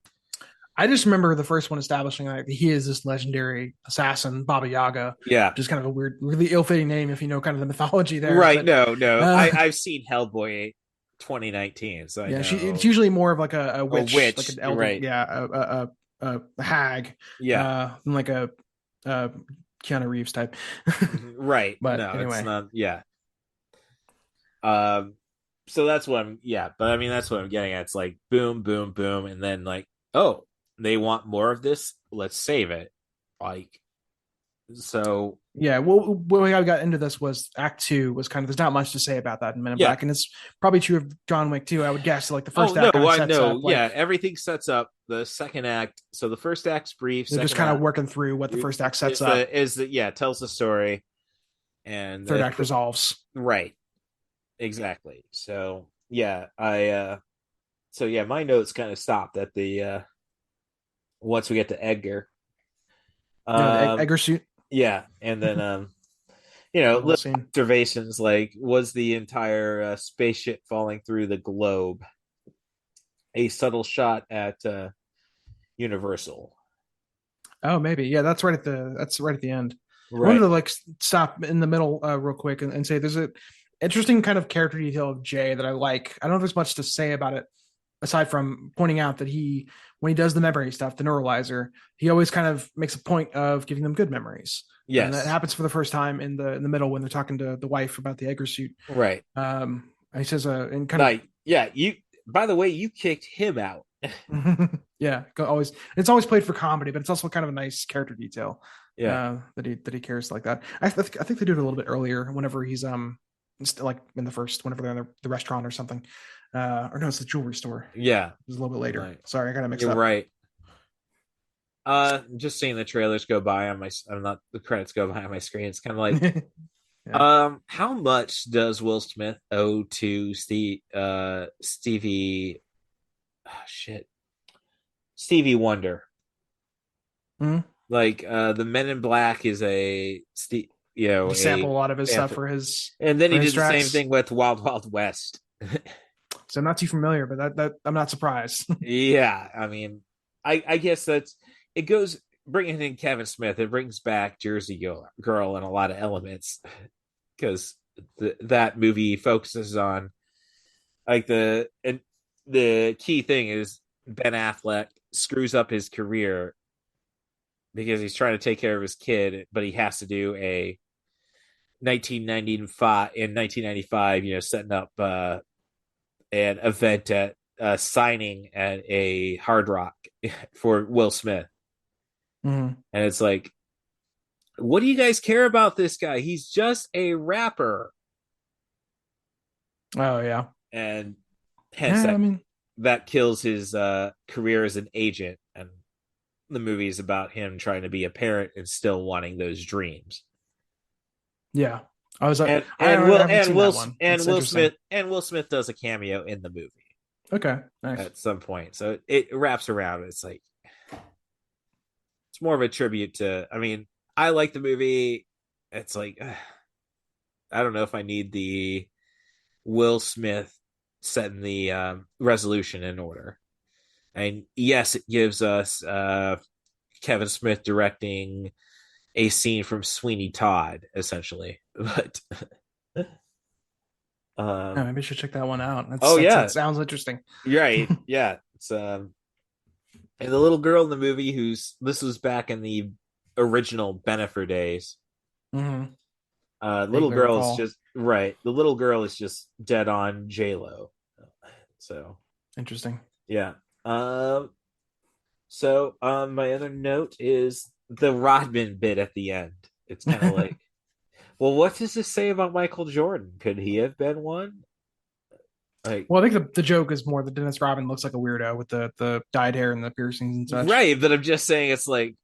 I just remember the first one establishing like he is this legendary assassin, Baba Yaga. Yeah. Just kind of a weird, really ill-fitting name if you know kind of the mythology there. Right. But, no. I've seen Hellboy 2019. So yeah, it's usually more of like a witch. Like an elder, right. Yeah, a hag. Yeah. Than like a Keanu Reeves type. Right. But no, anyway. It's not. Yeah. So that's what but I mean, that's what I'm getting at. It's like boom, boom, boom. And then like, oh, they want more of this. Let's save it. Like, so. Yeah. Well, when I got into this was Act 2 was kind of, there's not much to say about that in Men in Black. And it's probably true of John Wick too. I would guess like the first act. Everything sets up the second act. So the first act's brief. They're just kind of working through what the first act sets up. Tells the story. And third act resolves. Right. Exactly. So yeah, my notes kind of stopped at the once we get to Edgar. The Edgar suit. Yeah, and then little observations like, was the entire spaceship falling through the globe a subtle shot at Universal? Oh, maybe. Yeah, that's right at the end. Right. I wanted to like stop in the middle real quick and say there's a interesting kind of character detail of Jay that I like. I don't know if there's much to say about it aside from pointing out that when he does the memory stuff, the neuralizer, he always kind of makes a point of giving them good memories. Yes. And that happens for the first time in the middle when they're talking to the wife about the Edgar suit. Right. And he says, and kind like, by the way, you kicked him out. Yeah. It's always played for comedy, but it's also kind of a nice character detail. Yeah. That he cares like that. I think they do it a little bit earlier whenever he's, like in the first, whenever they're in the restaurant or something. Or no, it's the jewelry store. Yeah. It's a little bit later. Right. Sorry, I gotta mix You're up. Right. Just seeing the trailers go by on the credits go by on my screen. It's kind of like, how much does Will Smith owe to Stevie Wonder? Mm-hmm. Like, the Men in Black is he sampled a lot of his stuff for his, and then he did tracks. The same thing with Wild Wild West. So I'm not too familiar, but that I'm not surprised. Yeah, I mean, I guess that's it. Goes bringing in Kevin Smith. It brings back Jersey Girl in a lot of elements because that movie focuses on like the key thing is Ben Affleck screws up his career because he's trying to take care of his kid, but he has to do a 1995, setting up an event at signing at a Hard Rock for Will Smith. Mm-hmm. And it's like, what do you guys care about this guy? He's just a rapper. Oh yeah. And hence that kills his career as an agent. And the movie is about him trying to be a parent and still wanting those dreams. Yeah. I was like, Will Smith does a cameo in the movie. Okay, nice. At some point, so it wraps around. It's like it's more of a tribute to. I mean, I like the movie. It's like I don't know if I need the Will Smith setting the resolution in order. And yes, it gives us Kevin Smith directing a scene from Sweeney Todd, essentially. But maybe I should check that one out. That sounds interesting. Right? Yeah, it's and the little girl in the movie this was back in the original Bennifer days. Mm-hmm. Little girl is just right. The little girl is just dead on J-Lo. So interesting. Yeah. So my other note is the Rodman bit at the end. It's kind of like, well, what does this say about Michael Jordan? Could he have been one? Like, well, I think the joke is more that Dennis Rodman looks like a weirdo with the dyed hair and the piercings and such. Right, but I'm just saying it's like,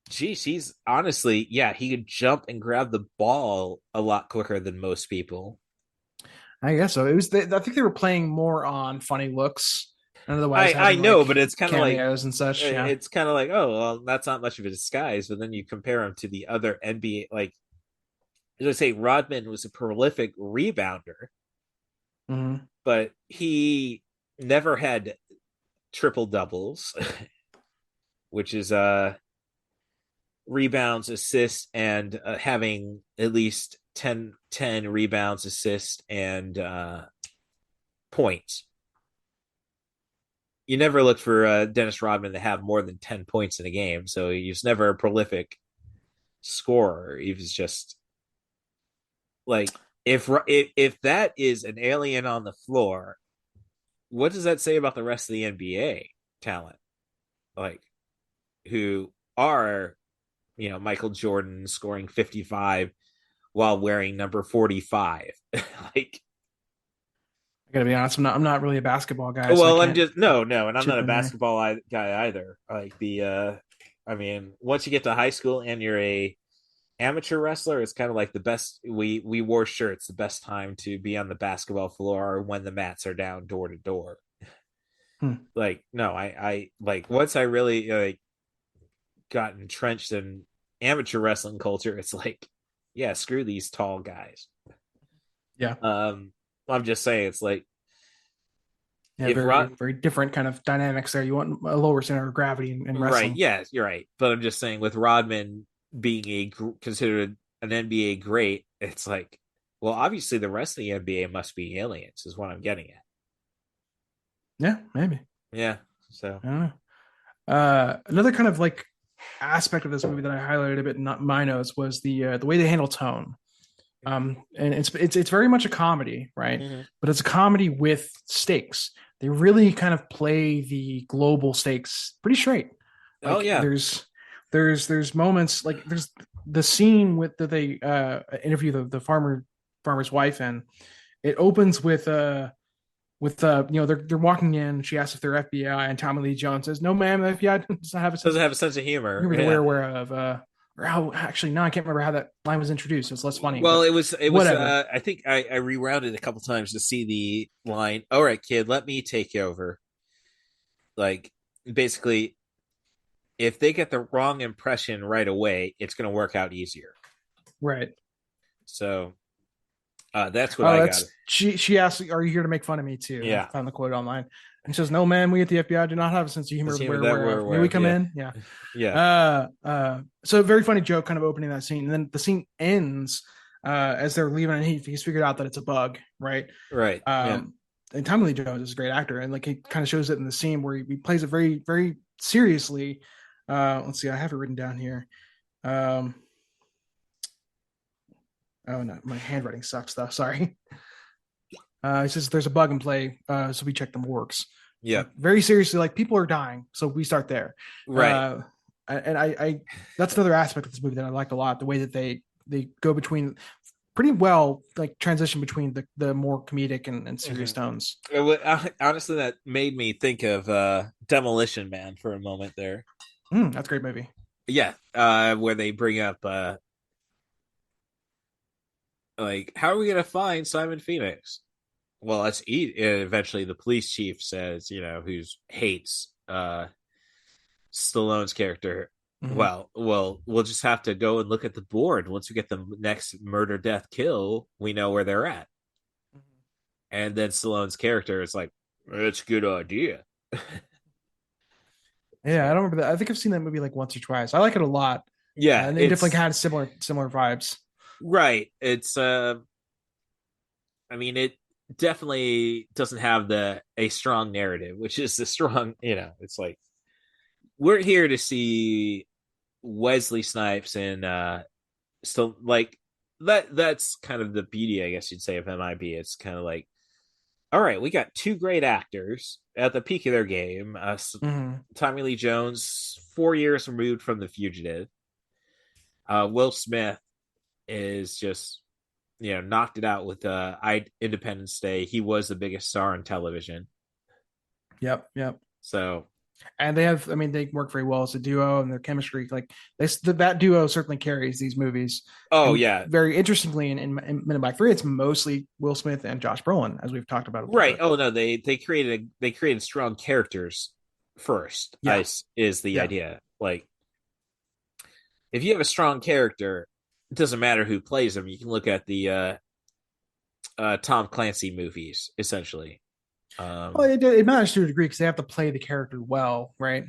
geez, he's honestly, yeah, he could jump and grab the ball a lot quicker than most people. I guess so. I think they were playing more on funny looks. Otherwise, I know, but it's kind of like and such. Yeah. It's kind of like, oh, well, that's not much of a disguise. But then you compare him to the other NBA, like, as I say, Rodman was a prolific rebounder, but he never had triple doubles, which is rebounds, assists, and having at least 10 rebounds, assists, and points. You never look for Dennis Rodman to have more than 10 points in a game. So he was never a prolific scorer. He was just like, if that is an alien on the floor, what does that say about the rest of the NBA talent? Like, who are, Michael Jordan scoring 55 while wearing number 45. Like, I gotta be honest, I'm not really a basketball guy. Well, so I'm just no, and I'm not a basketball guy either. Like I mean, once you get to high school and you're a amateur wrestler, it's kind of like the best. We wore shirts. The best time to be on the basketball floor when the mats are down door to door. Like, no, I like once I really got entrenched in amateur wrestling culture. It's like, yeah, screw these tall guys. Yeah. I'm just saying, it's like, very different kind of dynamics there. You want a lower center of gravity in wrestling. Right. Yeah, you're right. But I'm just saying, with Rodman being considered an NBA great, it's like, well, obviously the rest of the NBA must be aliens, is what I'm getting at. Yeah, maybe. Yeah. So I don't know. Another kind of like aspect of this movie that I highlighted a bit in my notes was the way they handle tone. And it's very much a comedy, right? Mm-hmm. But it's a comedy with stakes. They really kind of play the global stakes pretty straight. Like, there's moments like there's the scene that they interview the farmer's wife in. It opens with they're walking in. She asks if they're FBI, and Tommy Lee Jones says, "No, ma'am, the FBI doesn't have a sense of humor." We're aware of. Or how actually no, I can't remember how that line was introduced. It's less funny. Well, it was. I think I rewound it a couple times to see the line. All right, kid, let me take you over. Like, basically, if they get the wrong impression right away, it's going to work out easier. Right. So that's what I got. She asked, "Are you here to make fun of me too?" Yeah. I found the quote online. And she says, "No, man. We at the FBI do not have a sense of humor. May we come in?" Yeah. Yeah. So very funny joke, kind of opening that scene, and then the scene ends as they're leaving, and he's figured out that it's a bug, right? Right. And Tommy Lee Jones is a great actor, and like he kind of shows it in the scene where he plays it very, very seriously. Let's see, I have it written down here. Oh no, my handwriting sucks though. Sorry. He says there's a bug in play, so we check the works. Yeah. Like, very seriously, like people are dying, so we start there. Right. And I that's another aspect of this movie that I like a lot. The way that they go between pretty well, like transition between the more comedic and serious tones. Honestly, that made me think of Demolition Man for a moment there. That's a great movie. Yeah, where they bring up like, how are we gonna find Simon Phoenix? Well, let's eat. And eventually, the police chief says, who hates Stallone's character. Well, we'll just have to go and look at the board. Once we get the next murder, death, kill, we know where they're at. And then Stallone's character is like, "That's a good idea." Yeah, I don't remember that. I think I've seen that movie like once or twice. I like it a lot. Yeah, and they definitely had similar vibes. Right. It's I mean, it definitely doesn't have a strong narrative, which is the strong, it's like we're here to see Wesley Snipes and still like that's kind of the beauty, I guess you'd say, of MIB. It's kind of like, all right, we got two great actors at the peak of their game. Tommy Lee Jones, 4 years removed from The Fugitive. Will Smith is just knocked it out with Independence Day. He was the biggest star on television. Yep. So, and they work very well as a duo, and their chemistry, like that duo certainly carries these movies. Oh, and yeah. Very interestingly, in Men in Black 3, it's mostly Will Smith and Josh Brolin, as we've talked about. Right. Oh no, they created strong characters first. Yeah. Is the idea. Like, if you have a strong character, it doesn't matter who plays them. You can look at the Tom Clancy movies, essentially. Well, it matters to a degree because they have to play the character well, right?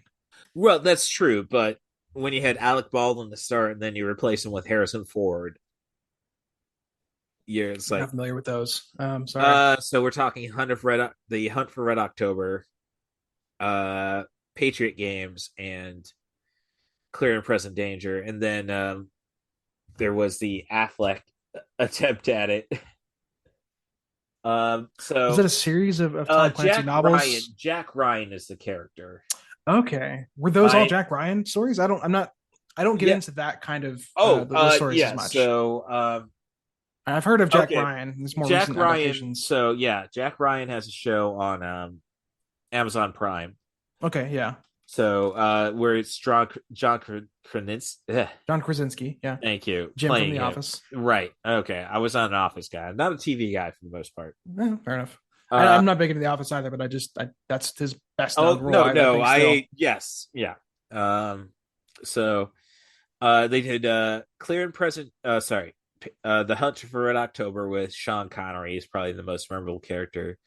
Well, that's true, but when you had Alec Baldwin to start and then you replace him with Harrison Ford, I'm not familiar with those. Sorry. So we're talking the Hunt for Red October, Patriot Games, and Clear and Present Danger, and then there was the Affleck attempt at it. So is it a series of Tom Clancy novels? Jack Ryan is the character. Okay, were those all Jack Ryan stories? I don't get into that kind of stories as much. So I've heard of Jack Ryan. There's more Jack recent Ryan. adaptations. So yeah, Jack Ryan has a show on Amazon Prime. Okay, yeah. So where it's John Krasinski, yeah. Thank you. Jim from The Office. Right. Okay. I was not an Office guy. Not a TV guy for the most part. Yeah, fair enough. I'm not big into The Office either, but that's his best role. Yes. Yeah. So they did Clear and Present The Hunt for Red October with Sean Connery is probably the most memorable character.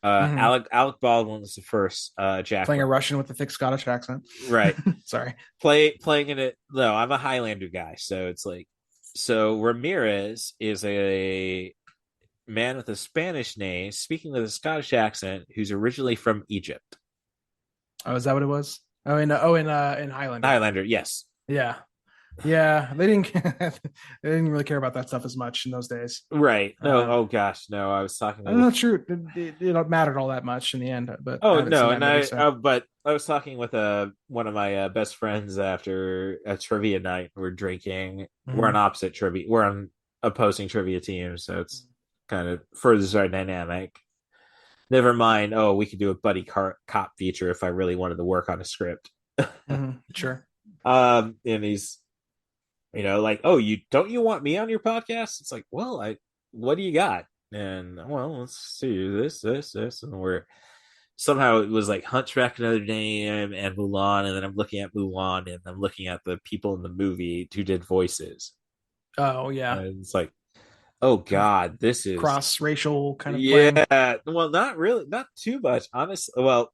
Alec Baldwin was the first Jack playing a Russian with a thick Scottish accent. Right. Sorry. Playing in it. No, I'm a Highlander guy, so it's like, so Ramirez is a man with a Spanish name speaking with a Scottish accent who's originally from Egypt. Oh, is that what it was? In Highlander. Highlander, yes. Yeah, they didn't really care about that stuff as much in those days. Right. No, oh gosh, no. I was talking. I'm not sure it mattered all that much in the end. But but I was talking with one of my best friends after a trivia night. We're drinking. Mm-hmm. We're on opposite trivia. We're on opposing trivia teams, so it's kind of furthers our dynamic. Never mind. Oh, we could do a buddy cop feature if I really wanted to work on a script. Sure. And he's. Like, oh, you want me on your podcast? It's like, well, what do you got? And well, let's see this, and we're somehow it was like Hunchback of Notre Dame and Mulan, and then I'm looking at Mulan and I'm looking at the people in the movie who did voices. Oh yeah, And it's like, oh kind of god, this is cross-racial kind of playing. yeah. Well, not really, not too much, honestly. Well,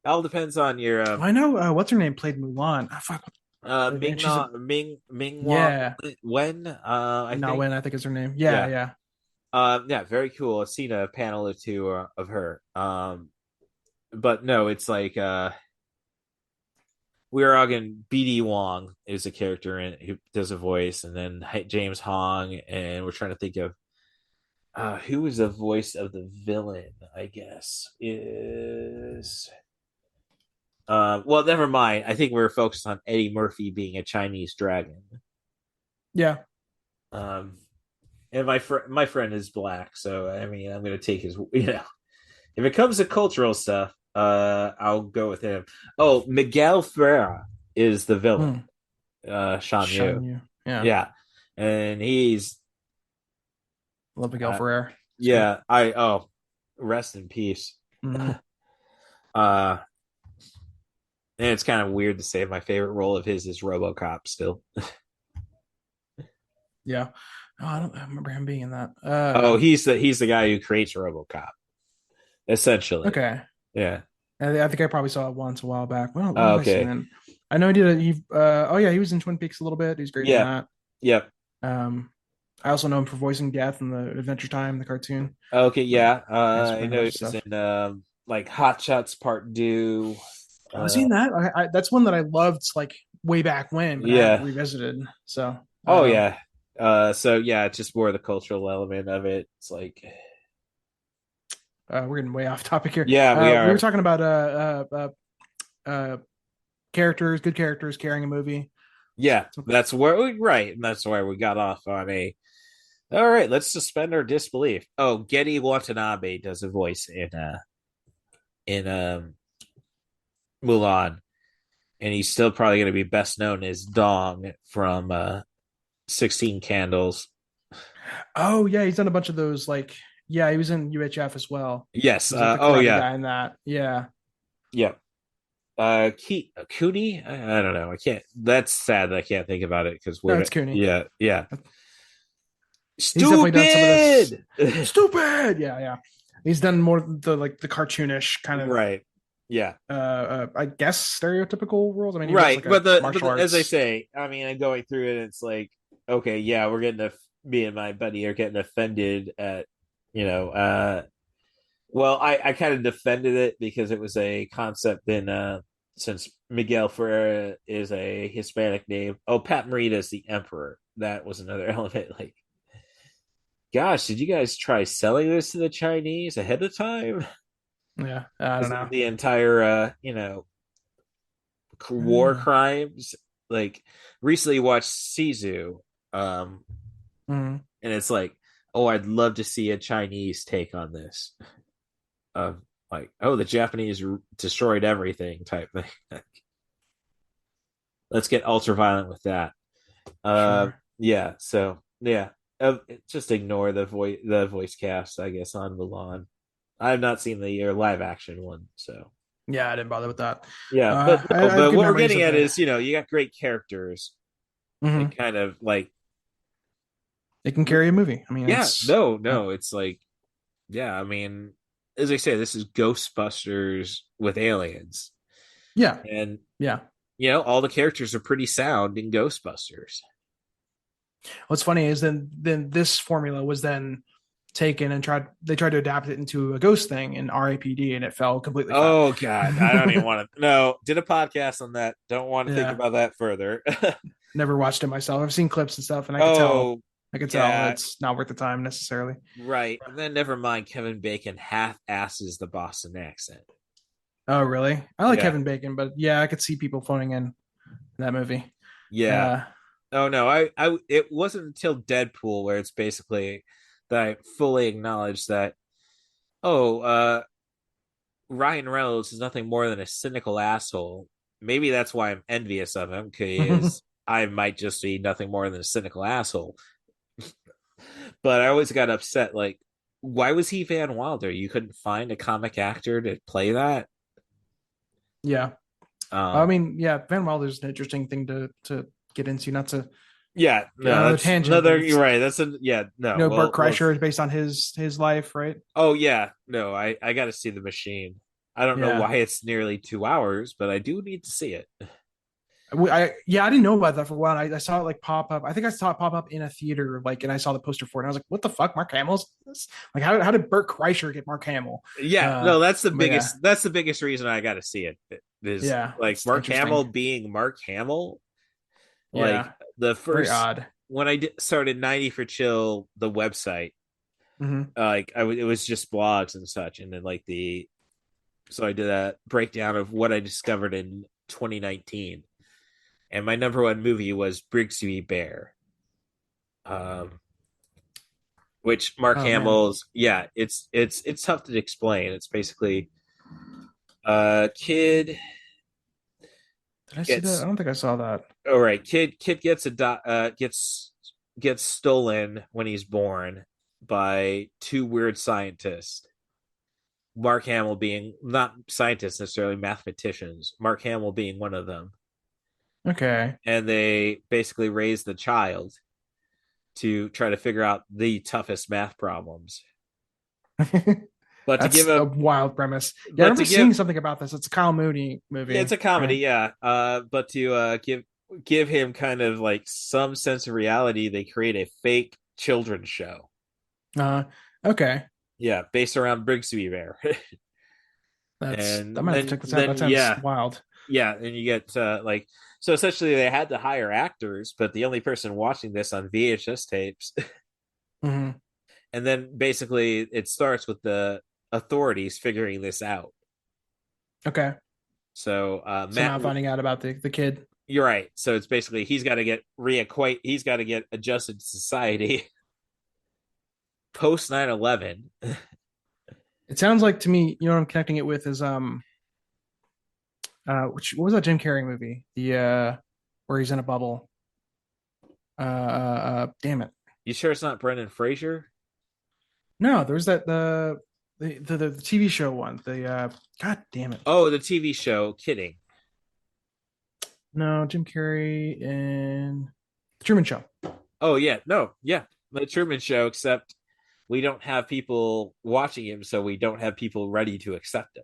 it all depends on your I know what's her name played Mulan. Ah, fuck. And Ming she's a Na Ming Wang yeah. Wen, I Na think. Wen, I think is her name. Yeah, Yeah. yeah. Yeah, very cool. I've seen a panel or two of her. But no, it's like we're talking BD Wong is a character in who does a voice, and then James Hong, and we're trying to think of who was the voice of the villain. I guess is well, never mind. I think we're focused on Eddie Murphy being a Chinese dragon. Yeah. Um, and my friend is black, so I mean, I'm gonna take his. If it comes to cultural stuff, I'll go with him. Oh, Miguel Ferreira is the villain. Shan Yu. Yu. Yeah. Yeah, and he's Love Miguel Ferrer. Yeah, rest in peace. Mm-hmm. And it's kind of weird to say my favorite role of his is RoboCop still. Yeah. Oh, I don't remember him being in that. He's the guy who creates RoboCop, essentially. Okay. Yeah. I think I probably saw it once a while back. Well, okay. I know he did. He was in Twin Peaks a little bit. He's great in that. Yep. I also know him for voicing Death in the Adventure Time, the cartoon. Okay, yeah. I know he was in like Hot Shots Part 2. Was he in that? That's one that I loved like way back when, but I haven't revisited. So. Yeah. So yeah, it's just more the cultural element of it. It's like we're getting way off topic here. Yeah, we are. We were talking about good characters carrying a movie. Yeah, that's where right, and that's why we got off on a. All right, let's suspend our disbelief. Oh, Getty Watanabe does a voice in Mulan, and he's still probably going to be best known as Dong from 16 Candles. Oh yeah, he's done a bunch of those. Like, yeah, he was in UHF as well. Yes. Like guy in that. Yeah. Yeah. Cooney. I don't know. I can't. That's sad that I can't think about it because it's Cooney. Yeah. Yeah. Stupid. He's definitely done some of this. Stupid. Yeah. He's done more the cartoonish kind of right. Yeah. I guess stereotypical roles. I mean, right. Like but as I say, I mean, I'm going through it. It's like, okay, yeah, we're getting me and my buddy are getting offended at, well, I kind of defended it because it was a concept in since Miguel Ferreira is a Hispanic name. Oh, Pat Morita is the Emperor. That was another element. Like, gosh, did you guys try selling this to the Chinese ahead of time? Yeah, I don't know. The entire, war crimes. Like, recently watched Sizu, and it's like, oh, I'd love to see a Chinese take on this. Like, oh, the Japanese destroyed everything type thing. Let's get ultra violent with that. Sure. Yeah. So yeah, just ignore the voice cast, I guess, on Mulan. I've not seen the live action one, so yeah, I didn't bother with that. Yeah, but what we're getting at is, you got great characters, and kind of like they can carry a movie. I mean, it's like, yeah, I mean, as I say, this is Ghostbusters with aliens. Yeah, and yeah, all the characters are pretty sound in Ghostbusters. What's funny is then this formula was then taken and they tried to adapt it into a ghost thing in RAPD, and it fell completely flat. Oh god, I don't even want to. No, did a podcast on that. Don't want to think about that further. Never watched it myself. I've seen clips and stuff, and I can tell it's not worth the time necessarily. Right, and then never mind. Kevin Bacon half asses the Boston accent. Oh really? I like Kevin Bacon, but yeah, I could see people phoning in that movie. Yeah. Oh no, I it wasn't until Deadpool where it's basically that I fully acknowledge that, Ryan Reynolds is nothing more than a cynical asshole. Maybe that's why I'm envious of him, because I might just be nothing more than a cynical asshole. But I always got upset, like, why was he Van Wilder? You couldn't find a comic actor to play that? Yeah. I mean, yeah, Van Wilder's an interesting thing to get into, not to Yeah, no, that's tangent. another. You're right. That's a yeah. No, Bert Kreischer is based on his life, right? Oh yeah, no, I got to see The Machine. I don't know why it's nearly 2 hours, but I do need to see it. I didn't know about that for a while. I saw it like pop up. I think I saw it pop up in a theater, like, and I saw the poster for it. And I was like, "What the fuck, Mark Hamill's this? Like, how did Bert Kreischer get Mark Hamill?" Yeah, no, that's the biggest. That's the biggest reason I got to see it. Is like Mark Hamill being Mark Hamill. Like the first when I started 90 for Chill, the website, like it was just blogs and such, and then like so I did a breakdown of what I discovered in 2019. And my number one movie was Brigsby Bear, which Mark Hamill's. Man. Yeah, it's tough to explain. It's basically a kid. Did I see that? I don't think I saw that. All right, kid gets gets stolen when he's born by two weird scientists. Mark Hamill being not scientists necessarily, mathematicians. Mark Hamill being one of them. Okay. And they basically raise the child to try to figure out the toughest math problems. But that's to give a wild premise. Yeah, I remember seeing something about this. It's a Kyle Mooney movie. Yeah, it's a comedy, right? Yeah. But to give him kind of like some sense of reality, they create a fake children's show. Okay. Yeah, based around Brigsby Bear. I might have to check this out. That sounds wild. Yeah, and you get so essentially they had to hire actors, but the only person watching this on VHS tapes. Mm-hmm. And then basically it starts with the authorities figuring this out. Okay. So now finding out about the kid. You're right. So it's basically he's got to get he's got to get adjusted to society post 9/11. It sounds like to me, what I'm connecting it with is what was that Jim Carrey movie? The where he's in a bubble. Damn it. You sure it's not Brendan Fraser? No, there's that the TV show one. The God damn it. Oh, the TV show. Kidding. No, Jim Carrey and The Truman Show. Oh yeah, no, yeah, The Truman Show. Except we don't have people watching him, so we don't have people ready to accept him.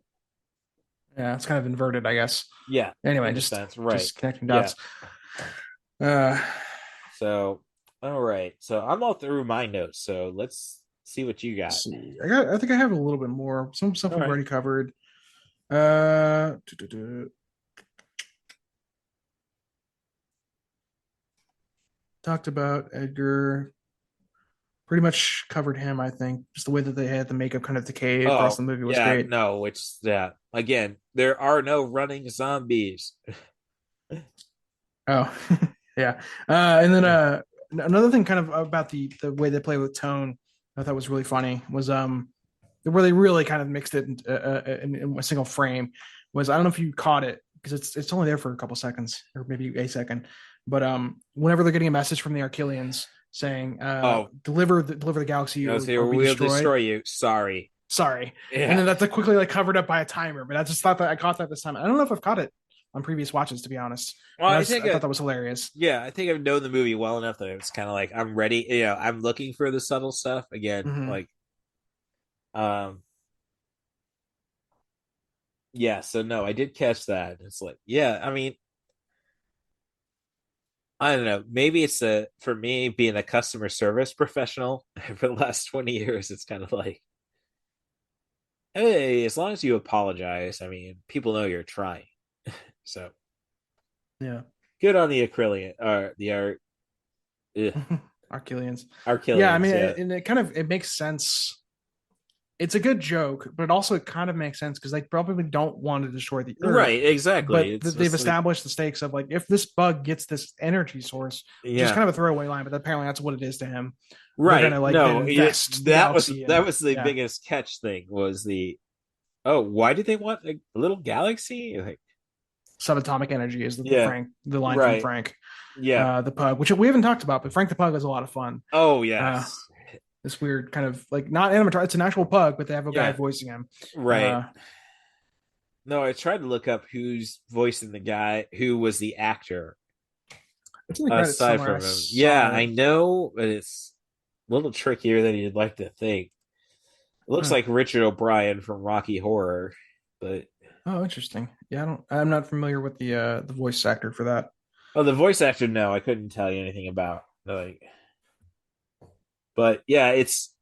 Yeah, it's kind of inverted, I guess. Yeah. Anyway, just connecting dots. Yeah. So, all right. So I'm all through my notes. So let's see what you got. I think I have a little bit more. Some stuff we've already covered. Talked about Edgar. Pretty much covered him, I think. Just the way that they had the makeup kind of decay across the movie was great. No, again, there are no running zombies. Oh, yeah. And then another thing kind of about the way they play with tone I thought was really funny was where they really kind of mixed it in a single frame was, I don't know if you caught it because it's only there for a couple seconds or maybe a second, but whenever they're getting a message from the Archelians saying deliver the galaxy or we'll destroy you. Sorry. Yeah. And then that's quickly like covered up by a timer, but I just thought that I caught that this time. I don't know if I've caught it on previous watches, to be honest. Well, I thought that was hilarious. Yeah, I think I've known the movie well enough that it's kind of like I'm ready. I'm looking for the subtle stuff again. Mm-hmm. Yeah. So no, I did catch that. It's like, yeah, I mean, I don't know. Maybe it's for me being a customer service professional for the last 20 years. It's kind of like, hey, as long as you apologize, I mean, people know you're trying. So, yeah, good on the acrylic or the art. Archelians. Yeah, I mean, and it makes sense. It's a good joke, but also it kind of makes sense because they probably don't want to destroy the Earth. Right, exactly. But they've established the stakes of like, if this bug gets this energy source, just kind of a throwaway line, but apparently that's what it is to him. Right. Gonna, like, that was the biggest catch thing was why did they want a little galaxy? Like, subatomic energy is the line from Frank. Yeah. The pug, which we haven't talked about, but Frank the pug is a lot of fun. Oh, yes. This weird kind of like not animatronic, it's an actual pug, but they have a guy voicing him. Right. No, I tried to look up who's voicing the guy, who was the actor. It's in the credits aside somewhere. from him. Yeah, I know, but it's a little trickier than you'd like to think. It looks like Richard O'Brien from Rocky Horror, but oh, interesting. Yeah, I'm not familiar with the voice actor for that. oh, the voice actor, no, I couldn't tell you anything about. Like, but yeah, it's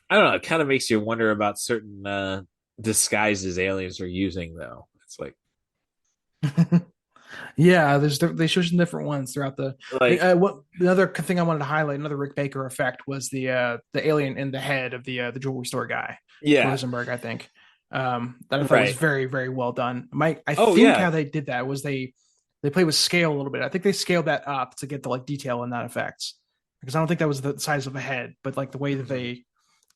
I don't know. It kind of makes you wonder about certain disguises aliens are using, though. It's like, yeah, they show some different ones throughout like what another thing I wanted to highlight. Another Rick Baker effect was the alien in the head of the jewelry store guy, yeah, Rosenberg, I think. That I thought was very, very well done. I think yeah. how they did that was they played with scale a little bit. I think they scaled that up to get the like detail in that effects, because I don't think that was the size of a head, but like the way that they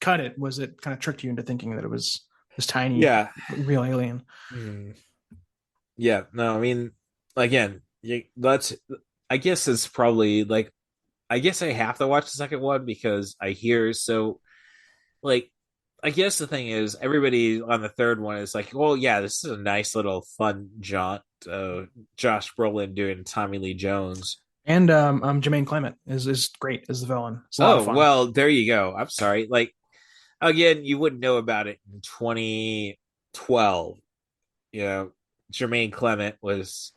cut it was, it kind of tricked you into thinking that it was this tiny, real alien. Yeah, no, I mean, again, that's I guess it's probably like I guess I have to watch the second one because I hear so like I guess the thing is everybody on the third one is like, well, yeah, this is a nice little fun jaunt. Josh Brolin doing Tommy Lee Jones. And Jermaine Clement is great as the villain. It's a lot of fun. Well, there you go. I'm sorry. Like again, you wouldn't know about it in 2012. You know, Jermaine Clement was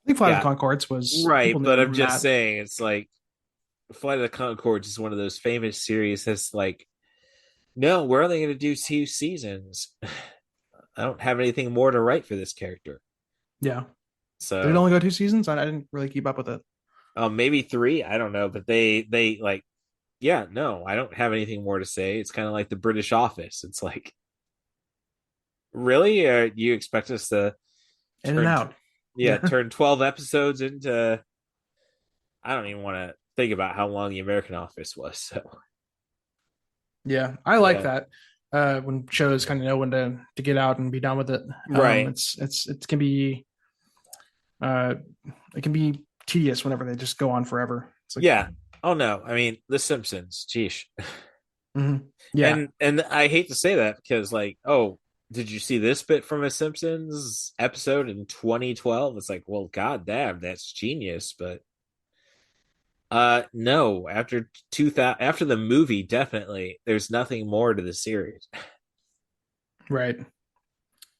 I think Flight of the Conchords was right, but I'm just saying it's like Flight of the Conchords is one of those famous series that's like, no, we're only going to do 2 seasons. I don't have anything more to write for this character. Yeah. So did it only go 2 seasons? I didn't really keep up with it. Maybe 3. I don't know, but they like, yeah, no, I don't have anything more to say. It's kind of like the British Office. It's like, really? Do you expect us to in and out? Yeah, turn 12 episodes into. I don't even want to think about how long the American Office was. So. Yeah, I like that when shows kind of know when to get out and be done with it. Right. It can be tedious whenever they just go on forever. It's like, yeah. Oh no. I mean, The Simpsons. Geesh. Mm-hmm. Yeah. And I hate to say that because like, oh, did you see this bit from a Simpsons episode in 2012? It's like, well, goddamn, that's genius. But no, after the movie, definitely, there's nothing more to the series. Right.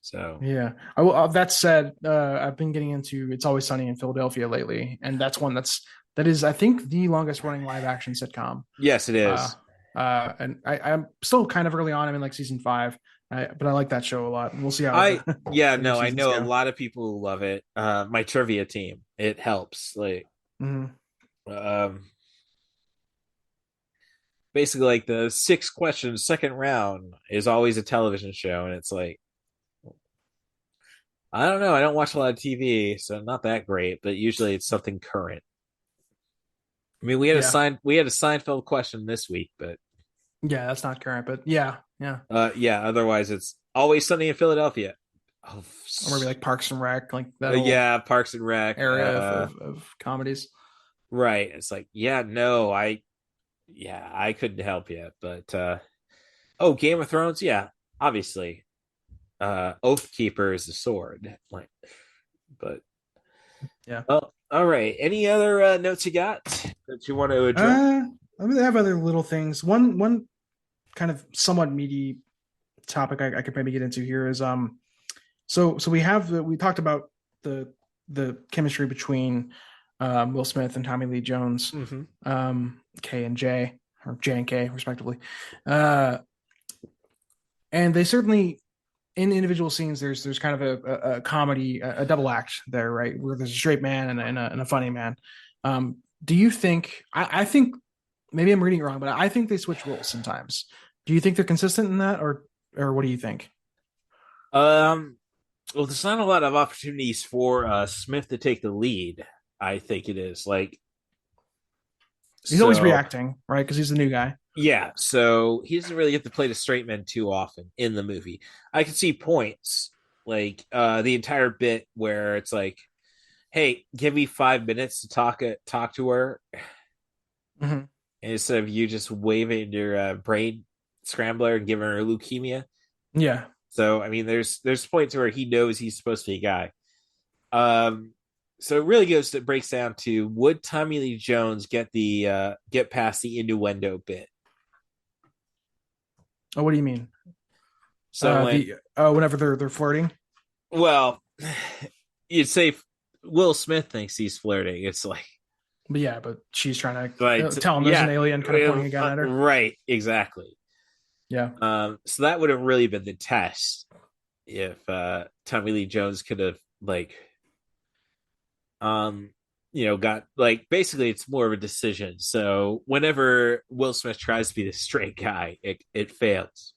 So yeah. That said, I've been getting into It's Always Sunny in Philadelphia lately, and that's one that is I think the longest running live action sitcom. Yes, it is. And I'm still kind of early on. I'm in like season 5, but I like that show a lot. We'll see how. I know a lot of people who love it. My trivia team, it helps. Like, basically, like the 6 questions second round is always a television show, and it's like, I don't know. I don't watch a lot of TV, so not that great. But usually, it's something current. I mean, we had a Seinfeld question this week, but yeah, that's not current. But yeah. Otherwise, it's Always Sunny in Philadelphia. Oh, or maybe like Parks and Rec, like that. Parks and Rec area of comedies. Right. It's like, I couldn't help you, but Game of Thrones, yeah, obviously. Oathkeeper is the sword, like, but yeah. Well, all right. Any other notes you got that you want to address? I mean, they have other little things. One kind of somewhat meaty topic I could maybe get into here is so we talked about the chemistry between Will Smith and Tommy Lee Jones, K and J, or J and K respectively, and they certainly, in individual scenes, there's kind of a comedy, a double act there, right, where there's a straight man and a funny man. Do you think? I think maybe I'm reading it wrong, but I think they switch roles sometimes. Do you think they're consistent in that, or what do you think? Well, there's not a lot of opportunities for Smith to take the lead. I think it is like he's always reacting, right? Because he's the new guy. Yeah, so he doesn't really get to play the straight man too often in the movie. I can see points like the entire bit where it's like, "Hey, give me 5 minutes to talk to her," and instead of you just waving your brain scrambler and giving her leukemia. Yeah. So I mean, there's points where he knows he's supposed to be a guy. So it really breaks down to, would Tommy Lee Jones get past the innuendo bit? Oh, what do you mean? So whenever they're flirting. Well, you'd say Will Smith thinks he's flirting. It's like, but she's trying to tell him there's an alien kind of pointing a gun at her. Right, exactly. Yeah. So that would have really been the test if Tommy Lee Jones could have got basically it's more of a decision. So whenever Will Smith tries to be the straight guy, it fails.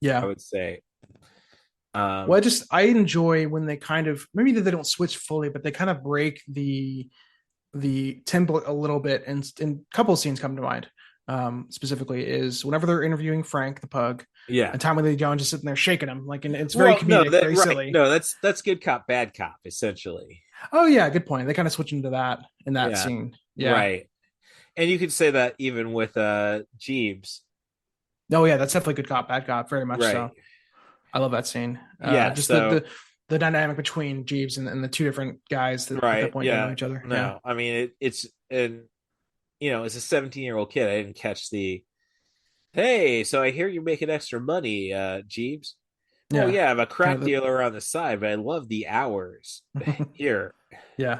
Yeah, I would say. I enjoy when they kind of, maybe they don't switch fully, but they kind of break the template a little bit, and a couple of scenes come to mind. Specifically is whenever they're interviewing Frank the pug, and Tommy Lee Jones is sitting there shaking him, and it's very comedic, very silly. No, that's good cop, bad cop, essentially. Oh yeah, good point. They kind of switch into that in that scene. Yeah, right. And you could say that even with Jeeves. Oh yeah, that's definitely good cop, bad cop, very much so. I love that scene. Just the dynamic between Jeeves and the two different guys that at that point know each other. No, I mean as a 17-year-old kid, I didn't catch hey, so I hear you're making extra money, Jeeves. Oh yeah, I'm a crack dealer on the side, but I love the hours here. Yeah.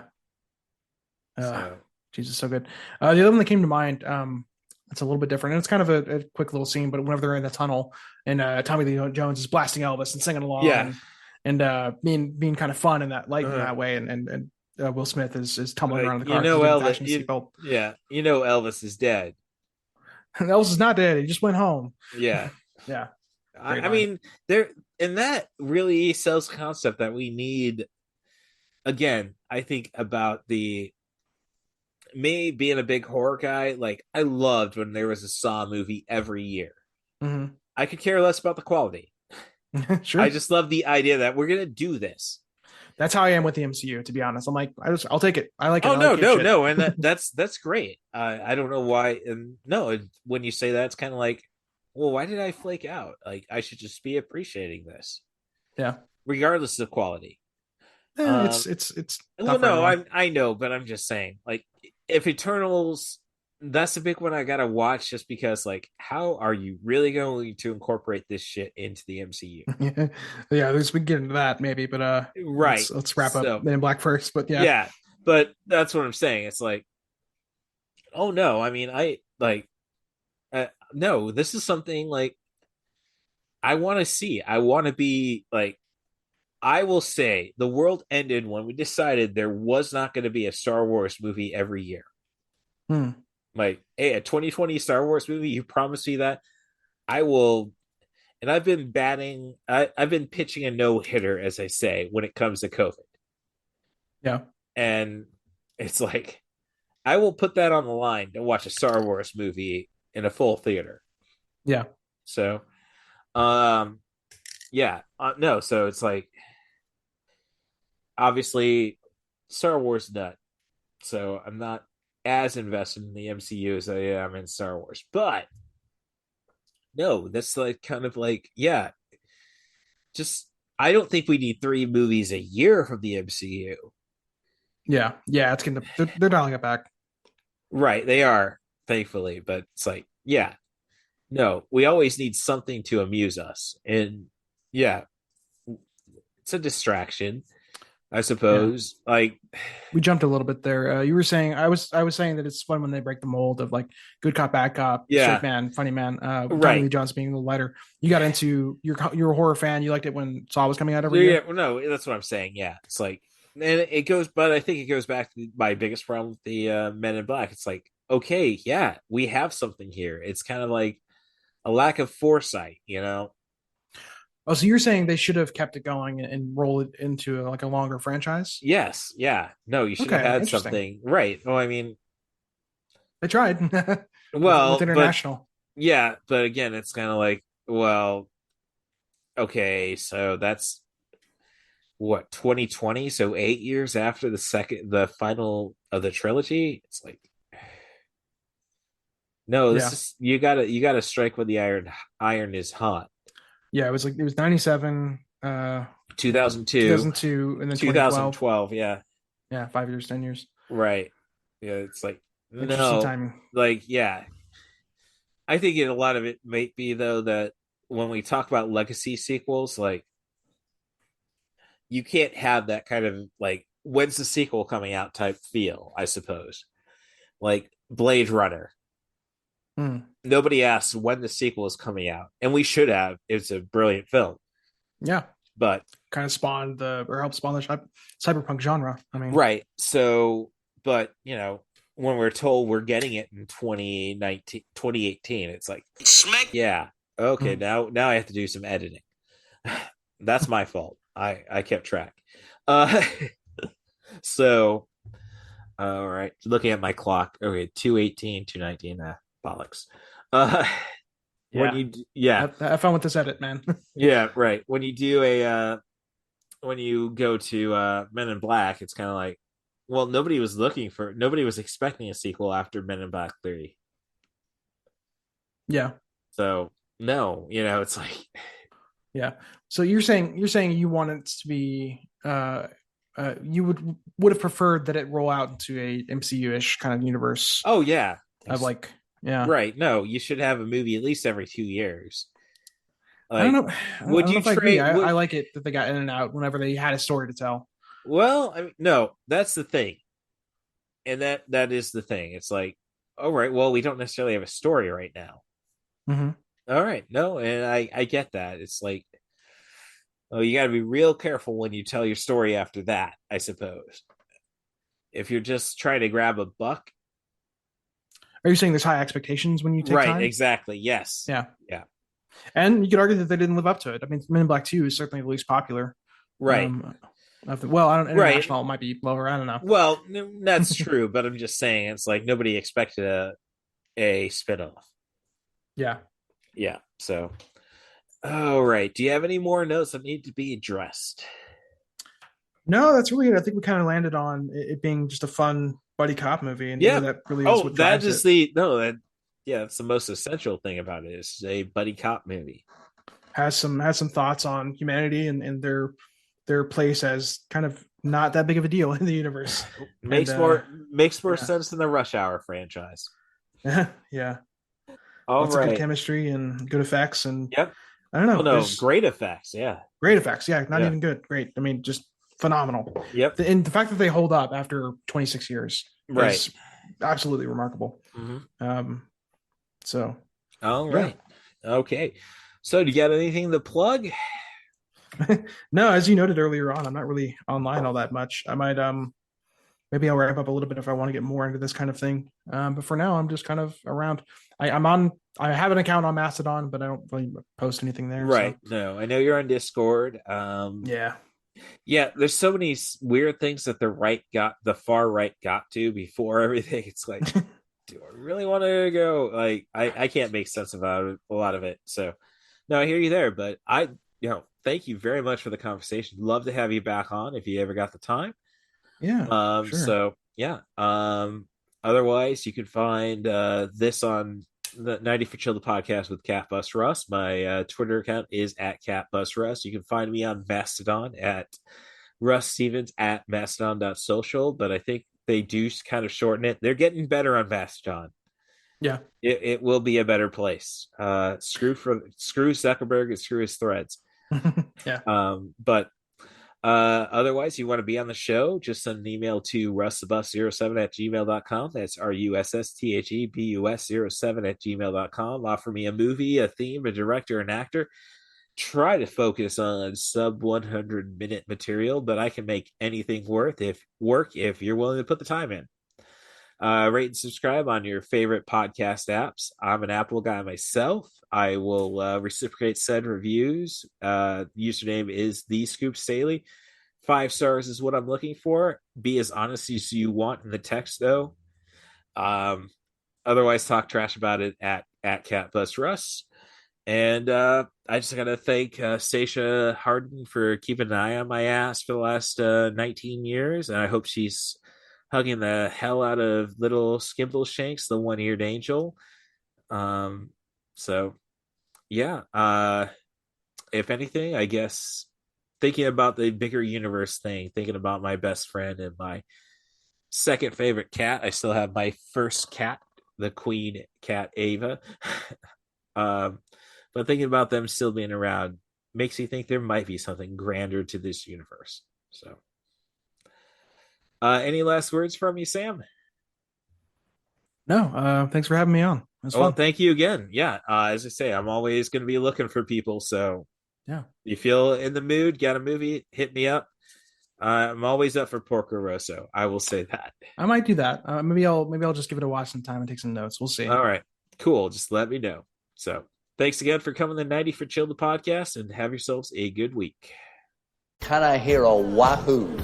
Jesus, so good. The other one that came to mind, it's a little bit different, and it's kind of a quick little scene, but whenever they're in the tunnel and Tommy Lee Jones is blasting Elvis and singing along, and being kind of fun in that light in that way, and Will Smith is tumbling around the car. Elvis, Elvis is dead. Elvis is not dead. He just went home. Yeah. Yeah. I mean, that really sells the concept that we need. Again, I think about me being a big horror guy. I loved when there was a Saw movie every year. Mm-hmm. I could care less about the quality. Sure. I just love the idea that we're gonna do this. That's how I am with the MCU, to be honest. I'm like, I'll take it. I like it. Oh no, and that's great. I don't know why. And no, when you say that, it's kind of like, well, why did I flake out? I should just be appreciating this. Yeah, regardless of quality. It's. Well, no, I know, but I'm just saying, if Eternals, that's a big one I gotta watch, just because, how are you really going to incorporate this shit into the MCU? Yeah, we get into that maybe, but right. Let's wrap up Men in Black first, but yeah, but that's what I'm saying. It's oh no, I mean, no, this is something I want to see. I want to be I will say the world ended when we decided there was not going to be a Star Wars movie every year. Hey, a 2020 Star Wars movie, you promised me that? I will. And I've been I've been pitching a no-hitter, as I say, when it comes to COVID. Yeah. And it's I will put that on the line to watch a Star Wars movie in a full theater. Yeah. So, no, so it's obviously Star Wars nut. So I'm not as invested in the MCU as I am in Star Wars. But no, that's just I don't think we need 3 movies a year from the MCU. Yeah, it's they're dialing it back. Right, they are, thankfully, but it's no, we always need something to amuse us. And it's a distraction, I suppose. We jumped a little bit there. You were saying I was saying that it's fun when they break the mold of good cop, bad cop, straight man, funny man. Tommy Lee Jones being a little lighter. You got into you're a horror fan. You liked it when Saw was coming out every year. Yeah, no, that's what I'm saying. Yeah, it's and it goes, but I think it goes back to my biggest problem with the Men in Black. It's okay, yeah, we have something here. It's kind of a lack of foresight, Oh, so you're saying they should have kept it going and roll it into a longer franchise? Yes. Yeah. No, you should have had something. Right. Well, I mean, they tried. Well, with international. But again, it's kind of well, okay, so that's what, 2020, so 8 years after the final of the trilogy. It's no, this is you gotta strike when the iron is hot. Yeah, it was 97, 2002, and then 2012. Yeah. Yeah, 5 years, 10 years. Right. Yeah, it's like Interesting no, timing. like yeah. I think a lot of it might be though that when we talk about legacy sequels, like you can't have that kind of like when's the sequel coming out type feel, I suppose. Like Blade Runner. Nobody asks when the sequel is coming out, and we should have. It's a brilliant film. Yeah, but kind of spawned helped spawn the cyberpunk genre. I mean, right. So, but when we're told we're getting it in 2019, 2018, it's like, yeah, okay, now I have to do some editing. That's my fault. I kept track. So, all right, looking at my clock. Okay, 218, 219. Bollocks. Have fun with this edit, man. Yeah, right. When you do when you go to Men in Black, it's kind of like, well, nobody was expecting a sequel after Men in Black 3. Yeah. So no, it's like, yeah. So you're saying you want it to be you would have preferred that it roll out into a MCU-ish kind of universe. Oh yeah. Of like, yeah. Right. No, you should have a movie at least every 2 years. Like, I don't know. Would you trade? I like it that they got in and out whenever they had a story to tell. Well, I mean, no, that's the thing, and that is the thing. It's like, all right, well, we don't necessarily have a story right now. Mm-hmm. All right, no, and I get that. It's like, oh, you got to be real careful when you tell your story after that, I suppose. If you're just trying to grab a buck. Are you saying there's high expectations when you take time? Right, exactly. Yes. Yeah. Yeah. And you could argue that they didn't live up to it. I mean, Men in Black 2 is certainly the least popular. Right. Well, I don't. International might be lower. I don't know. Well, that's true, but I'm just saying it's like nobody expected a spinoff. Yeah. Yeah. So, all right. Do you have any more notes that need to be addressed? No, that's really it. I think we kind of landed on it being just a fun buddy cop movie, and that really is what drives it. That's the most essential thing about it. Is a buddy cop movie. Has some thoughts on humanity and their place as kind of not that big of a deal in the universe. Makes more sense than the Rush Hour franchise. Yeah. Lots of good chemistry and good effects, and yep. I don't know. Oh, no, great effects. Yeah. Great effects. Yeah. Not even good. Great. I mean, just phenomenal. Yep. And the fact that they hold up after 26 years is absolutely remarkable. Mm-hmm. So. All right. Yeah. Okay. So do you got anything to plug? No, as you noted earlier on, I'm not really online all that much. I might maybe I'll wrap up a little bit if I want to get more into this kind of thing. But for now, I'm just kind of around. I have an account on Mastodon, but I don't really post anything there. Right. So. No, I know you're on Discord. Yeah, there's so many weird things that the far right got to before everything. It's like, do I really want to go? Like, I can't make sense of a lot of it. So, no, I hear you there, but thank you very much for the conversation. Love to have you back on if you ever got the time. Yeah. Sure. So yeah. Otherwise, you can find this on the 90 for Chill the podcast with Cat Bus Russ. My Twitter account is at Cat Bus Russ. You can find me on Mastodon at Russ Stevens at mastodon.social, but I think they do kind of shorten it. They're getting better on Mastodon. Yeah. It will be a better place. Screw Zuckerberg and screw his threads. Yeah. But otherwise, you want to be on the show, just send an email to russthebus07@gmail.com. That's RUSSTHEBUS07@gmail.com. Offer me a movie, a theme, a director, an actor. Try to focus on sub 100-minute material, but I can make anything work if you're willing to put the time in. Rate and subscribe on your favorite podcast apps. I'm an Apple guy myself. I will reciprocate said reviews. Username is the Scoop Staley. 5 stars is what I'm looking for. Be as honest as you want in the text, though. Otherwise, talk trash about it at Cat Bus Russ. And I just got to thank Stacia Harden for keeping an eye on my ass for the last 19 years. And I hope she's hugging the hell out of little Skimbleshanks, the one-eared angel. So, yeah. If anything, I guess thinking about the bigger universe thing, thinking about my best friend and my second favorite cat. I still have my first cat, the queen cat Ava. But thinking about them still being around makes me think there might be something grander to this universe. So, any last words from you, Sam? No, thanks for having me on. It was fun. Thank you again. Yeah, as I say, I'm always going to be looking for people. So, yeah, you feel in the mood, got a movie, hit me up. I'm always up for Porco Rosso. I will say that. I might do that. Maybe I'll just give it a watch sometime and take some notes. We'll see. All right, cool. Just let me know. So, thanks again for coming to 90 for Chill the podcast, and have yourselves a good week. Can I hear a wahoo?